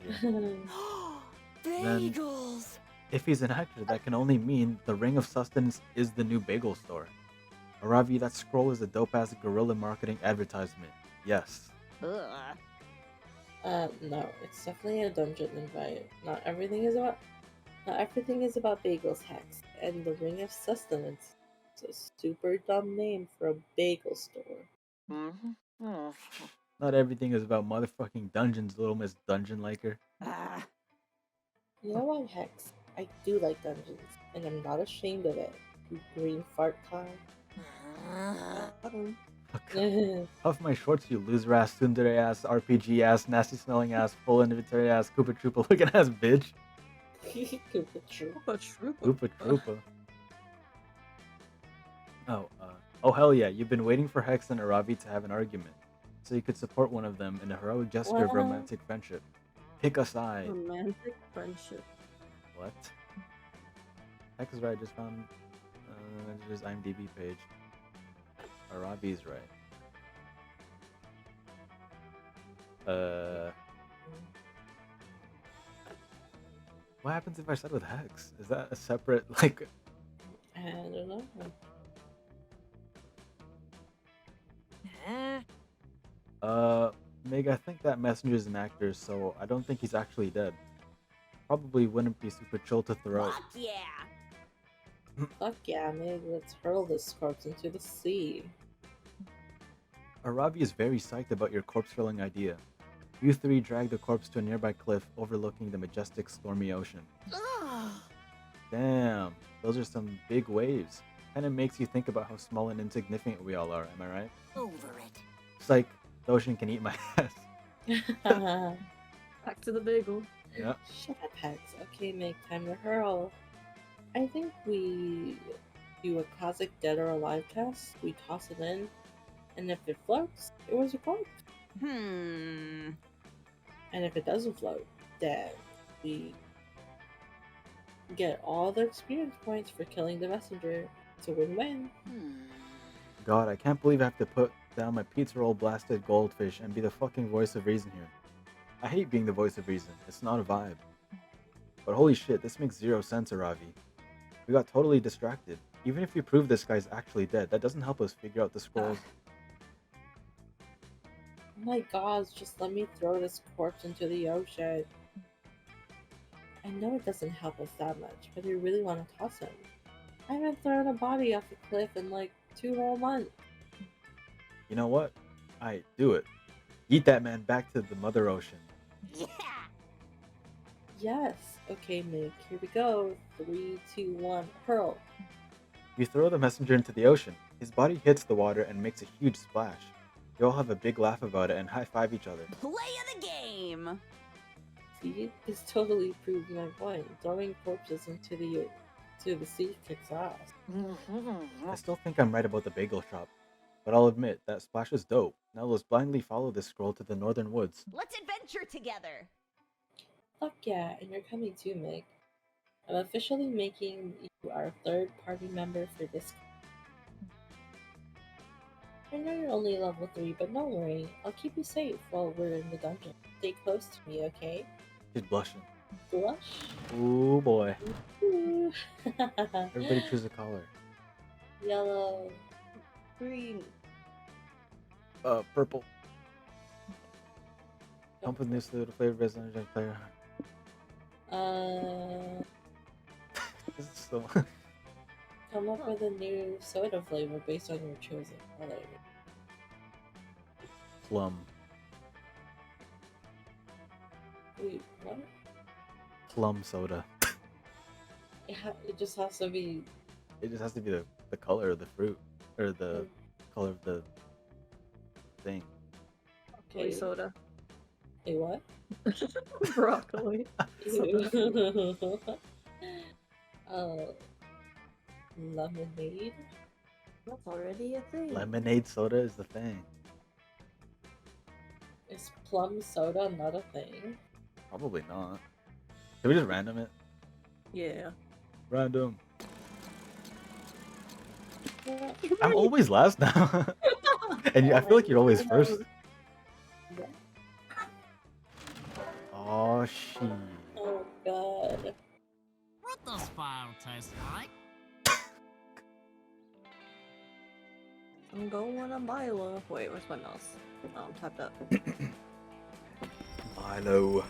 here. Then, Bagels! if he's an actor, that can only mean the Ring of Sustenance is the new bagel store. Aravi, that scroll is a dope-ass guerrilla marketing advertisement. Yes. Ugh. No, it's definitely a dungeon invite. Not everything is about bagels, Hex, and the Ring of Sustenance. It's a super dumb name for a bagel store. Not everything is about motherfucking dungeons, little Miss Dungeon Liker. You know what, Hex? I do like dungeons, and I'm not ashamed of it. You green fart cloud. Huff my shorts, you loser ass, tsundere ass, RPG ass, nasty smelling ass, full inventory ass, Koopa Troopa looking ass bitch. Koopa Troopa. Koopa Troopa. Oh hell yeah, you've been waiting for Hex and Aravi to have an argument, so you could support one of them in a heroic gesture of Wow. romantic friendship. Pick a side. Romantic friendship. What? Hex is right, I just found his IMDb page. Aravi's right. What happens if I side with Hex? Is that a separate, like... I don't know. Meg, I think that messenger's an actor, so I don't think he's actually dead. Probably wouldn't be super chill to throw. Fuck yeah! Fuck yeah, Meg, let's hurl this corpse into the sea. Aravi is very psyched about your corpse-filling idea. You three drag the corpse to a nearby cliff overlooking the majestic, stormy ocean. Damn, those are some big waves. Kinda makes you think about how small and insignificant we all are, am I right? Over it. Psych, the ocean can eat my ass. Back to the bagel. Yeah. Shut up, Hex. Okay, Meg, time to hurl. I think we do a classic dead or alive test. We toss it in, and if it floats, it was a corpse. And if it doesn't float, then we get all the experience points for killing the messenger. It's a win-win. God, I can't believe I have to put down my pizza roll blasted goldfish and be the fucking voice of reason here. I hate being the voice of reason. It's not a vibe. But holy shit, this makes zero sense, Aravi. We got totally distracted. Even if we prove this guy's actually dead, that doesn't help us figure out the scrolls. Oh my god, just let me throw this corpse into the ocean. I know it doesn't help us that much, but I really want to toss him. I haven't thrown a body off a cliff in like 2 whole months. You know what? Aight, do it. Eat that man back to the mother ocean. Yeah! Yes. Okay, Meg, here we go. 3, 2, 1, hurl. You throw the messenger into the ocean. His body hits the water and makes a huge splash. You all have a big laugh about it and high-five each other. Play of the game! See, this totally proves my point. Throwing corpses into the sea kicks ass. I still think I'm right about the bagel shop. But I'll admit, that splash is dope. Now let's blindly follow this scroll to the northern woods. Let's adventure together! Fuck yeah, and you're coming too, Meg. I'm officially making you our 3rd party member for this. I know you're only level 3, but don't worry. I'll keep you safe while we're in the dungeon. Stay close to me, okay? She's blushing. Blush? Ooh boy. Ooh. Everybody choose a color. Yellow. Green. Purple. Come with new soda flavor based on energy player. This is so... Come up with a new soda flavor based on your chosen color. Plum. Wait, what? Plum soda. It just has to be... It just has to be the color of the fruit. Or the color of the thing. Soy soda. Hey, what? Broccoli. Lemonade? That's already a thing. Lemonade soda is the thing. Is plum soda not a thing? Probably not. Can we just random it? Yeah. Random. Yeah. I'm always last now. And I feel like you're always first. Oh, she. Oh god. What does fire taste like? I'm going on Milo. Wait, where's my mouse? Oh, I'm tapped up. Milo.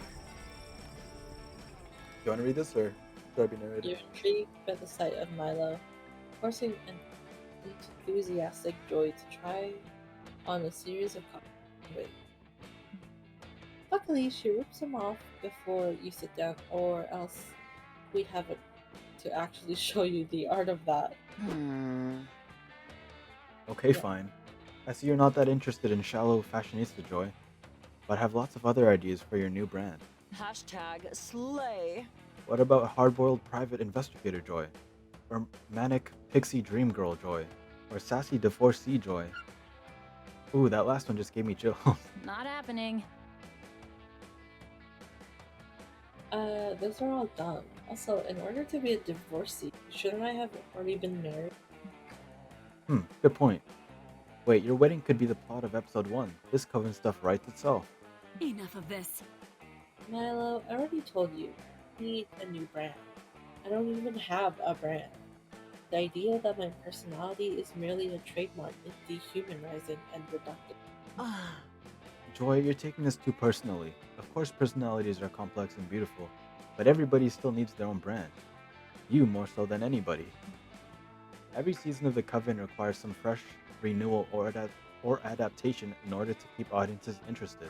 You want to read this or should I be narrated? You're intrigued by the sight of Milo, forcing an enthusiastic Joy to try on a series of coffee. Luckily, she rips him off before you sit down, or else we have to actually show you the art of that. Okay, fine. I see you're not that interested in shallow fashionista, Joy, but have lots of other ideas for your new brand. Hashtag slay. What about hard-boiled private investigator Joy? Or manic pixie dream girl Joy? Or sassy divorcee Joy? Ooh, that last one just gave me chills. Not happening. Those are all dumb. Also, in order to be a divorcee, shouldn't I have already been married? Good point. Wait, your wedding could be the plot of episode 1. This coven stuff writes itself. Enough of this. Milo, I already told you, I need a new brand. I don't even have a brand. The idea that my personality is merely a trademark is dehumanizing and reductive. Joy, you're taking this too personally. Of course personalities are complex and beautiful, but everybody still needs their own brand. You more so than anybody. Every season of the Coven requires some fresh renewal or adaptation in order to keep audiences interested.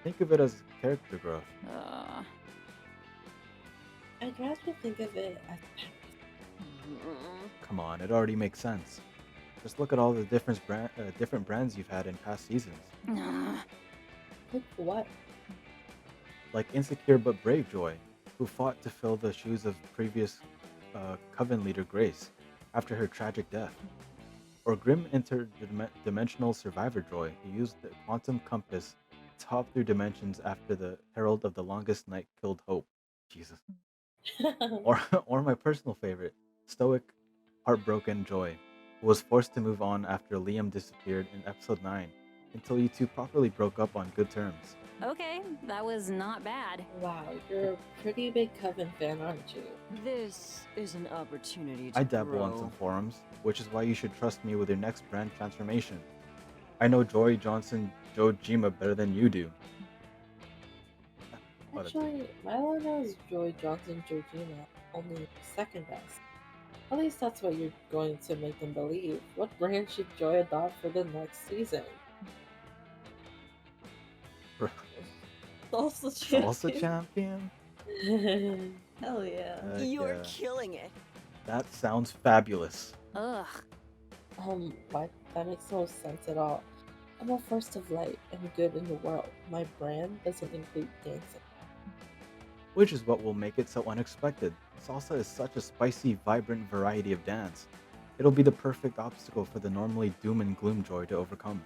Think of it as character growth. I'd rather think of it as Come on, it already makes sense. Just look at all the different brands you've had in past seasons. Look what? Like Insecure but Brave Joy, who fought to fill the shoes of previous Coven leader Grace after her tragic death. Or Grim Interdimensional Survivor Joy, who used the quantum compass to hop through dimensions after the Herald of the Longest Night killed Hope. Jesus. Or my personal favorite, Stoic Heartbroken Joy, who was forced to move on after Liam disappeared in episode 9 until you two properly broke up on good terms. Okay, that was not bad. Wow, you're a pretty big Coven fan, aren't you? This is an opportunity to I dabble grow. on some forums, which is why you should trust me with your next brand transformation. I know Joy Johnson Jojima better than you do. Actually, Milo knows Joy Johnson Georgina only second best. At least that's what you're going to make them believe. What brand should Joy adopt for the next season? Salsa champion. Salsa champion? Hell yeah. You're yeah. killing it. That sounds fabulous. Ugh. What? That makes no sense at all. I'm a force of light and good in the world. My brand doesn't include dancing. Which is what will make it so unexpected. Salsa is such a spicy, vibrant variety of dance. It'll be the perfect obstacle for the normally doom and gloom Joy to overcome.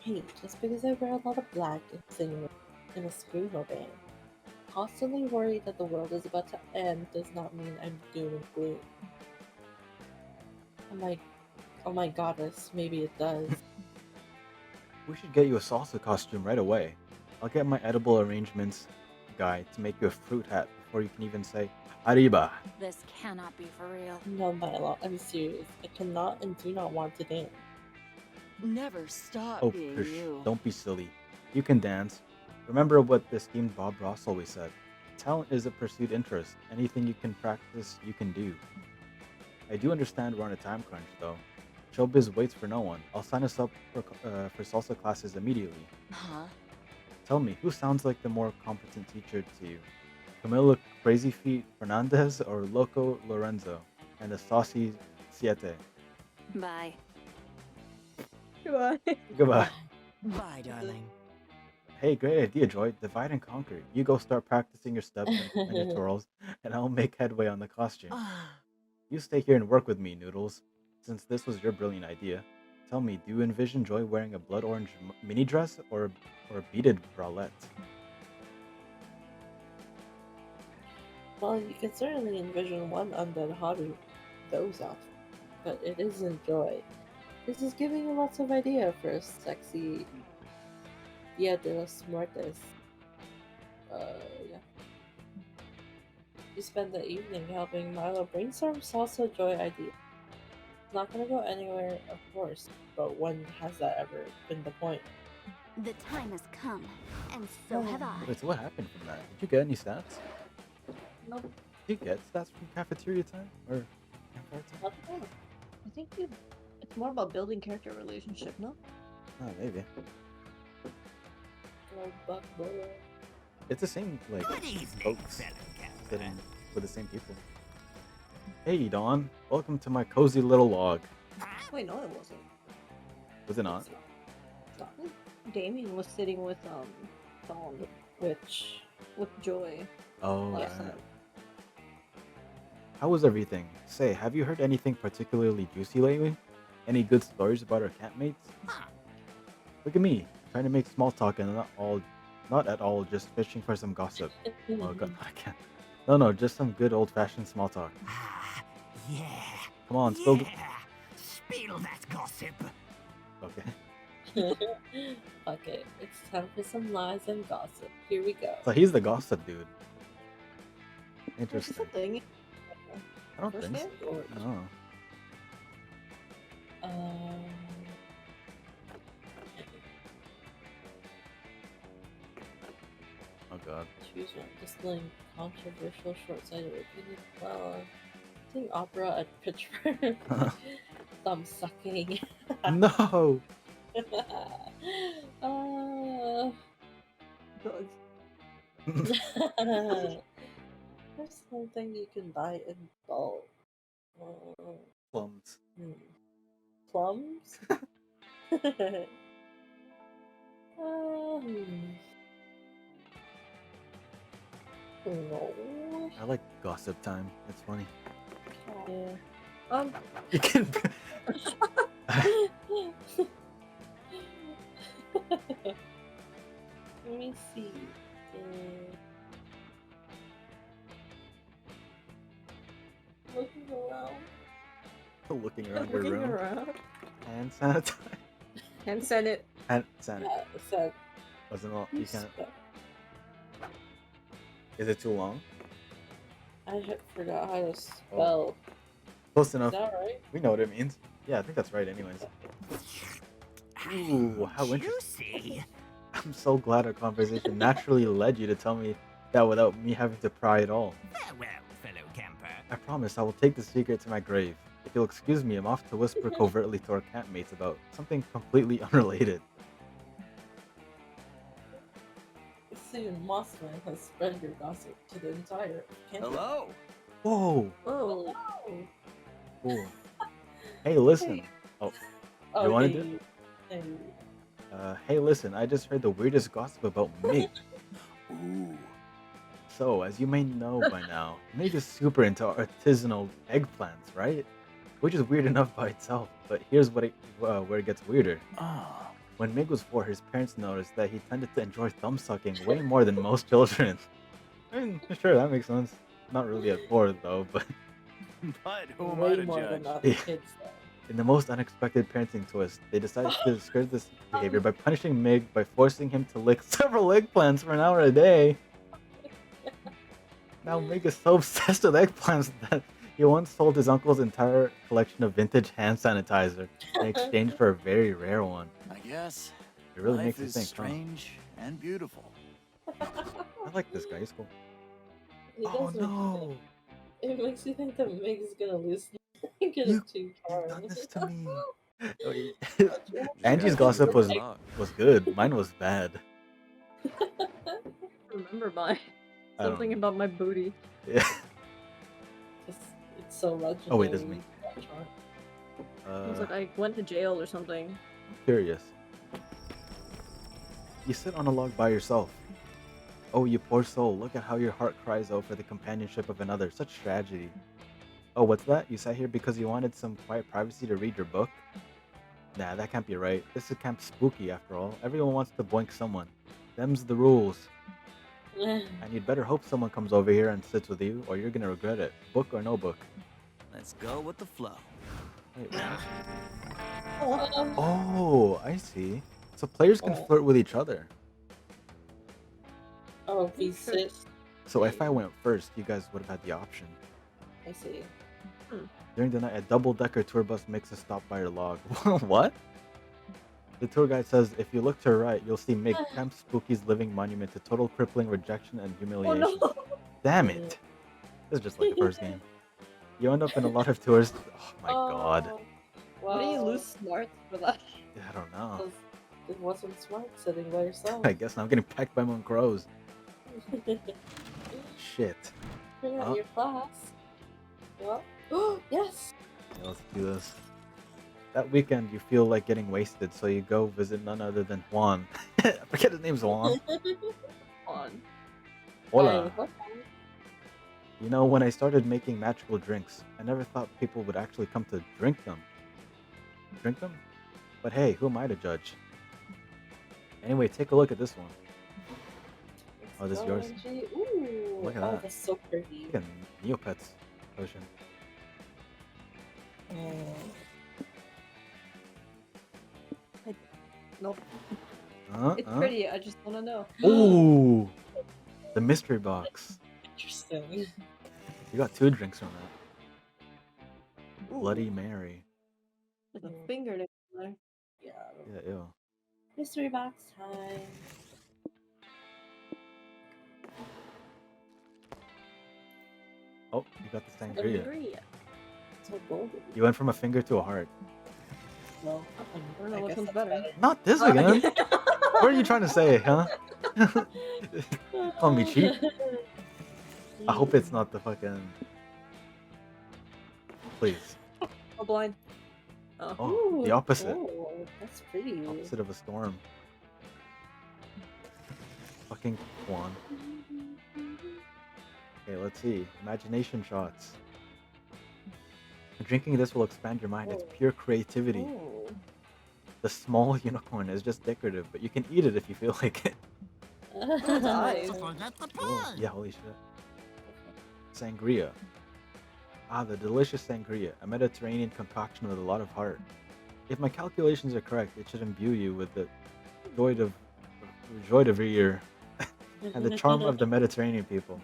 Hey, just because I wear a lot of black and sing in a screamo band, constantly worried that the world is about to end does not mean I'm doom and gloom. Oh my goddess, maybe it does. We should get you a salsa costume right away. I'll get my edible arrangements guy to make you a fruit hat before you can even say Arriba. This cannot be for real. No, Milo, I'm serious. I cannot and do not want to dance. Never stop Oh, being push. you. Don't be silly. You can dance. Remember what the esteemed Bob Ross always said. Talent is a pursued interest. Anything you can practice, you can do. I do understand we're on a time crunch, though. Showbiz waits for no one. I'll sign us up for salsa classes immediately. Huh? Tell me, who sounds like the more competent teacher to you? Camila Crazy Feet Fernandez or Loco Lorenzo and the Saucy Siete? Bye. Goodbye. Goodbye. Bye, darling. Hey, great idea, Joy. Divide and conquer. You go start practicing your steps and your twirls, and I'll make headway on the costume. You stay here and work with me, Noodles. Since this was your brilliant idea, tell me, do you envision Joy wearing a blood orange mini dress or a beaded bralette? Well, you can certainly envision one undead hottie those off, but it isn't Joy. This is giving you lots of idea for a sexy Dia de los Muertos. Yeah. You spend the evening helping Milo brainstorm salsa joy ideas. Not gonna go anywhere, of course, but when has that ever been the point? The time has come, and so have I. Wait, so what happened from that? Did you get any stats? Nope. Did you get stats from cafeteria time or campfire time? Not bad. I think it's more about building character relationship, no? Oh, maybe. Oh, buck boy. It's the same like Good evening, folks fellow campers. sitting with the same people. Hey Dawn, welcome to my cozy little log. Wait, no, it wasn't. Was it not? Stop it. Damien was sitting with Dawn Which with Joy Oh, last right. night. How was everything? Say, have you heard anything particularly juicy lately? Any good stories about our campmates? Look at me, trying to make small talk and not at all just fishing for some gossip. Oh god, I can't. No, just some good old-fashioned small talk. Yeah. Come on, spill the... Spill that gossip. Okay. Okay, it's time for some lies and gossip. Here we go. So he's the gossip dude. Is this Interesting. a thing? I don't First think game? so. No. Um, Oh god. choose one. Distilling controversial, short-sighted opinion. Well, seeing opera at Pittsburgh. Thumb sucking. No! There's something you can buy in bulk. Plums. Plums? No. I like gossip time. It's funny. Yeah. You can... Let me see. Looking around. Looking around your Looking room. around. Hand sanitizer. And send it. Hand sanitizer. So, Wasn't all... You can't... Is it too long? I forgot how to spell. Close Is enough. that right? We know what it means. Yeah, I think that's right anyways. Ooh, how interesting. Juicy. I'm so glad our conversation naturally led you to tell me that without me having to pry at all. Farewell, fellow camper. I promise I will take the secret to my grave. If you'll excuse me, I'm off to whisper covertly to our campmates about something completely unrelated. Soon, Mossman has spread your gossip to the entire campus. Hello. Whoa! Whoa. Cool. Hey, listen. Oh, you want to do Hey. hey, listen, I just heard the weirdest gossip about Migzz. Ooh. So, as you may know by now, Migzz is super into artisanal eggplants, right? Which is weird enough by itself, but here's where it gets weirder. Ah. When Migzz was 4, his parents noticed that he tended to enjoy thumb sucking way more than most children. I mean, sure, that makes sense. Not really at 4 though, but But who am I Way to more judge? than other kids, though. in the most unexpected parenting twist, they decided to discourage this behavior by punishing Migzz by forcing him to lick several eggplants for an hour a day. Now Migzz is so obsessed with eggplants that he once sold his uncle's entire collection of vintage hand sanitizer in exchange for a very rare one. I guess. It really Life makes you is think, huh? strange and beautiful. I like this guy, he's cool. It Oh does make you no! think. It makes you think that Mig's is gonna lose get You- it too far. You've done this to me. Oh, Yeah. Angie's Yeah, gossip was good luck. good. Mine was bad. Remember my I don't something know. about my booty. Yeah. It's so legendary. Oh wait, this is me. It was like I went to jail or something. I'm curious. You sit on a log by yourself. Oh, you poor soul, look at how your heart cries out for the companionship of another. Such tragedy. Oh, what's that? You sat here because you wanted some quiet privacy to read your book? Nah, that can't be right. This is Camp Spooky after all. Everyone wants to boink someone. Them's the rules. And you'd better hope someone comes over here and sits with you, or you're gonna regret it. Book or no book. Let's go with the flow. Wait, what? Um, Oh, I see. So players can Oh. flirt with each other. Oh, if we sit. So if I went first, you guys would have had the option. I see. During the night, a double-decker tour bus makes a stop by your log. What? The tour guide says, if you look to your right, you'll see Migzz, Camp Spooky's living monument to total crippling rejection and Oh humiliation. no! Damn it! This is just like the first game. You end up in a lot of tours. Oh my god. Wow. Why do you lose smarts for that? I don't know. It wasn't smart sitting by yourself. I guess I'm getting pecked by my crows. Shit. You're not your class. Well, yes! Yeah, let's do this. That weekend, you feel like getting wasted, so you go visit none other than Juan. I forget his name's Juan. On. Hola. You know, when I started making magical drinks, I never thought people would actually come to drink them. Drink them? But hey, who am I to judge? Anyway, take a look at this one. Oh, this is yours? Ooh, Look at oh, that. that's so pretty. Look at Neopets potion. Nope. It's It's pretty, I just wanna know. Ooh! The mystery box. Interesting. You got 2 drinks from that. Ooh. Bloody Mary. There's a fingernail there. Yeah. Yeah, ew. Mystery box time. Oh, you got the sangria. So golden. You went from a finger to a heart. Well, I don't know which guess one's that's better. Not this again! What are you trying to say, huh? Call me cheap? I hope it's not the fucking... Please. Oh, blind. Oh. Oh, the opposite. Oh, that's pretty. Opposite of a storm. Fucking Juan. Okay, let's see. Imagination shots. Drinking this will expand your mind. It's pure creativity. Oh. The small unicorn is just decorative, but you can eat it if you feel like it. Its eyes. Oh, yeah, holy shit. Sangria. Ah, the delicious sangria, a Mediterranean concoction with a lot of heart. If my calculations are correct, it should imbue you with the joy de vivre and the charm of the Mediterranean people.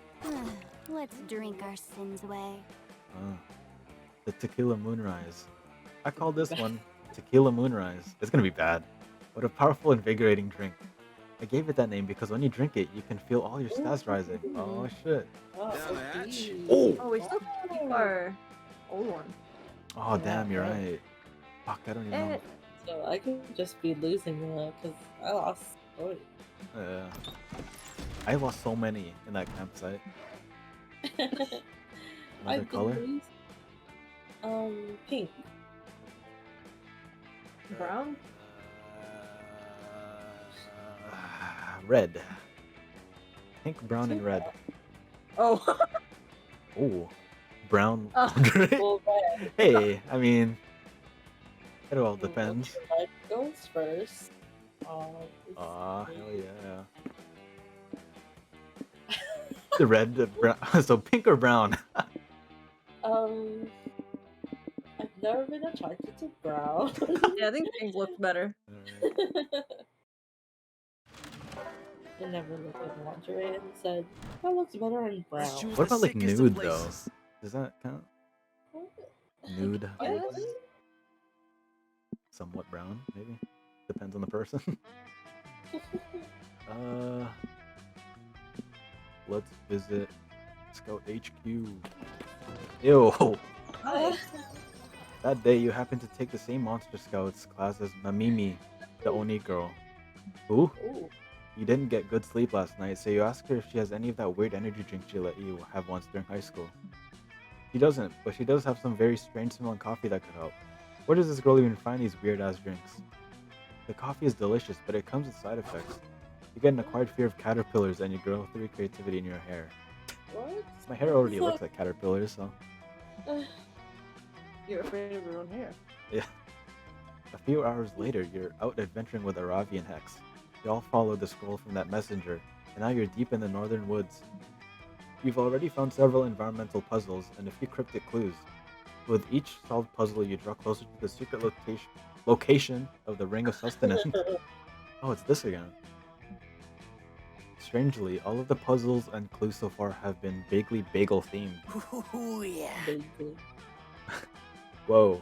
Let's drink our sins away. The tequila moonrise. I call this one tequila moonrise. It's gonna be bad, but a powerful, invigorating drink. I gave it that name because when you drink it, you can feel all your stats rising. Oh shit. Oh! Oh, we still keep our old one. Oh damn, you're right. Fuck, I don't even know. So I could just be losing because I lost. I lost so many in that campsite. Another I've color? been pink. Brown? Red. Pink, brown, and red. Oh. Oh, brown. Well, red. Hey, I mean, it all depends. Red goes first. Hell yeah. The red, the brown. So pink or brown? I've never been attracted to brown. Yeah, I think pink looks better. I never looked at lingerie and said, that looks better on brown. What about like nude though? Does that count? Nude. Yes. Somewhat brown, maybe. Depends on the person. Let's visit Scout HQ. Ew. Hi. That day, you happened to take the same Monster Scouts class as Mamimi, the Oni girl. Who? Ooh. You didn't get good sleep last night, so you ask her if she has any of that weird energy drink she let you have once during high school. She doesn't, but she does have some very strange smelling coffee that could help. Where does this girl even find these weird ass drinks? The coffee is delicious, but it comes with side effects. You get an acquired fear of caterpillars and you grow 3 creativity in your hair. What? My hair already looks like caterpillars, so... You're afraid of your own hair. Yeah. A few hours later, you're out adventuring with Aravi and Hex. You all followed the scroll from that messenger, and now you're deep in the northern woods. You've already found several environmental puzzles and a few cryptic clues. With each solved puzzle, you draw closer to the secret location of the Ring of Sustenance. Oh, it's this again. Strangely, all of the puzzles and clues so far have been vaguely bagel themed. Ooh, yeah. Vaguely. Whoa.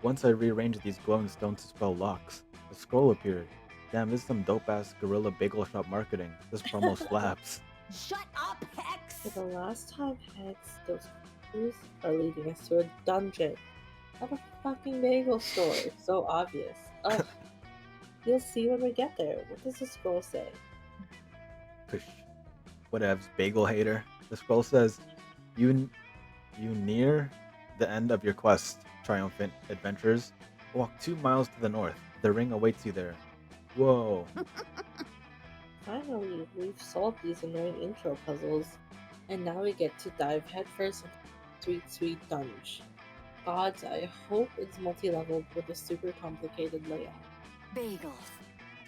Once I rearranged these glowing stones to spell locks, a scroll appeared. Damn, this is some dope-ass guerrilla bagel shop marketing. This promo slaps. Shut up, Hex! For the last time, Hex, those clues are leading us to a dungeon. Not a fucking bagel store. So obvious. Ugh. You'll see when we get there. What does the scroll say? Push. Whatevs, bagel hater. The scroll says, you near the end of your quest, triumphant adventurers. Walk 2 miles to the north. The ring awaits you there. Whoa. Finally, we've solved these annoying intro puzzles, and now we get to dive headfirst into sweet, sweet dunge. Gods, I hope it's multi-leveled with a super complicated layout. Bagels.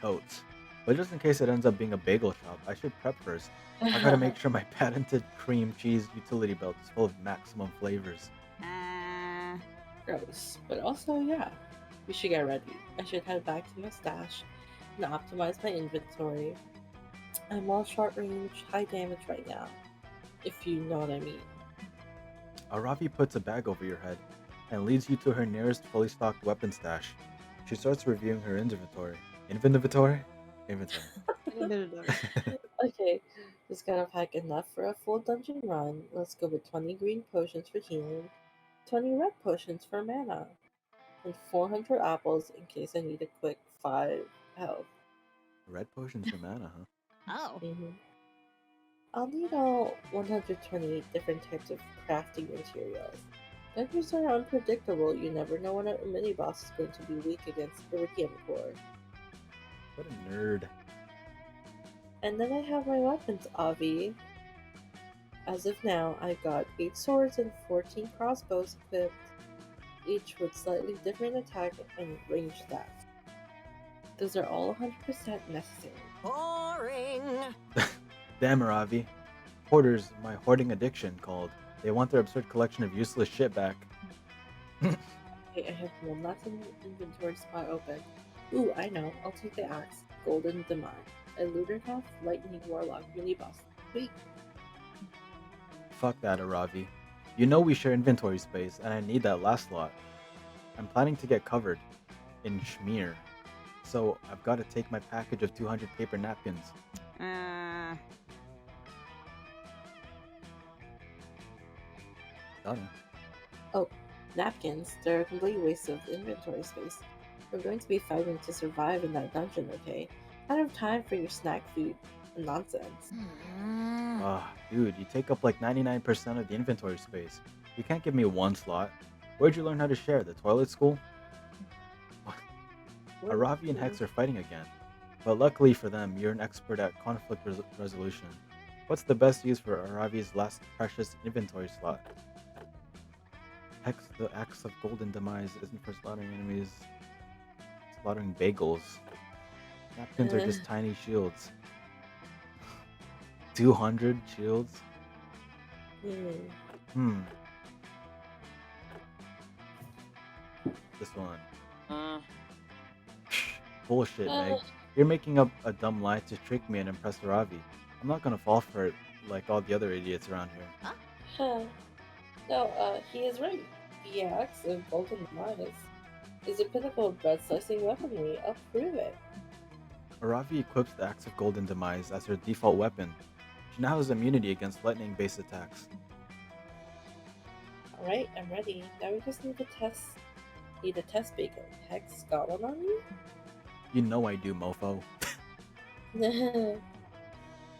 Totes. But just in case it ends up being a bagel shop, I should prep first. I gotta make sure my patented cream cheese utility belt is full of maximum flavors. Gross. But also, yeah, we should get ready. I should head back to my stash and optimize my inventory. I'm all short range, high damage right now, if you know what I mean. Aravi puts a bag over your head and leads you to her nearest fully stocked weapon stash. She starts reviewing her inventory. Inventory? Inventory. Okay, this kind of hack enough for a full dungeon run. Let's go with 20 green potions for healing, 20 red potions for mana, and 400 apples in case I need a quick 5 health. Red potions for mana, huh? Oh. I'll need all 128 different types of crafting materials. Dungeons are unpredictable. You never know when a mini boss is going to be weak against Iridium Core. What a nerd. And then I have my weapons, Avi. As of now, I've got 8 swords and 14 crossbows equipped, each with slightly different attack and range stats. Those are all 100% necessary. Boring! Damn, Aravi. Hoarders, my hoarding addiction called. They want their absurd collection of useless shit back. Okay, I have one last inventory spot open. Ooh, I know. I'll take the axe. Golden Demise. A Luderhoff Lightning Warlock mini boss. Sweet. Fuck that, Aravi. You know we share inventory space, and I need that last slot. I'm planning to get covered in schmear, so I've got to take my package of 200 paper napkins. Done. Oh, napkins. They're a complete waste of inventory space. We're going to be fighting to survive in that dungeon, okay? I don't have time for your snack food nonsense. Ah, dude, you take up like 99% of the inventory space. You can't give me one slot. Where'd you learn how to share? The toilet school? Aravi and Hex are fighting again. But luckily for them, you're an expert at conflict resolution. What's the best use for Aravi's last precious inventory slot? Hex, the axe of golden demise isn't for slaughtering enemies. Slaughtering bagels. Napkins are just tiny shields. 200 shields? This one. Bullshit, Meg. You're making up a dumb lie to trick me and impress Aravi. I'm not gonna fall for it like all the other idiots around here. Huh? No, he is right. The axe of golden demise is a pinnacle of bread slicing weaponry. I'll prove it. Aravi equips the Axe of Golden Demise as her default weapon. She now has immunity against lightning-based attacks. Alright, I'm ready. Now we just need a test bagel. Hex, got one on you? You know I do, mofo.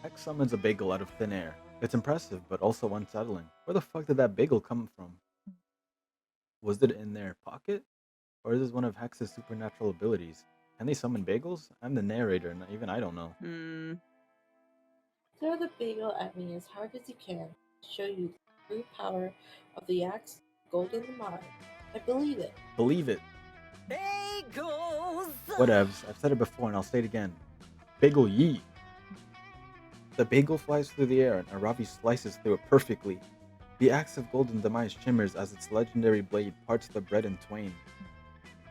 Hex summons a bagel out of thin air. It's impressive, but also unsettling. Where the fuck did that bagel come from? Was it in their pocket? Or is this one of Hex's supernatural abilities? Can they summon bagels? I'm the narrator, and even I don't know. Throw the bagel at me as hard as you can. Show you the true power of the axe golden demise. I believe it. Believe it. Bagels! Whatevs. I've said it before and I'll say it again. Bagel yeet. The bagel flies through the air and Aravi slices through it perfectly. The axe of golden demise shimmers as its legendary blade parts the bread in twain.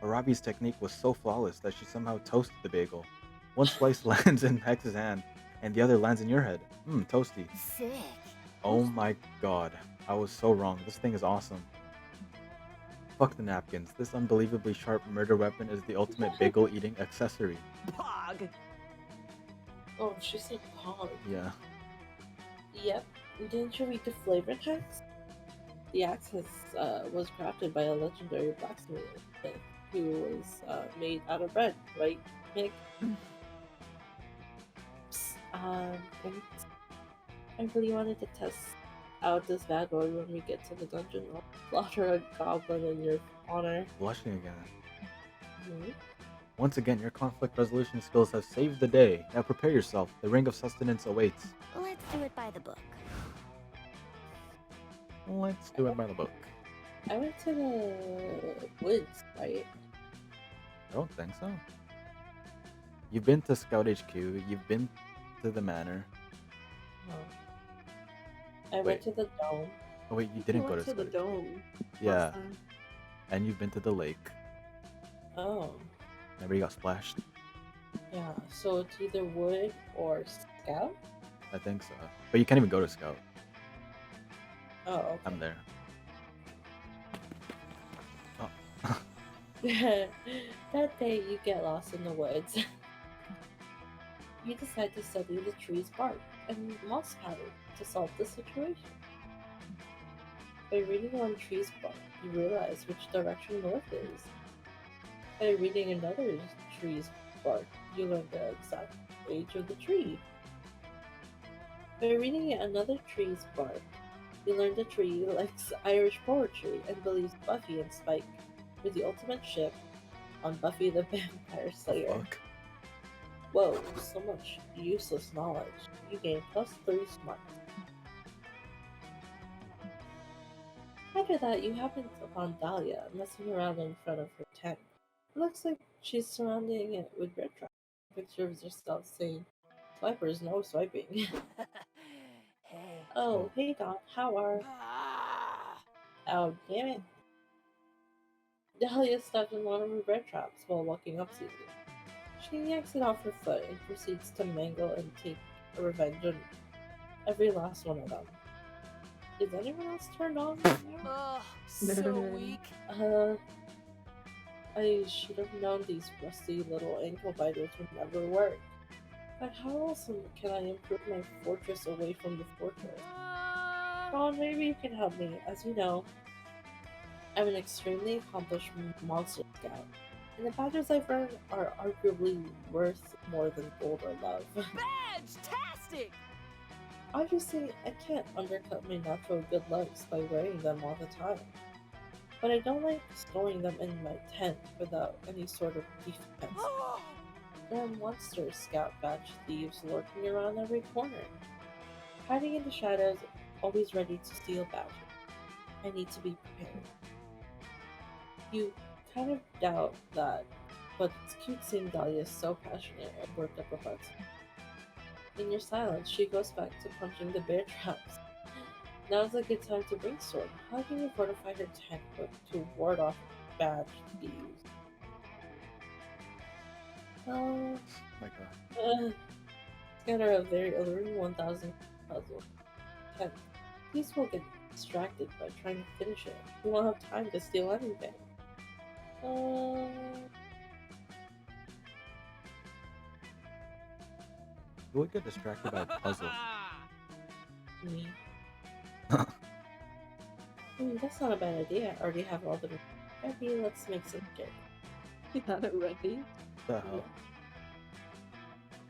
Aravi's technique was so flawless that she somehow toasted the bagel. One slice lands in Hex's hand, and the other lands in your head. Toasty. Sick. Oh my god. I was so wrong. This thing is awesome. Fuck the napkins. This unbelievably sharp murder weapon is the ultimate bagel eating accessory. Pog. Oh, she said pog. Yeah. Yep. Didn't you read the flavor text? The axe was crafted by a legendary blacksmith who was made out of bread, right, Nick? Psst, thanks. I really wanted to test out this bad boy when we get to the dungeon. I'll slaughter a goblin in your honor. Blushing again. Mhm. Once again, your conflict resolution skills have saved the day. Now prepare yourself. The ring of sustenance awaits. Let's do it by the book. Let's do it by the book. I went to the woods, right? I don't think so. You've been to Scout HQ. You've been to the manor. Oh. I went to the dome. Oh wait, you didn't go to the Scout HQ. dome. Yeah. last time. And you've been to the lake. Oh. Remember you got splashed? Yeah, so it's either wood or scout? I think so. But you can't even go to Scout. Oh, okay. I'm there. Oh. That day you get lost in the woods. You decide to study the tree's bark and moss pattern to solve the situation. By reading one tree's bark, you realize which direction north is. By reading another tree's bark, you learn the exact age of the tree. By reading another tree's bark, you learn the tree likes Irish poetry and believes Buffy and Spike were the ultimate ship on Buffy the Vampire Slayer. Fuck. Whoa, so much useless knowledge. You gain +3 smarts. After that, you happen upon Dahlia messing around in front of her tent. It looks like she's surrounding it with red traps. Picture of herself saying, "Swipers, no swiping." Hey. Oh, hey Don, how are? Oh, damn it. Dahlia stepped in one of her bread traps while walking up to you. She yanks it off her foot and proceeds to mangle and take a revenge on every last one of them. Is anyone else turned on right now? Ugh, so weak. I should have known these rusty little ankle biters would never work. But how else can I improve my fortress away from the fortress? Well, maybe you can help me. As you know, I'm an extremely accomplished monster scout, and the badges I've earned are arguably worth more than gold or love. Badge-tastic! Obviously, I can't undercut my natural good looks by wearing them all the time, but I don't like storing them in my tent without any sort of defense. There are monster scout badge thieves lurking around every corner, hiding in the shadows, always ready to steal badges. I need to be prepared. You kind of doubt that, but it's cute seeing Dahlia so passionate and worked up about it. In your silence, she goes back to punching the bear traps. Now's a good time to brainstorm. How can you fortify her tent to ward off badge thieves? My god. Together a very alluring 1000 puzzle. 10. Thieves will get distracted by trying to finish it. You won't have time to steal anything. Who would get distracted by a puzzle? Me. That's not a bad idea. I already have all the ready. Let's make some cake. You had it ready? What the hell?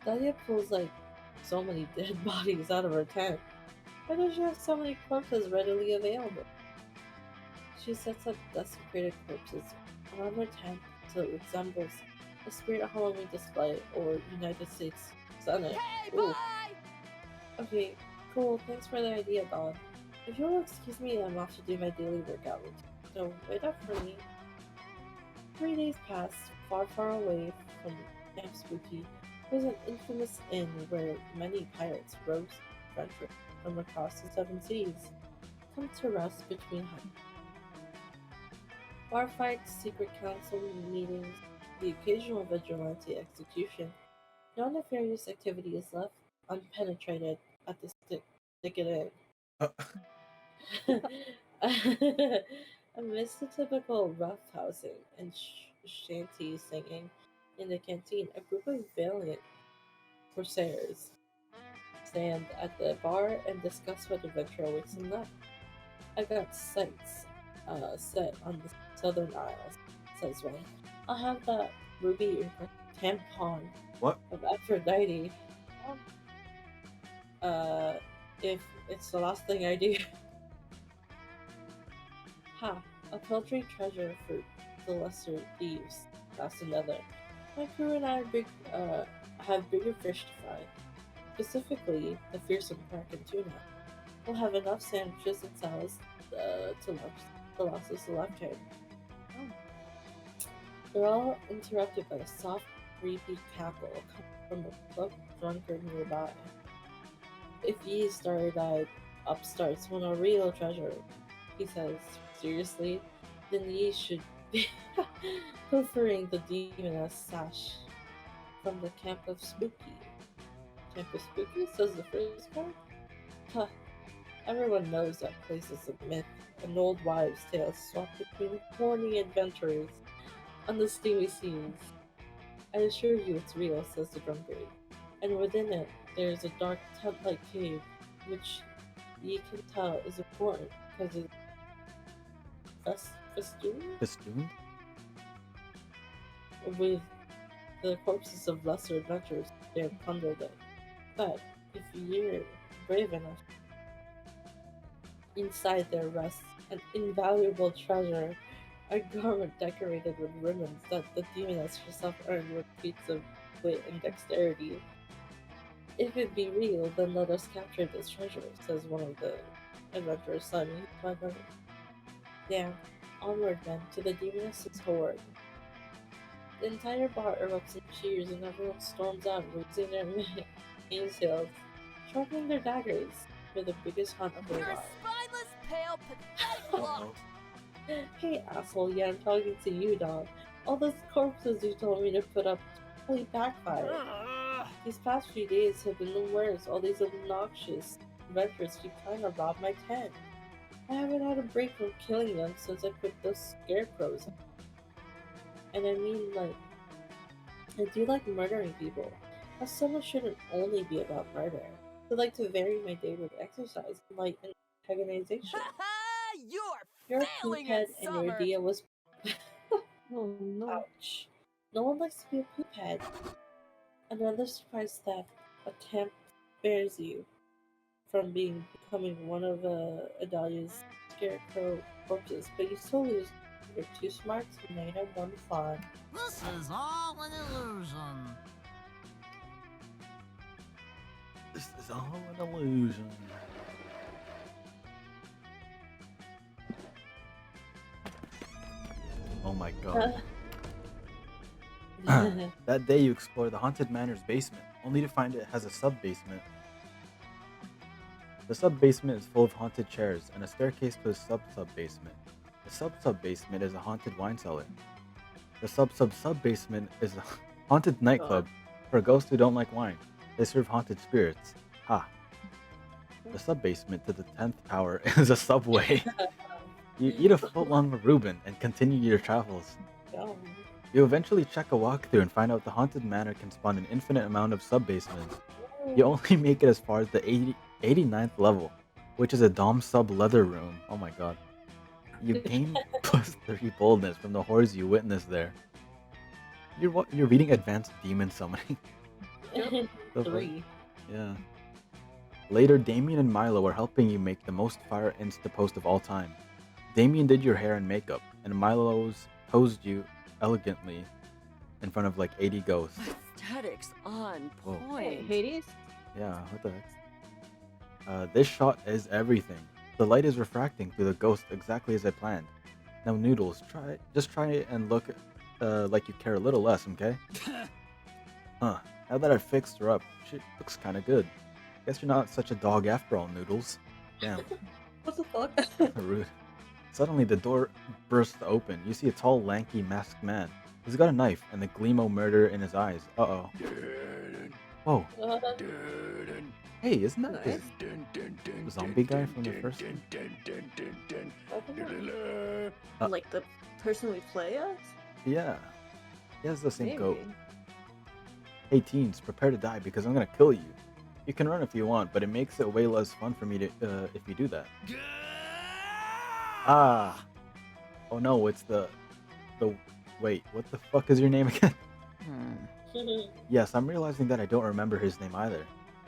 Dahlia pulls like so many dead bodies out of her tent. Why does she have so many corpses readily available? She sets up desecrated corpses around her tent so it resembles a Spirit Halloween display or United States Senate. Hey, Ooh. bye! Okay, cool. Thanks for the idea, Dawn. If you'll excuse me, I'm off to do my daily workout routine. So wait up for me. 3 days pass, far, far away from Camp Spooky. There's an infamous inn where many pirates, rogues, adventurers from across the 7 seas come to rest between hunts. Bar fights, secret council meetings, the occasional vigilante execution. No nefarious activity is left unpenetrated at the stick it Uh, in. Amidst the typical roughhousing and shanty singing in the canteen, a group of valiant corsairs stand at the bar and discuss what adventure awaits them next. I got sights set on the southern isles, says one. I'll have that ruby tampon what? of Aphrodite. Uh, if it's the last thing I do. Ha! A paltry treasure for the lesser thieves. That's another. My crew and I have bigger fish to fry. Specifically, the fearsome kraken tuna. We'll have enough sandwiches and salads to last us a lifetime. They're all interrupted by a soft, creepy cackle coming from a club drunkard nearby. If ye starry-eyed upstarts want a real treasure, he says seriously, then ye should be pilfering the demoness sash from the Camp of Spooky. Camp of Spooky, says the first guy? Huh. Everyone knows that place is a myth, an old wives' tale swapped between horny adventurers on the steamy seas. I assure you it's real, says the drunkard, and within it there is a dark tent-like cave, which ye can tell is important because it's festooned Festooned? with the corpses of lesser adventurers they have plundered it. But if you're brave enough, inside there rests an invaluable treasure, a garment decorated with ribbons that the demoness herself earned with feats of wit and dexterity. If it be real, then let us capture this treasure, says one of the adventurers suddenly. Yeah, onward then, to the demoness's hoard. The entire bar erupts in cheers and everyone storms out, raising their mainsails, sharpening their daggers for the biggest hunt of their You're a lives. spineless, pale, pathetic block. Hey asshole, yeah, I'm talking to you, dog. All those corpses you told me to put up totally backfired. These past few days have been the worst. All these obnoxious adventurers keep trying to rob my tent. I haven't had a break from killing them since I put those scarecrows in. And I mean, like, I do like murdering people. But summer shouldn't only be about murder. I like to vary my day with exercise, light, and antagonization. You're a failing poophead at and your summer. idea was Oh no. ouch. No one likes to be a poophead. Another surprise theft attempt spares you from becoming one of Adalia's scarecrow corpses, but you still lose. You're too smart to make it one fun. This is all an illusion. This is all an illusion. Oh my god. That day you explore the Haunted Manor's basement, only to find it has a sub-basement. The sub-basement is full of haunted chairs and a staircase to a sub-sub-basement. The sub-sub-basement is a haunted wine cellar. The sub-sub-sub-basement is a haunted nightclub for ghosts who don't like wine. They serve haunted spirits. Ha. The sub-basement to the 10th power is a subway. You eat a foot-long Reuben and continue your travels. You eventually check a walkthrough and find out the Haunted Manor can spawn an infinite amount of sub-basements. You only make it as far as the 89th level, which is a Dom sub leather room. Oh my god. You gain plus 3 boldness from the horrors you witness there. You're reading Advanced Demon Summoning. So 3. yeah. Later, Damien and Milo are helping you make the most fire insta post of all time. Damien did your hair and makeup, and Milo's posed you elegantly in front of like 80 ghosts. Aesthetics on Whoa. point. Hades? Yeah, what the heck? This shot is everything. The light is refracting through the ghost exactly as I planned. Now Noodles, just try it and look like you care a little less, okay? Huh, now that I've fixed her up, she looks kinda good. Guess you're not such a dog after all, Noodles. Damn. What the fuck? Rude. Suddenly the door bursts open. You see a tall, lanky, masked man. He's got a knife and the gleam of murder in his eyes. Uh-oh. Oh, Dun, hey, isn't that Nice. the zombie guy from the first one? Like the person we play as? Yeah, he has the same goat. Maybe. Hey teens, prepare to die because I'm gonna kill you. You can run if you want, but it makes it way less fun for me to if you do that. Ah! Oh no, it's the wait, what the fuck is your name again? Yes, I'm realizing that I don't remember his name either.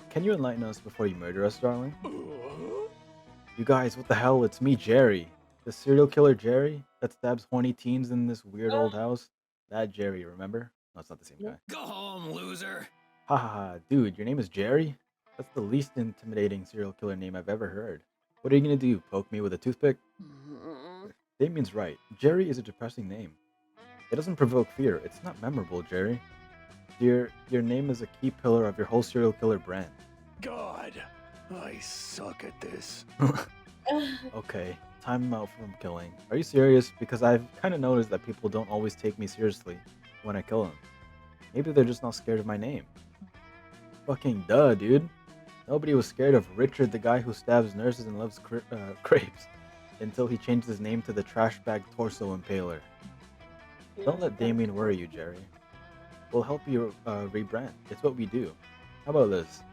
Can you enlighten us before you murder us, darling? You guys, what the hell? It's me, Jerry. The serial killer Jerry that stabs horny teens in this weird old house? That Jerry, remember? No, it's not the same guy. Go home, loser. Ha ha ha, dude, your name is Jerry? That's the least intimidating serial killer name I've ever heard. What are you gonna do, poke me with a toothpick? Damien's right. Jerry is a depressing name. It doesn't provoke fear. It's not memorable, Jerry. Your name is a key pillar of your whole serial killer brand. God, I suck at this. Okay, time out from killing. Are you serious? Because I've kind of noticed that people don't always take me seriously when I kill them. Maybe they're just not scared of my name. Fucking duh, dude. Nobody was scared of Richard, the guy who stabs nurses and loves crepes, until he changed his name to the trash bag torso impaler. Don't let Damien worry you, Jerry. We'll help you rebrand. It's what we do. How about this?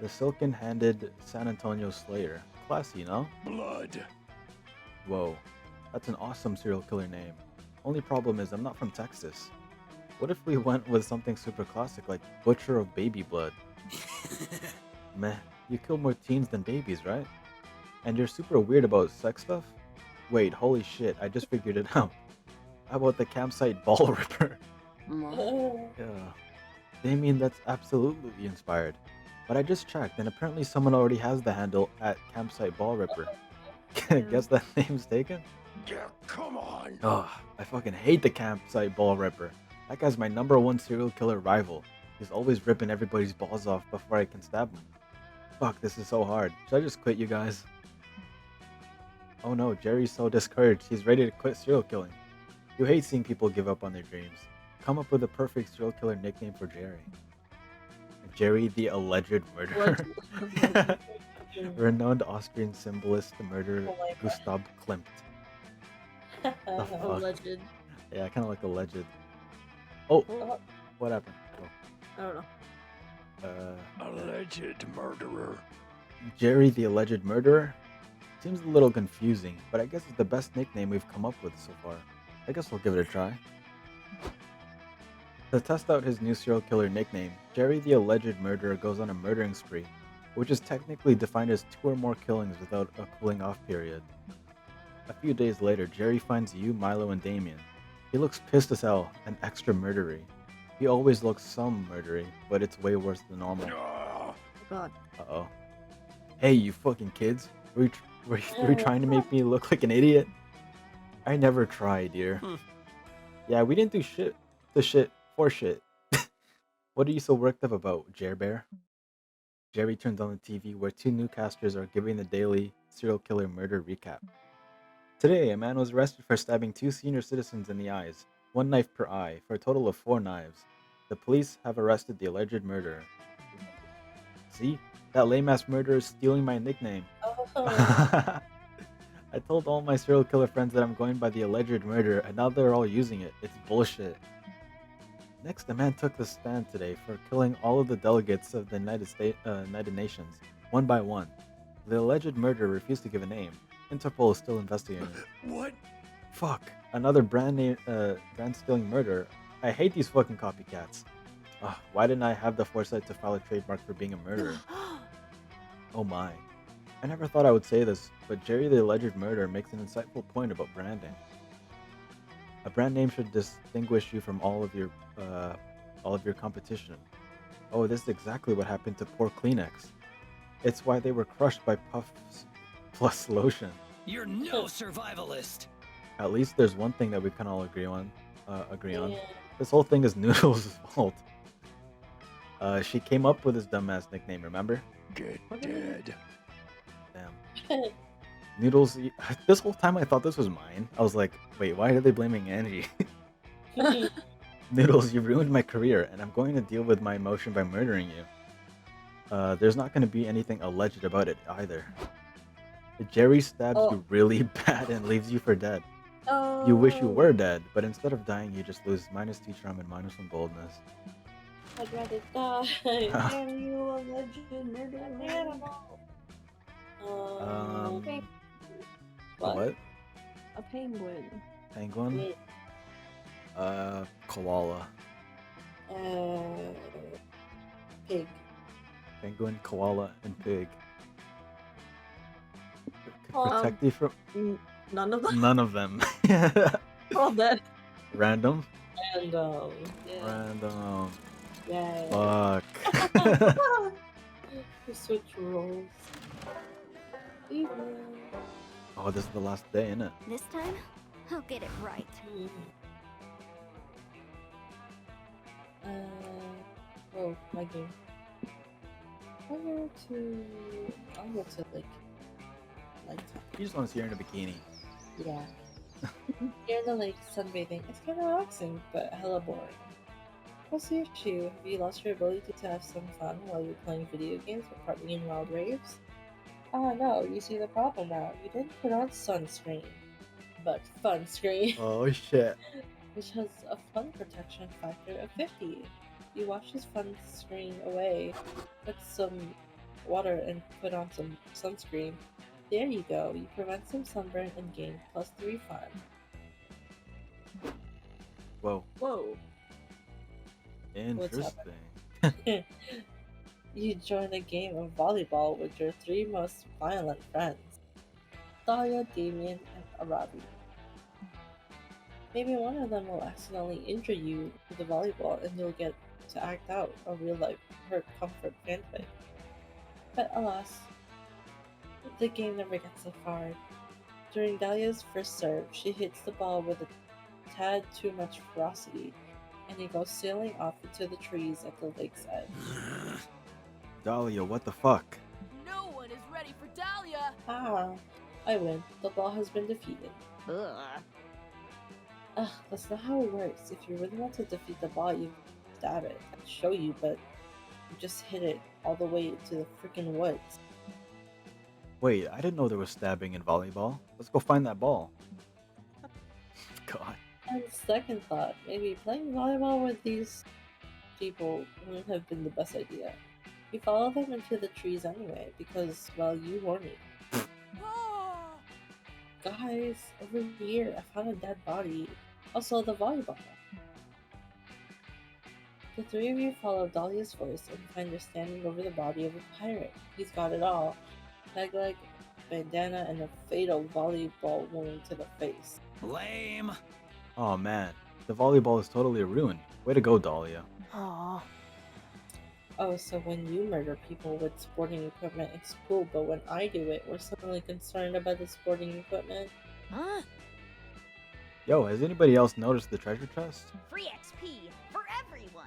The Silken-Handed San Antonio Slayer. Classy, no? Blood. Whoa, that's an awesome serial killer name. Only problem is I'm not from Texas. What if we went with something super classic like Butcher of Baby Blood? Meh, you kill more teens than babies, right? And you're super weird about sex stuff? Wait, holy shit, I just figured it out. How about the campsite ball ripper? Yeah. Damien, that's absolutely inspired. But I just checked, and apparently someone already has the handle at campsite ball ripper. Guess that name's taken? Yeah, come on. Ugh, I fucking hate the campsite ball ripper. That guy's my #1 serial killer rival. He's always ripping everybody's balls off before I can stab him. Fuck, this is so hard. Should I just quit, you guys? Oh no, Jerry's so discouraged. He's ready to quit serial killing. You hate seeing people give up on their dreams. Come up with a perfect serial killer nickname for Jerry. Jerry the Alleged Murderer. Renowned Austrian symbolist, the murderer Gustav Klimt. The fuck? Alleged. Yeah, I kind of like alleged. Oh, what happened? I don't know. Alleged murderer. Jerry the Alleged Murderer? Seems a little confusing, but I guess it's the best nickname we've come up with so far. I guess we'll give it a try. To test out his new serial killer nickname, Jerry the Alleged Murderer goes on a murdering spree, which is technically defined as 2 or more killings without a cooling off period. A few days later, Jerry finds you, Milo, and Damien. He looks pissed as hell and extra murdery. He always looks some murdery, but it's way worse than normal. Oh god. Uh-oh. Hey, you fucking kids. Were you trying to make me look like an idiot? I never try, dear. Yeah, we didn't do shit. For shit. What are you so worked up about, Jerbear? Jerry turns on the TV where 2 newscasters are giving the daily serial killer murder recap. Today, a man was arrested for stabbing 2 senior citizens in the eyes, 1 knife per eye, for a total of 4 knives. The police have arrested the alleged murderer. See? That lame-ass murderer is stealing my nickname. I told all my serial killer friends that I'm going by the alleged murderer, and now they're all using it. It's bullshit. Next, a man took the stand today for killing all of the delegates of the United Nations, one by one. The alleged murderer refused to give a name. Interpol is still investigating. What? Fuck. Another brand-stealing murder. I hate these fucking copycats. Why didn't I have the foresight to file a trademark for being a murderer? Oh my. I never thought I would say this, but Jerry the Alleged Murderer makes an insightful point about branding. A brand name should distinguish you from all of your competition. Oh, this is exactly what happened to poor Kleenex. It's why they were crushed by Puffs Plus Lotion. You're no survivalist. At least there's one thing that we can all agree on. This whole thing is Noodles' fault. She came up with this dumbass nickname, remember? Get dead. Damn. Noodles, this whole time I thought this was mine. I was like, wait, why are they blaming Angie? Noodles, you ruined my career, and I'm going to deal with my emotion by murdering you. There's not gonna be anything alleged about it either. Jerry stabs Oh. you really bad and leaves you for dead. Oh. You wish you were dead, but instead of dying, you just lose -2 charm and -1 boldness. I'd rather die. Damn you, a legend murderer. Animal. A What? what? A penguin. Penguin? Koala. Pig. Penguin, koala, and pig. Could Um, protect you from None of them. none of them. All dead. Random? Random. Yeah. Random. Yay. Fuck. We switch roles. Oh, this is the last day, innit? This time, I'll get it right. Oh, my game. I'll go to like nighttime. You just want to see her in a bikini. Yeah. You're in the lake sunbathing. It's kind of relaxing, but hella boring. What's the issue? Have you lost your ability to have some fun while you're playing video games or partying in wild raves? Oh no, you see the problem now. You didn't put on sunscreen, but fun screen, Oh shit. which has a fun protection factor of 50. You wash this fun screen away, put some water, and put on some sunscreen. There you go. You prevent some sunburn and gain +3 fun. Whoa. Whoa. Interesting. You join a game of volleyball with your 3 most violent friends, Dahlia, Damien, and Arabi. Maybe one of them will accidentally injure you with the volleyball and you'll get to act out a real-life hurt comfort fanfic. But alas, the game never gets that far. During Dahlia's first serve, she hits the ball with a tad too much ferocity, and it goes sailing off into the trees at the lake's edge. Dahlia, what the fuck? No one is ready for Dahlia. Ah, I win. The ball has been defeated. Ugh, that's not how it works. If you really want to defeat the ball, you stab it. I'd show you, but you just hit it all the way to the freaking woods. Wait, I didn't know there was stabbing in volleyball. Let's go find that ball. God. And second thought, maybe playing volleyball with these people wouldn't have been the best idea. You follow them into the trees anyway, because, well, you warned me. Guys, over here, I found a dead body. Also, the volleyball. The 3 of you follow Dahlia's voice and find her standing over the body of a pirate. He's got it all. Peg leg, bandana, and a fatal volleyball wound to the face. Lame. Oh man, the volleyball is totally ruined. Way to go, Dahlia. Aw. Oh, so when you murder people with sporting equipment, it's cool, but when I do it, we're suddenly concerned about the sporting equipment? Huh? Yo, has anybody else noticed the treasure chest? Free XP for everyone.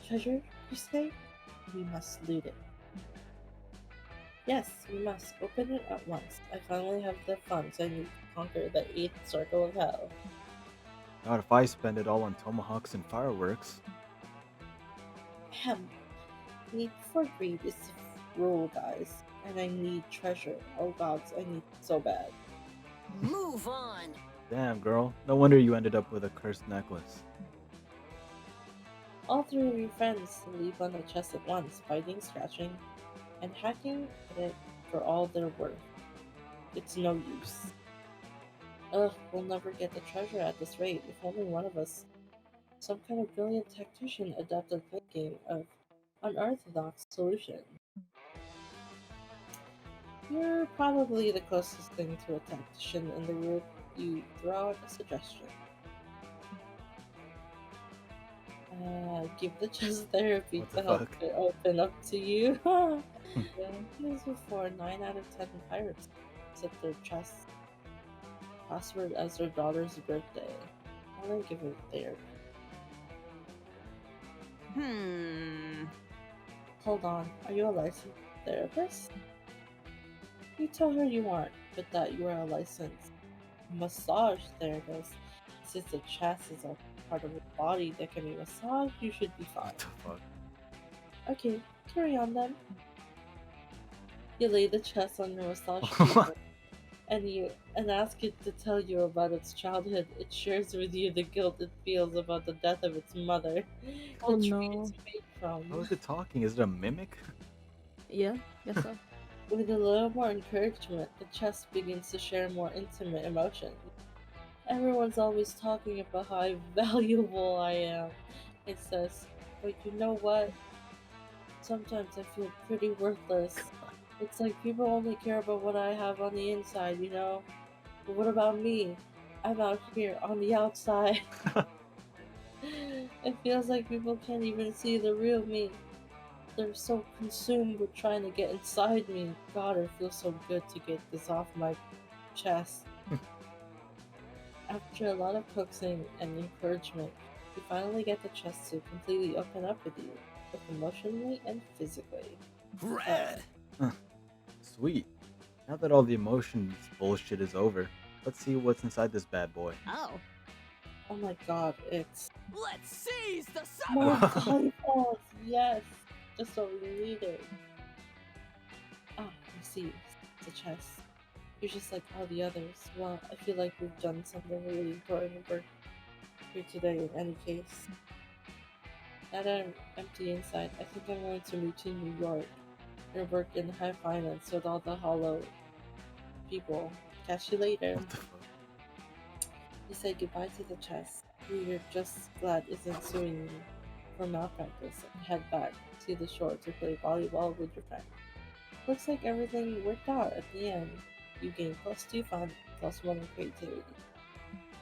Treasure, you say? We must loot it. Yes, we must. Open it at once. I finally have the funds I need to conquer the 8th circle of hell. Not if I spend it all on tomahawks and fireworks. Ahem. Need for greed is the rule, guys. And I need treasure. Oh gods, I need it so bad. Move on. Damn, girl. No wonder you ended up with a cursed necklace. All 3 of your friends leap on the chest at once, biting, scratching, and hacking at it for all they're worth. It's no use. Ugh, we'll never get the treasure at this rate. If only one of us, some kind of brilliant tactician, adopted thinking of unorthodox solution. You're probably the closest thing to a tactician in the group. You throw out a suggestion. Give the chest therapy What to the help fuck? it open up to you. Yeah, here's before 9 out of 10 pirates set their chests password as their daughter's birthday. I don't give it therapy. Hold on, are you a licensed therapist? You tell her you aren't, but that you are a licensed massage therapist. Since the chest is a part of the body that can be massaged, you should be fine. What the fuck? Okay, carry on then. You lay the chest on your massage table and ask it to tell you about its childhood. It shares with you the guilt it feels about the death of its mother, Oh the tree no. it's made How from. is it talking? Is it a mimic? Yeah, guess so. With a little more encouragement, the chest begins to share more intimate emotions. Everyone's always talking about how valuable I am, it says. But you know what? Sometimes I feel pretty worthless. It's like people only care about what I have on the inside, you know? But what about me? I'm out here on the outside. It feels like people can't even see the real me. They're so consumed with trying to get inside me. God, it feels so good to get this off my chest. After a lot of coaxing and encouragement, you finally get the chest to completely open up with you, both emotionally and physically. Rad! Sweet. Now that all the emotions bullshit is over, let's see what's inside this bad boy. Oh. Oh my god, it's Let's seize the more summer! volleyballs! Yes! Just what we needed. Ah, I see. It's a chest. You're just like all the others. Well, I feel like we've done something really important for here today in any case. Now that I'm empty inside, I think I'm going to move to New York and work in high finance with all the hollow people. Catch you later. What the fuck? You say goodbye to the chest, who you're just glad isn't suing you for malpractice, and head back to the shore to play volleyball with your friend. Looks like everything worked out at the end. You gain +2 fun, +1 in creativity.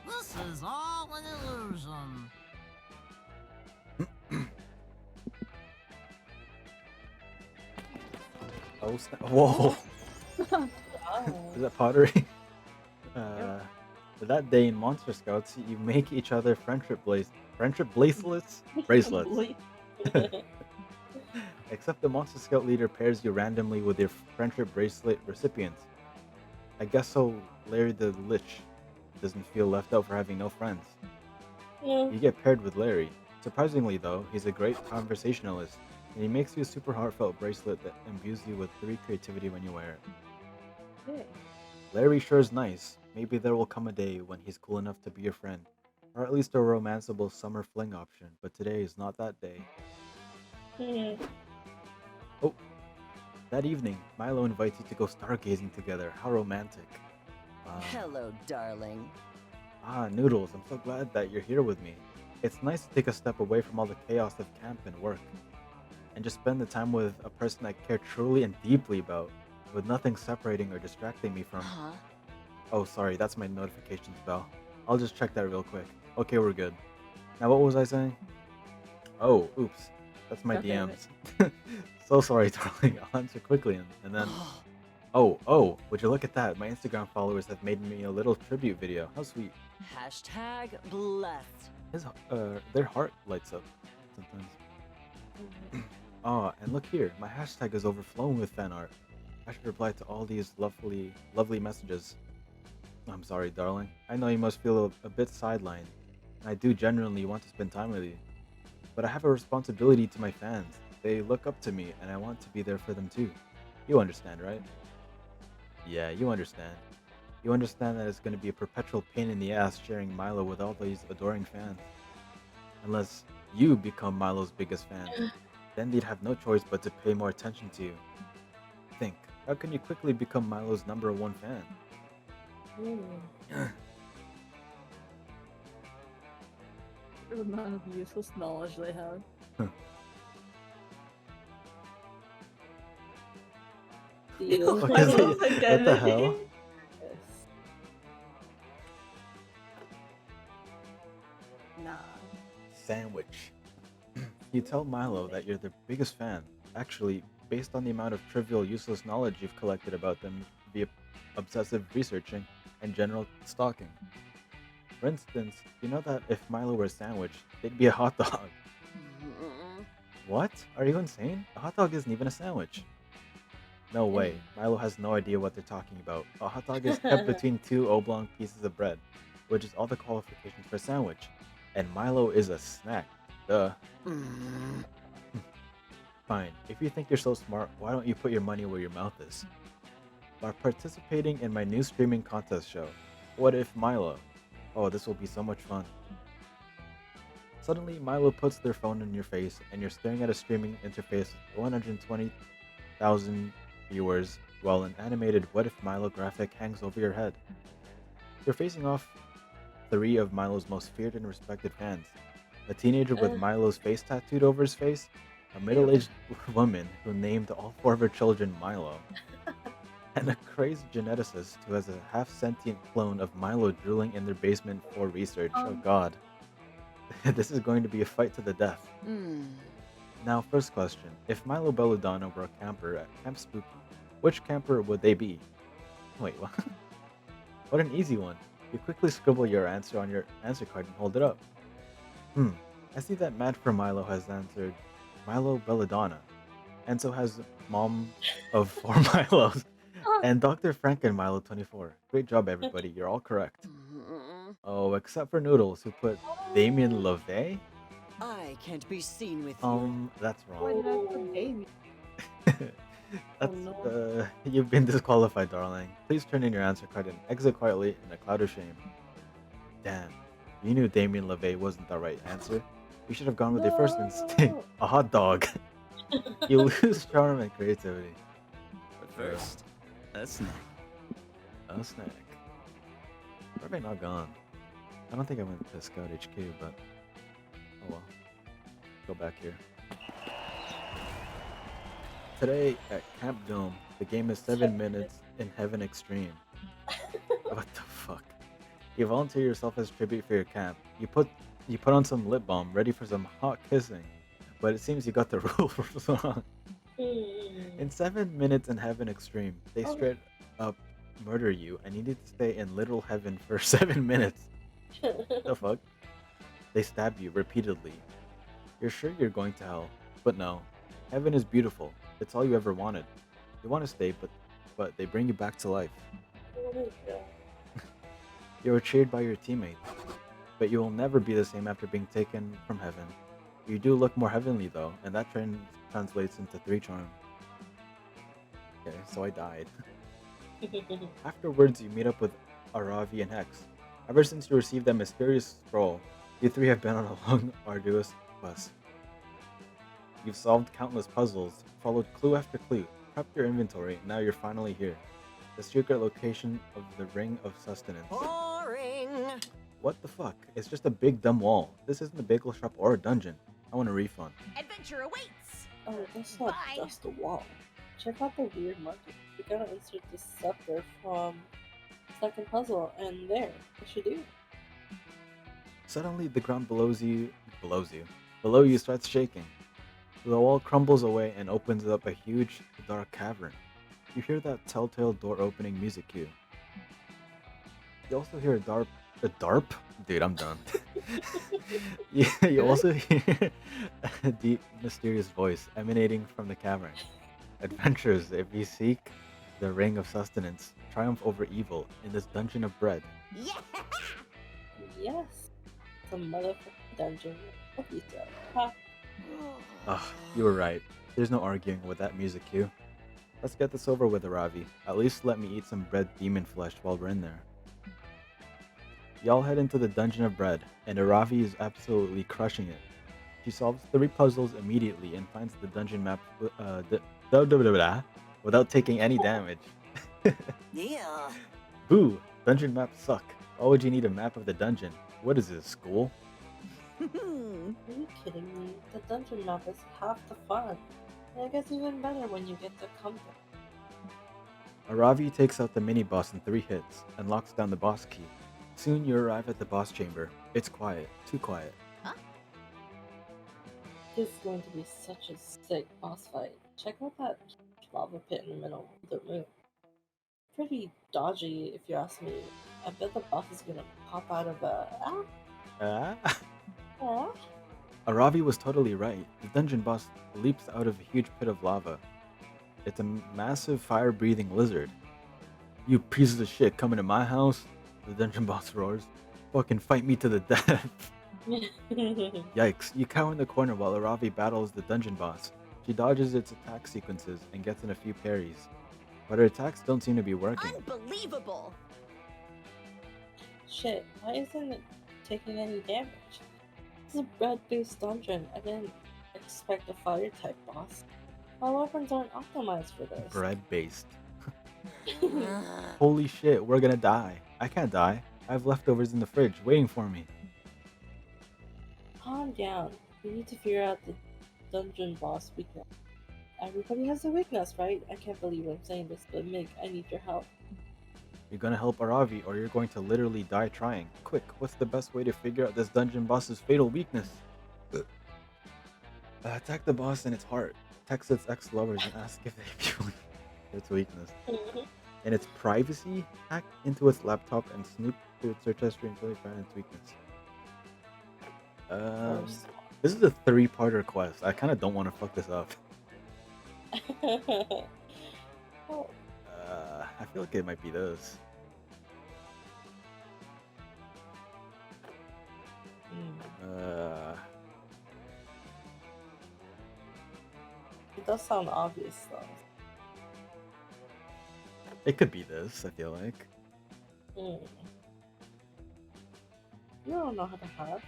This is all an illusion. Oh, whoa! Oh. Is that pottery? That day in Monster Scouts, you make each other friendship bracelets. Except the Monster Scout leader pairs you randomly with your friendship bracelet recipients. I guess so. Larry the Lich doesn't feel left out for having no friends. Yeah. You get paired with Larry. Surprisingly, though, he's a great conversationalist, and he makes you a super heartfelt bracelet that imbues you with 3 creativity when you wear it. Okay. Larry sure is nice. Maybe there will come a day when he's cool enough to be your friend, or at least a romanceable summer fling option, but today is not that day. Oh, that evening, Milo invites you to go stargazing together. How romantic. Hello, darling. Noodles, I'm so glad that you're here with me. It's nice to take a step away from all the chaos of camp and work, and just spend the time with a person I care truly and deeply about, with nothing separating or distracting me from... Huh? Oh, sorry, that's my notifications bell. I'll just check that real quick. Okay, we're good. Now, what was I saying? Oh, oops. That's my Okay, DMs. So sorry, darling. I'll answer quickly and then... Oh, would you look at that? My Instagram followers have made me a little tribute video. How sweet. Hashtag blessed. Their heart lights up sometimes. Oh, and look here. My hashtag is overflowing with fan art. I should reply to all these lovely messages. I'm sorry, darling. I know you must feel a bit sidelined, and I do genuinely want to spend time with you. But I have a responsibility to my fans. They look up to me, and I want to be there for them too. You understand, right? Yeah, you understand. You understand that it's going to be a perpetual pain in the ass sharing Milo with all these adoring fans. Unless you become Milo's biggest fan, then they'd have no choice but to pay more attention to you. Think, how can you quickly become Milo's #1 fan? The amount of useless knowledge they have. What the hell? Nah. Sandwich. You tell Milo that you're their biggest fan, actually, based on the amount of trivial, useless knowledge you've collected about them via obsessive researching and general stalking. For instance, you know that if Milo were a sandwich, they'd be a hot dog. What? Are you insane? A hot dog isn't even a sandwich. No way. Milo has no idea what they're talking about. A hot dog is kept between 2 oblong pieces of bread, which is all the qualifications for a sandwich. And Milo is a snack. Duh. Fine, if you think you're so smart, why don't you put your money where your mouth is? By participating in my new streaming contest show, What If Milo? Oh, this will be so much fun. Suddenly, Milo puts their phone in your face, and you're staring at a streaming interface with 120,000 viewers, while an animated What If Milo graphic hangs over your head. You're facing off 3 of Milo's most feared and respected fans. A teenager with Milo's face tattooed over his face, a middle-aged woman who named all 4 of her children Milo, and a crazy geneticist who has a half-sentient clone of Milo drooling in their basement for research. Oh god. This is going to be a fight to the death. Now, first question. If Milo Belladonna were a camper at Camp Spooky, which camper would they be? Wait, what? What an easy one. You quickly scribble your answer on your answer card and hold it up. I see that Mad for Milo has answered Milo Belladonna, and so has Mom of 4 Milos, and Dr. Franken Milo 24. Great job, everybody. You're all correct. Oh, except for Noodles, who put Damien LaVey? I can't be seen with you. That's Why wrong. did I put Damien? That's, you've been disqualified, darling. Please turn in your answer card and exit quietly in a cloud of shame. Damn, you knew Damien LaVey wasn't the right answer. You should have gone with your first instinct, a hot dog. You lose charm and creativity. But first, a snack. A snack. Where have I not gone? I don't think I went to Scout HQ, but oh well. Go back here. Today at Camp Dome, the game is 7 minutes in Heaven Extreme. What the fuck? You volunteer yourself as tribute for your camp. You put on some lip balm, ready for some hot kissing, but it seems you got the rules wrong. In 7 minutes in Heaven Extreme, they straight up murder you, and you need to stay in literal heaven for 7 minutes. The fuck? They stab you repeatedly. You're sure you're going to hell, but no. Heaven is beautiful. It's all you ever wanted. You want to stay, but they bring you back to life. You were cheered by your teammates, but you will never be the same after being taken from heaven. You do look more heavenly though, and that translates into 3 charm. Okay, so I died. Afterwards, you meet up with Aravi and Hex. Ever since you received that mysterious scroll, you 3 have been on a long, arduous quest. You've solved countless puzzles, followed clue after clue, prepped your inventory, and now you're finally here. The secret location of the Ring of Sustenance. Boring! What the fuck? It's just a big dumb wall. This isn't a bagel shop or a dungeon. I want a refund. Adventure awaits! Oh, that's not just a wall. Check out the weird market. You gotta insert the scepter from second puzzle, and there, what should do? Suddenly, the ground below you starts shaking. The wall crumbles away and opens up a huge, dark cavern. You hear that telltale door-opening music cue. You also hear a DARP? Dude, I'm done. You also hear a deep, mysterious voice emanating from the cavern. Adventurers, if you seek the Ring of Sustenance, triumph over evil in this dungeon of bread. Yeah! Yes. It's a motherfucking dungeon. What you said? Ha! Ugh, you were right. There's no arguing with that music cue. Let's get this over with, Aravi. At least let me eat some bread demon flesh while we're in there. Y'all head into the Dungeon of Bread, and Aravi is absolutely crushing it. She solves 3 puzzles immediately and finds the dungeon map without taking any damage. Yeah. Boo! Dungeon maps suck. Why would you need a map of the dungeon? What is this, school? Are you kidding me? The dungeon map is half the fun. And it gets even better when you get to comfort. Aravi takes out the mini-boss in 3 hits and locks down the boss key. Soon you arrive at the boss chamber. It's quiet. Too quiet. Huh? This is going to be such a sick boss fight. Check out that lava pit in the middle of the room. Pretty dodgy, if you ask me. I bet the boss is gonna pop out of a... Aravi was totally right. The dungeon boss leaps out of a huge pit of lava. It's a massive fire-breathing lizard. You pieces of shit coming to my house? The dungeon boss roars. Fucking fight me to the death. Yikes, you cower in the corner while Aravi battles the dungeon boss. She dodges its attack sequences and gets in a few parries, but her attacks don't seem to be working. Unbelievable! Shit, why isn't it taking any damage? This is a bread-based dungeon. I didn't expect a fire-type boss. My weapons aren't optimized for this. Bread-based. Holy shit, we're gonna die. I can't die. I have leftovers in the fridge waiting for me. Calm down. We need to figure out the dungeon boss weakness. Everybody has a weakness, right? I can't believe I'm saying this, but Mig, I need your help. You're gonna help Aravi or you're going to literally die trying. Quick, what's the best way to figure out this dungeon boss's fatal weakness? Attack the boss in its heart. Text its ex-lovers and ask if they feel its weakness. In its privacy, hack into its laptop and snoop through its search history until you find its weakness. This is a 3-parter quest. I kind of don't want to fuck this up. I feel like it might be this. It does sound obvious though. It could be this, I feel like. You don't know how to hack.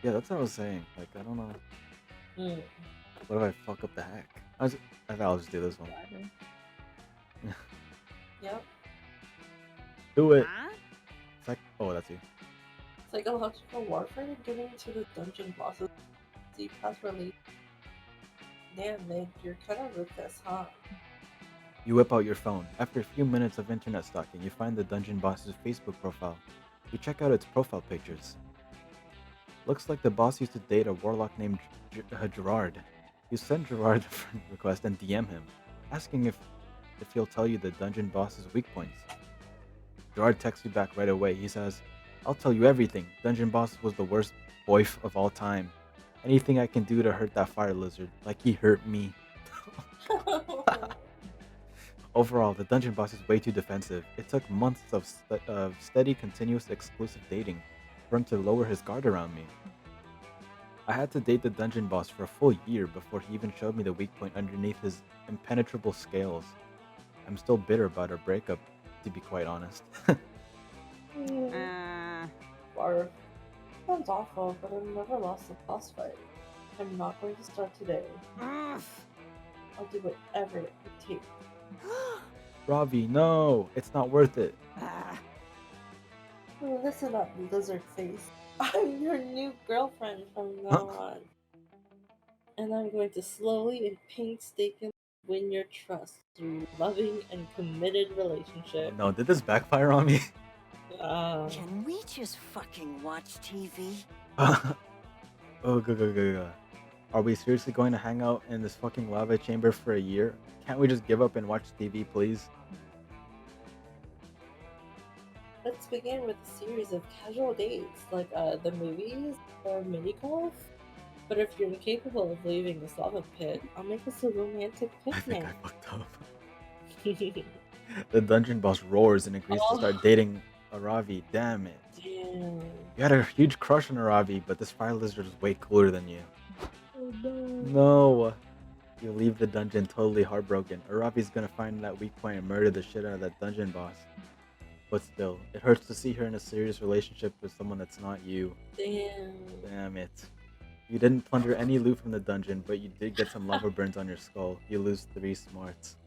Yeah, that's what I was saying. Like, I don't know. What if I fuck up the hack? I thought I'll just do this one. Yep. Do it. It's like, oh, that's you. Psychological warfare getting to the dungeon bosses. Deep pass relief. Damn, Mig, you're kind of ruthless, huh? You whip out your phone. After a few minutes of internet stalking, you find the dungeon boss's Facebook profile. You check out its profile pictures. Looks like the boss used to date a warlock named Gerard. You send Gerard a friend request and DM him, asking if he'll tell you the dungeon boss's weak points. Gerard texts you back right away. He says, "I'll tell you everything. Dungeon boss was the worst boif of all time. Anything I can do to hurt that fire lizard, like he hurt me." Overall, the dungeon boss is way too defensive. It took months of steady, continuous, exclusive dating for him to lower his guard around me. I had to date the dungeon boss for a full year before he even showed me the weak point underneath his impenetrable scales. I'm still bitter about our breakup, to be quite honest. Barf. Sounds awful, but I've never lost a boss fight. I'm not going to start today. I'll do whatever it takes. Ravi, no! It's not worth it. Listen up, lizard face. I'm your new girlfriend from now on. And I'm going to slowly and painstakingly win your trust through loving and committed relationship. No, did this backfire on me? Can we just fucking watch TV? Oh, good. Are we seriously going to hang out in this fucking lava chamber for a year? Can't we just give up and watch TV, please? Let's begin with a series of casual dates, like the movies or mini golf. But if you're incapable of leaving this lava pit, I'll make us a romantic picnic. I fucked up. The dungeon boss roars and agrees to start dating Aravi. Damn it. Damn. You had a huge crush on Aravi, but this fire lizard is way cooler than you. Oh no. No. You leave the dungeon totally heartbroken. Aravi's gonna find that weak point and murder the shit out of that dungeon boss. But still, it hurts to see her in a serious relationship with someone that's not you. Damn it. You didn't plunder any loot from the dungeon, but you did get some lava burns on your skull. You lose 3 smarts.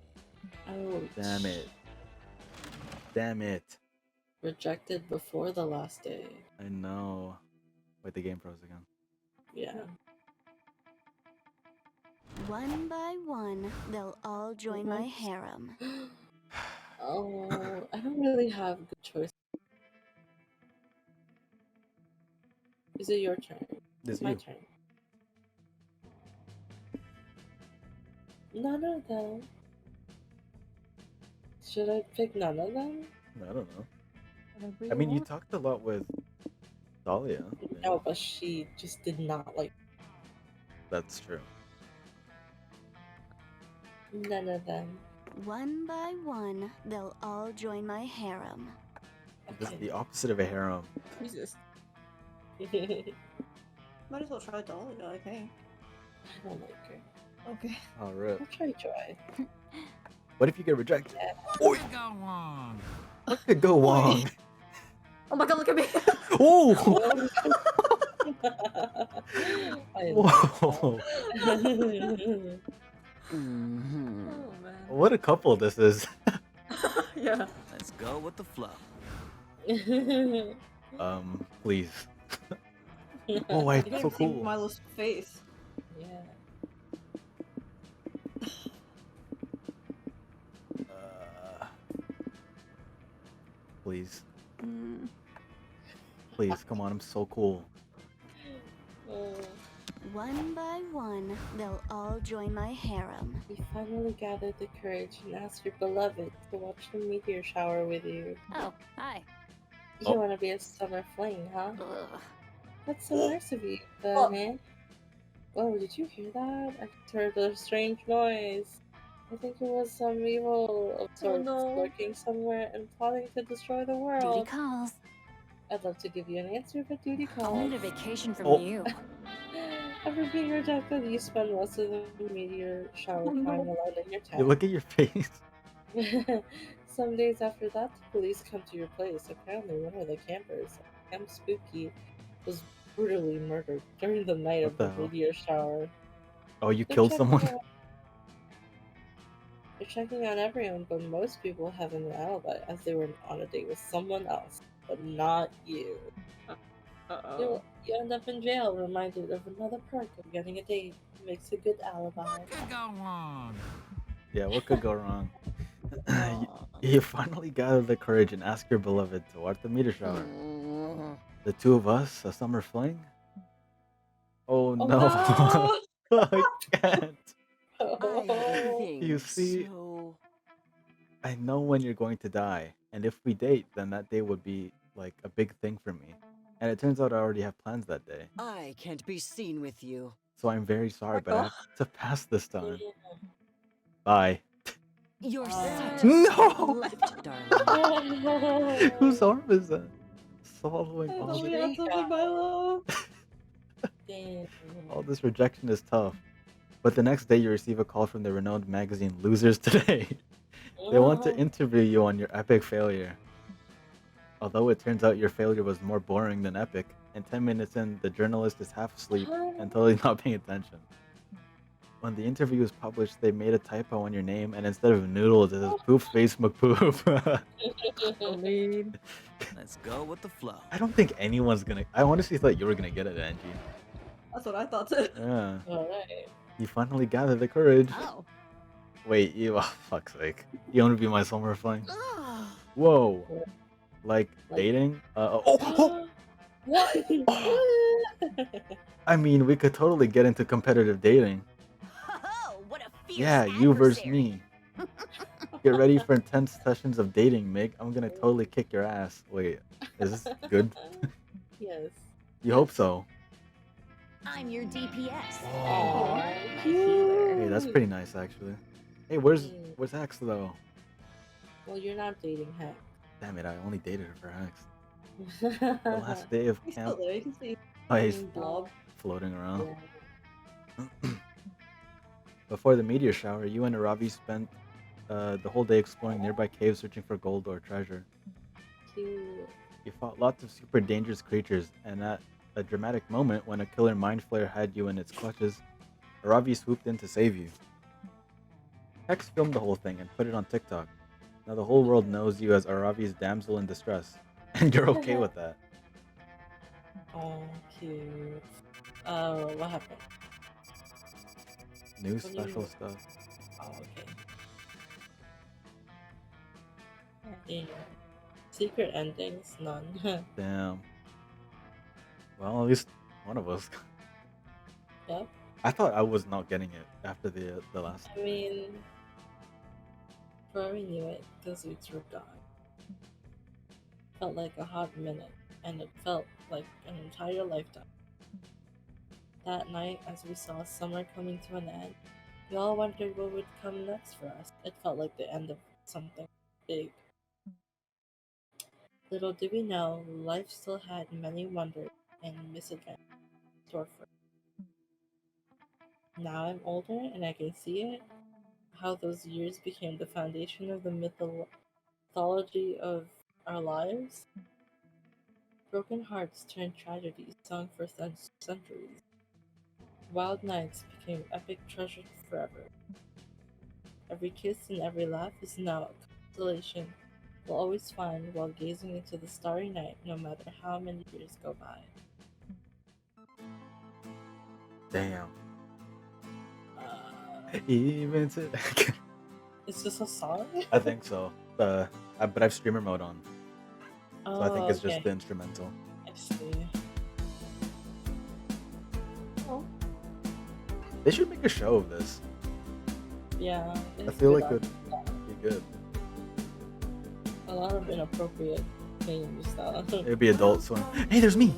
Ouch. Damn it. Rejected before the last day. I know. Wait, the game froze again. Yeah. One by one, they'll all join my harem. Oh, I don't really have a good choice. Is it your turn? It's my turn. None of them. Should I pick none of them? I don't know. I mean, you talked a lot with Dahlia. No, but she just did not like. That's true. None of them. One by one, they'll all join my harem. This is the opposite of a harem. Jesus. Might as well try Dahlia, I think. I don't like her. Okay. Oh, rip. I'll try. What if you get rejected? What could go wrong? What could go wrong? Oh my god, look at me! Oh! I Whoa! Oh man. What a couple this is. Yeah. Let's go with the flow. Please. Oh, wait, You can't so even see cool. Milo's face. Yeah. Please. Please, come on, I'm so cool. One by one, they'll all join my harem. You finally gathered the courage and asked your beloved to watch the meteor shower with you. Oh, hi. You want to be a summer fling, huh? Ugh. That's so nice of you, man. Oh, did you hear that? I just heard a strange noise. I think it was some evil of sorts lurking somewhere and plotting to destroy the world. Duty calls. I'd love to give you an answer, but duty I'll calls. need a vacation from you. After being rejected, you spend most of the meteor shower time alone in your tent. You look at your face. Some days after that, the police come to your place. Apparently, one of the campers, Camp Spooky, was brutally murdered during the night of the meteor shower. Oh, you killed someone? They're checking on everyone, but most people have an alibi as they were on a date with someone else, but not you. Uh-oh. You end up in jail, reminded of another perk of getting a date. Makes a good alibi. What could go wrong? Yeah, what could go wrong? You finally gathered the courage and asked your beloved to watch the meteor shower. The two of us, a summer fling? Oh no! I can't. You see, I know when you're going to die, and if we date, then that day would be like a big thing for me. And it turns out I already have plans that day. I can't be seen with you. So I'm very sorry, but I have to pass this time. Bye. You're such No! left, darling. Whose arm is that? Swallowing all Oh, this. yeah, something Milo. All this rejection is tough. But the next day you receive a call from the renowned magazine Losers Today. They want to interview you on your epic failure. Although it turns out your failure was more boring than epic, and 10 minutes in, the journalist is half asleep and totally not paying attention. When the interview was published, they made a typo on your name, and instead of noodles, it says poof face McPoof. Let's go with the flow. I don't think anyone's gonna. I honestly thought you were gonna get it, Angie. That's what I thought too. Yeah. Alright. You finally gathered the courage. Oh. Wait, you. Oh, fuck's sake. You want to be my summer fling? Whoa. Like dating? Oh! What? I mean, we could totally get into competitive dating. Oh, what a fierce Yeah, you versus adversary. me. Get ready for intense sessions of dating, Mig. I'm gonna totally kick your ass. Wait, is this good? Yes. You hope so. I'm your DPS. Aw, My healer. Hey, that's pretty nice, actually. Hey, where's Hex though? Well, you're not dating Hex. Damn it, I only dated her for Hex. The last day of He's camp. still there. You can see Oh, he's blob. floating around. Yeah. Before the meteor shower, you and Aravi spent the whole day exploring nearby caves searching for gold or treasure. Cute. You fought lots of super dangerous creatures, and at a dramatic moment when a killer mind flare had you in its clutches, Aravi swooped in to save you. Hex filmed the whole thing and put it on TikTok. Now the whole world knows you as Aravi's damsel in distress, and you're okay with that. Oh, cute. Oh, what happened? New What do you special mean? stuff. Oh, okay. Yeah. Secret endings? None. Damn. Well, at least one of us. Yep. I thought I was not getting it after the last. I mean, before we knew it, those weeks were gone. Felt like a hot minute, and it felt like an entire lifetime. That night, as we saw summer coming to an end, we all wondered what would come next for us. It felt like the end of something big. Little did we know, life still had many wonders and misadventures in store for us. Now I'm older and I can see it, how those years became the foundation of the mythology of our lives. Broken hearts turned tragedies sung for centuries. Wild nights became epic treasured forever. Every kiss and every laugh is now a constellation we'll always find while gazing into the starry night, no matter how many years go by. Damn. Even to Is this a song? I think so. But I have streamer mode on, so I think it's just okay. the instrumental. I see. Oh, They should make a show of this. Yeah. I it's feel good like it art. would be good. A lot of inappropriate things though. It'd be Adult Swim. Hey, there's me.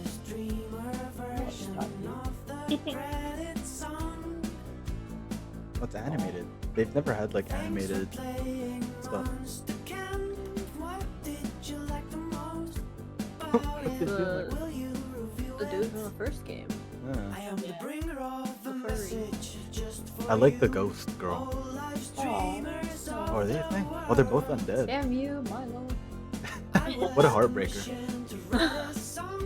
What's animated? They've never had like animated stuff. What did you like? the dude from the first game. Yeah. The furry. I like the ghost girl. Aw. Oh, are they a thing? Oh, they're both undead. Damn you, Milo. What a heartbreaker.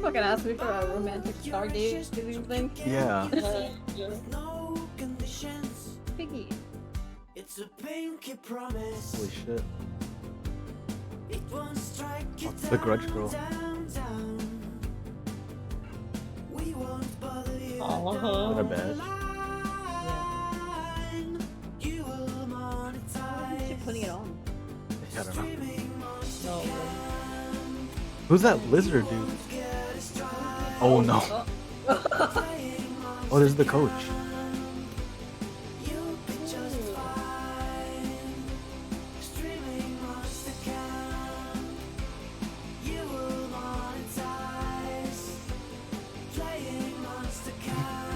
Fucking asked me for a romantic stargazing thing. Yeah. Piggy. Holy shit. Oh, it's the Grudge girl. Aw. What a badge. Why is she putting it on? I don't know. No. Who's that lizard dude? Oh no. Oh, there's the coach.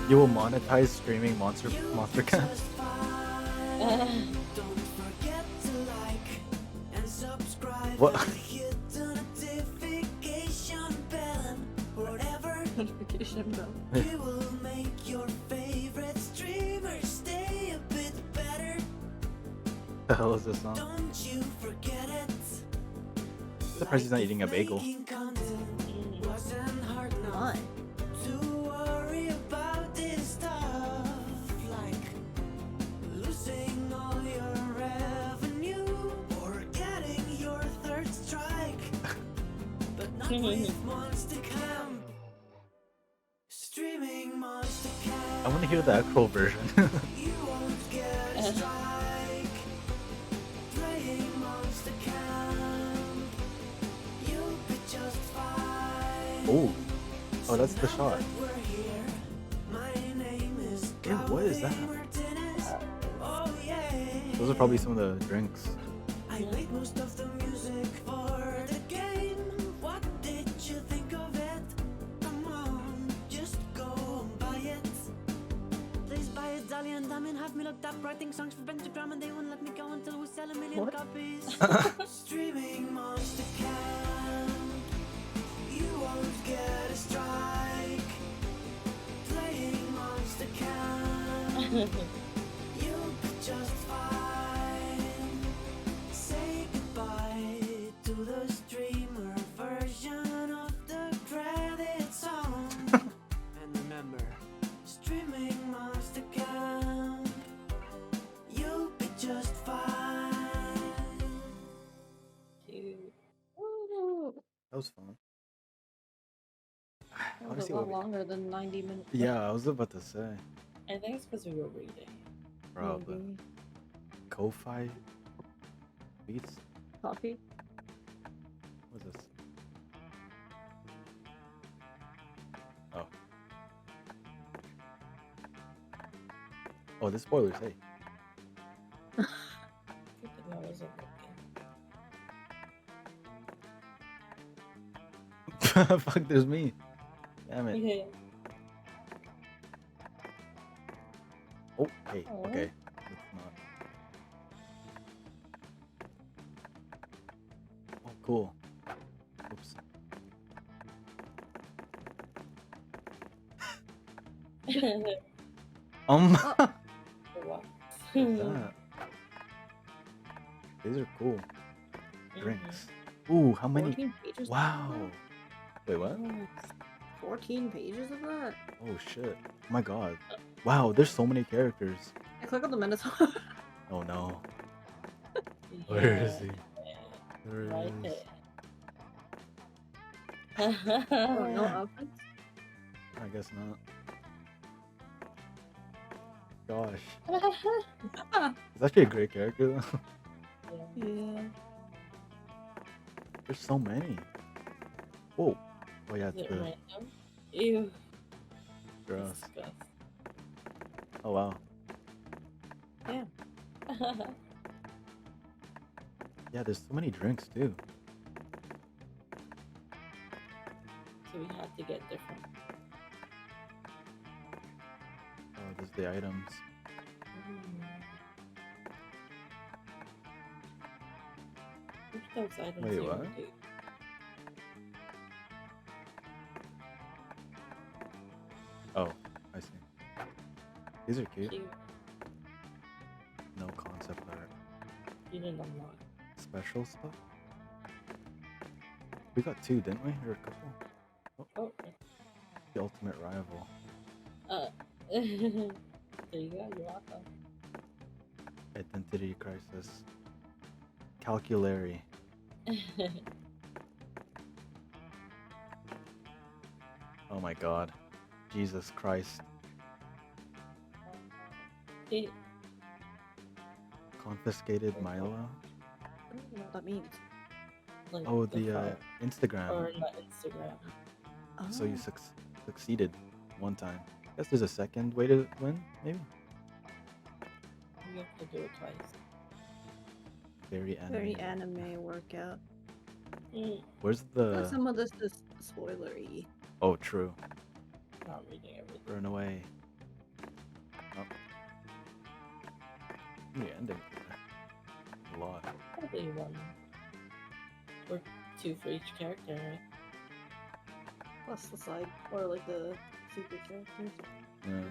You will monetize streaming Monster Camp? What? Notification bell. The hell is this song? Surprised he's not eating a bagel. Why? I want to hear the actual version. Oh, oh, that's the shot. Ew, what is that? Those are probably some of the drinks. Writing songs for Pentagram and they won't let me go until we sell 1 million copies. Streaming Monster Camp. You won't get a strike. Playing Monster Camp. You'll be just fine. Say goodbye to the streamer version of the credit song. And remember, streaming Monster Camp. You'll be just fine. Cute. That was fun. That was a lot longer than 90 minutes. Yeah, I was about to say. I think it's because we were reading. Probably. Maybe. Ko-Fi beats? Coffee? What's this? Oh. Oh, this spoilers, hey. That wasn't Fuck, there's me. Damn it. working. Oh, hey, Oh. okay. It's not. Oh, cool. Oops. What's that? These are cool. Drinks. Ooh, how many? 14 pages. Wow. Wait, what? 14 pages of that? Oh shit. Oh my god. Wow, there's so many characters. I click on the Minotaur. Oh no. Yeah. Where is he? There he Right is. there. Oh, no outfits? I guess not. Gosh. He's actually a great character though. Yeah. There's so many. Whoa. Oh yeah, Is it's it the random? Ew. gross. Disgusting. Oh wow. Yeah. Yeah, there's so many drinks too. So we had to get different. Oh, there's the items. Which those items Wait, you what? would do? Oh, I see. These are cute. Cute. No concept art. You didn't unlock. Special stuff? We got two, didn't we? Or a couple? Oh. The ultimate rival. There you go. You're welcome. Identity crisis. Calculary. Oh my god. Jesus Christ. It, Confiscated Milo. I don't know what that means. like Oh, the phone. Instagram. Or not Instagram. So you succeeded one time. Guess there's a second way to win, maybe? You have to do it twice. Very anime. Very anime workout. Where's But the... some of this is spoilery. Oh, true. Not reading everything. Run away. Oh. The ending. A lot. Probably one. Or two for each character, right? Plus the side, or like the secret characters. Yeah.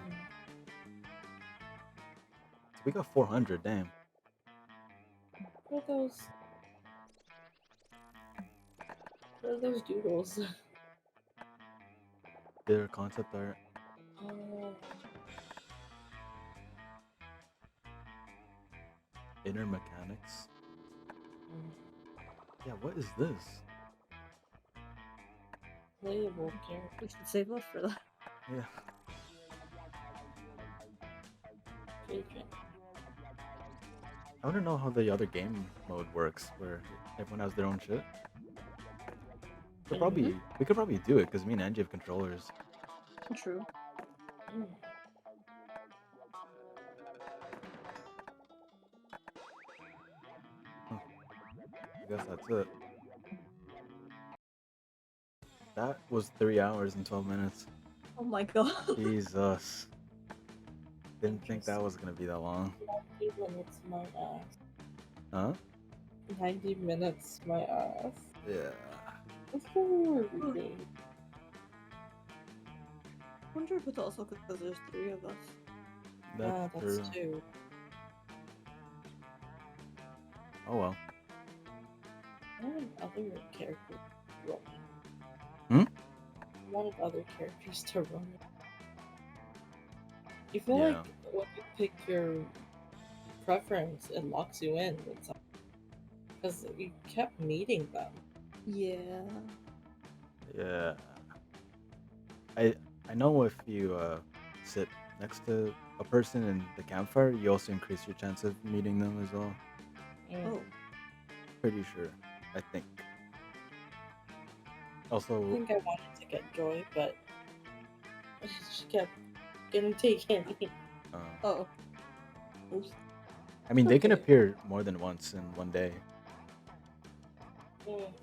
So we got 400, damn. What are those? What are those doodles? Their concept art. Oh, Inner mechanics. Yeah, what is this? playable character. We should save up for that. Yeah. Children. I want to know how the other game mode works, where everyone has their own shit. We could probably do it because me and Angie have controllers. True. I guess that's it. That was 3 hours and 12 minutes. Oh my god. Jesus. Didn't think that was gonna be that long. 90 minutes, my ass. Huh? 90 minutes, my ass. Yeah. That's what we were reading. I wonder if it's also because there's 3 of us. That's That's true. two. Oh well. I wanted other characters to run. Hmm? I wanted other characters to run. You feel Yeah. like when you pick your preference, it locks you in with something. Because you kept meeting them. Yeah. Yeah. I know if you sit next to a person in the campfire, you also increase your chance of meeting them as well. Oh. Pretty sure. I think. Also, I think I wanted to get Joy, but she kept getting taken. Oh. Oops. I mean, they can Okay. appear more than once in one day. Mm.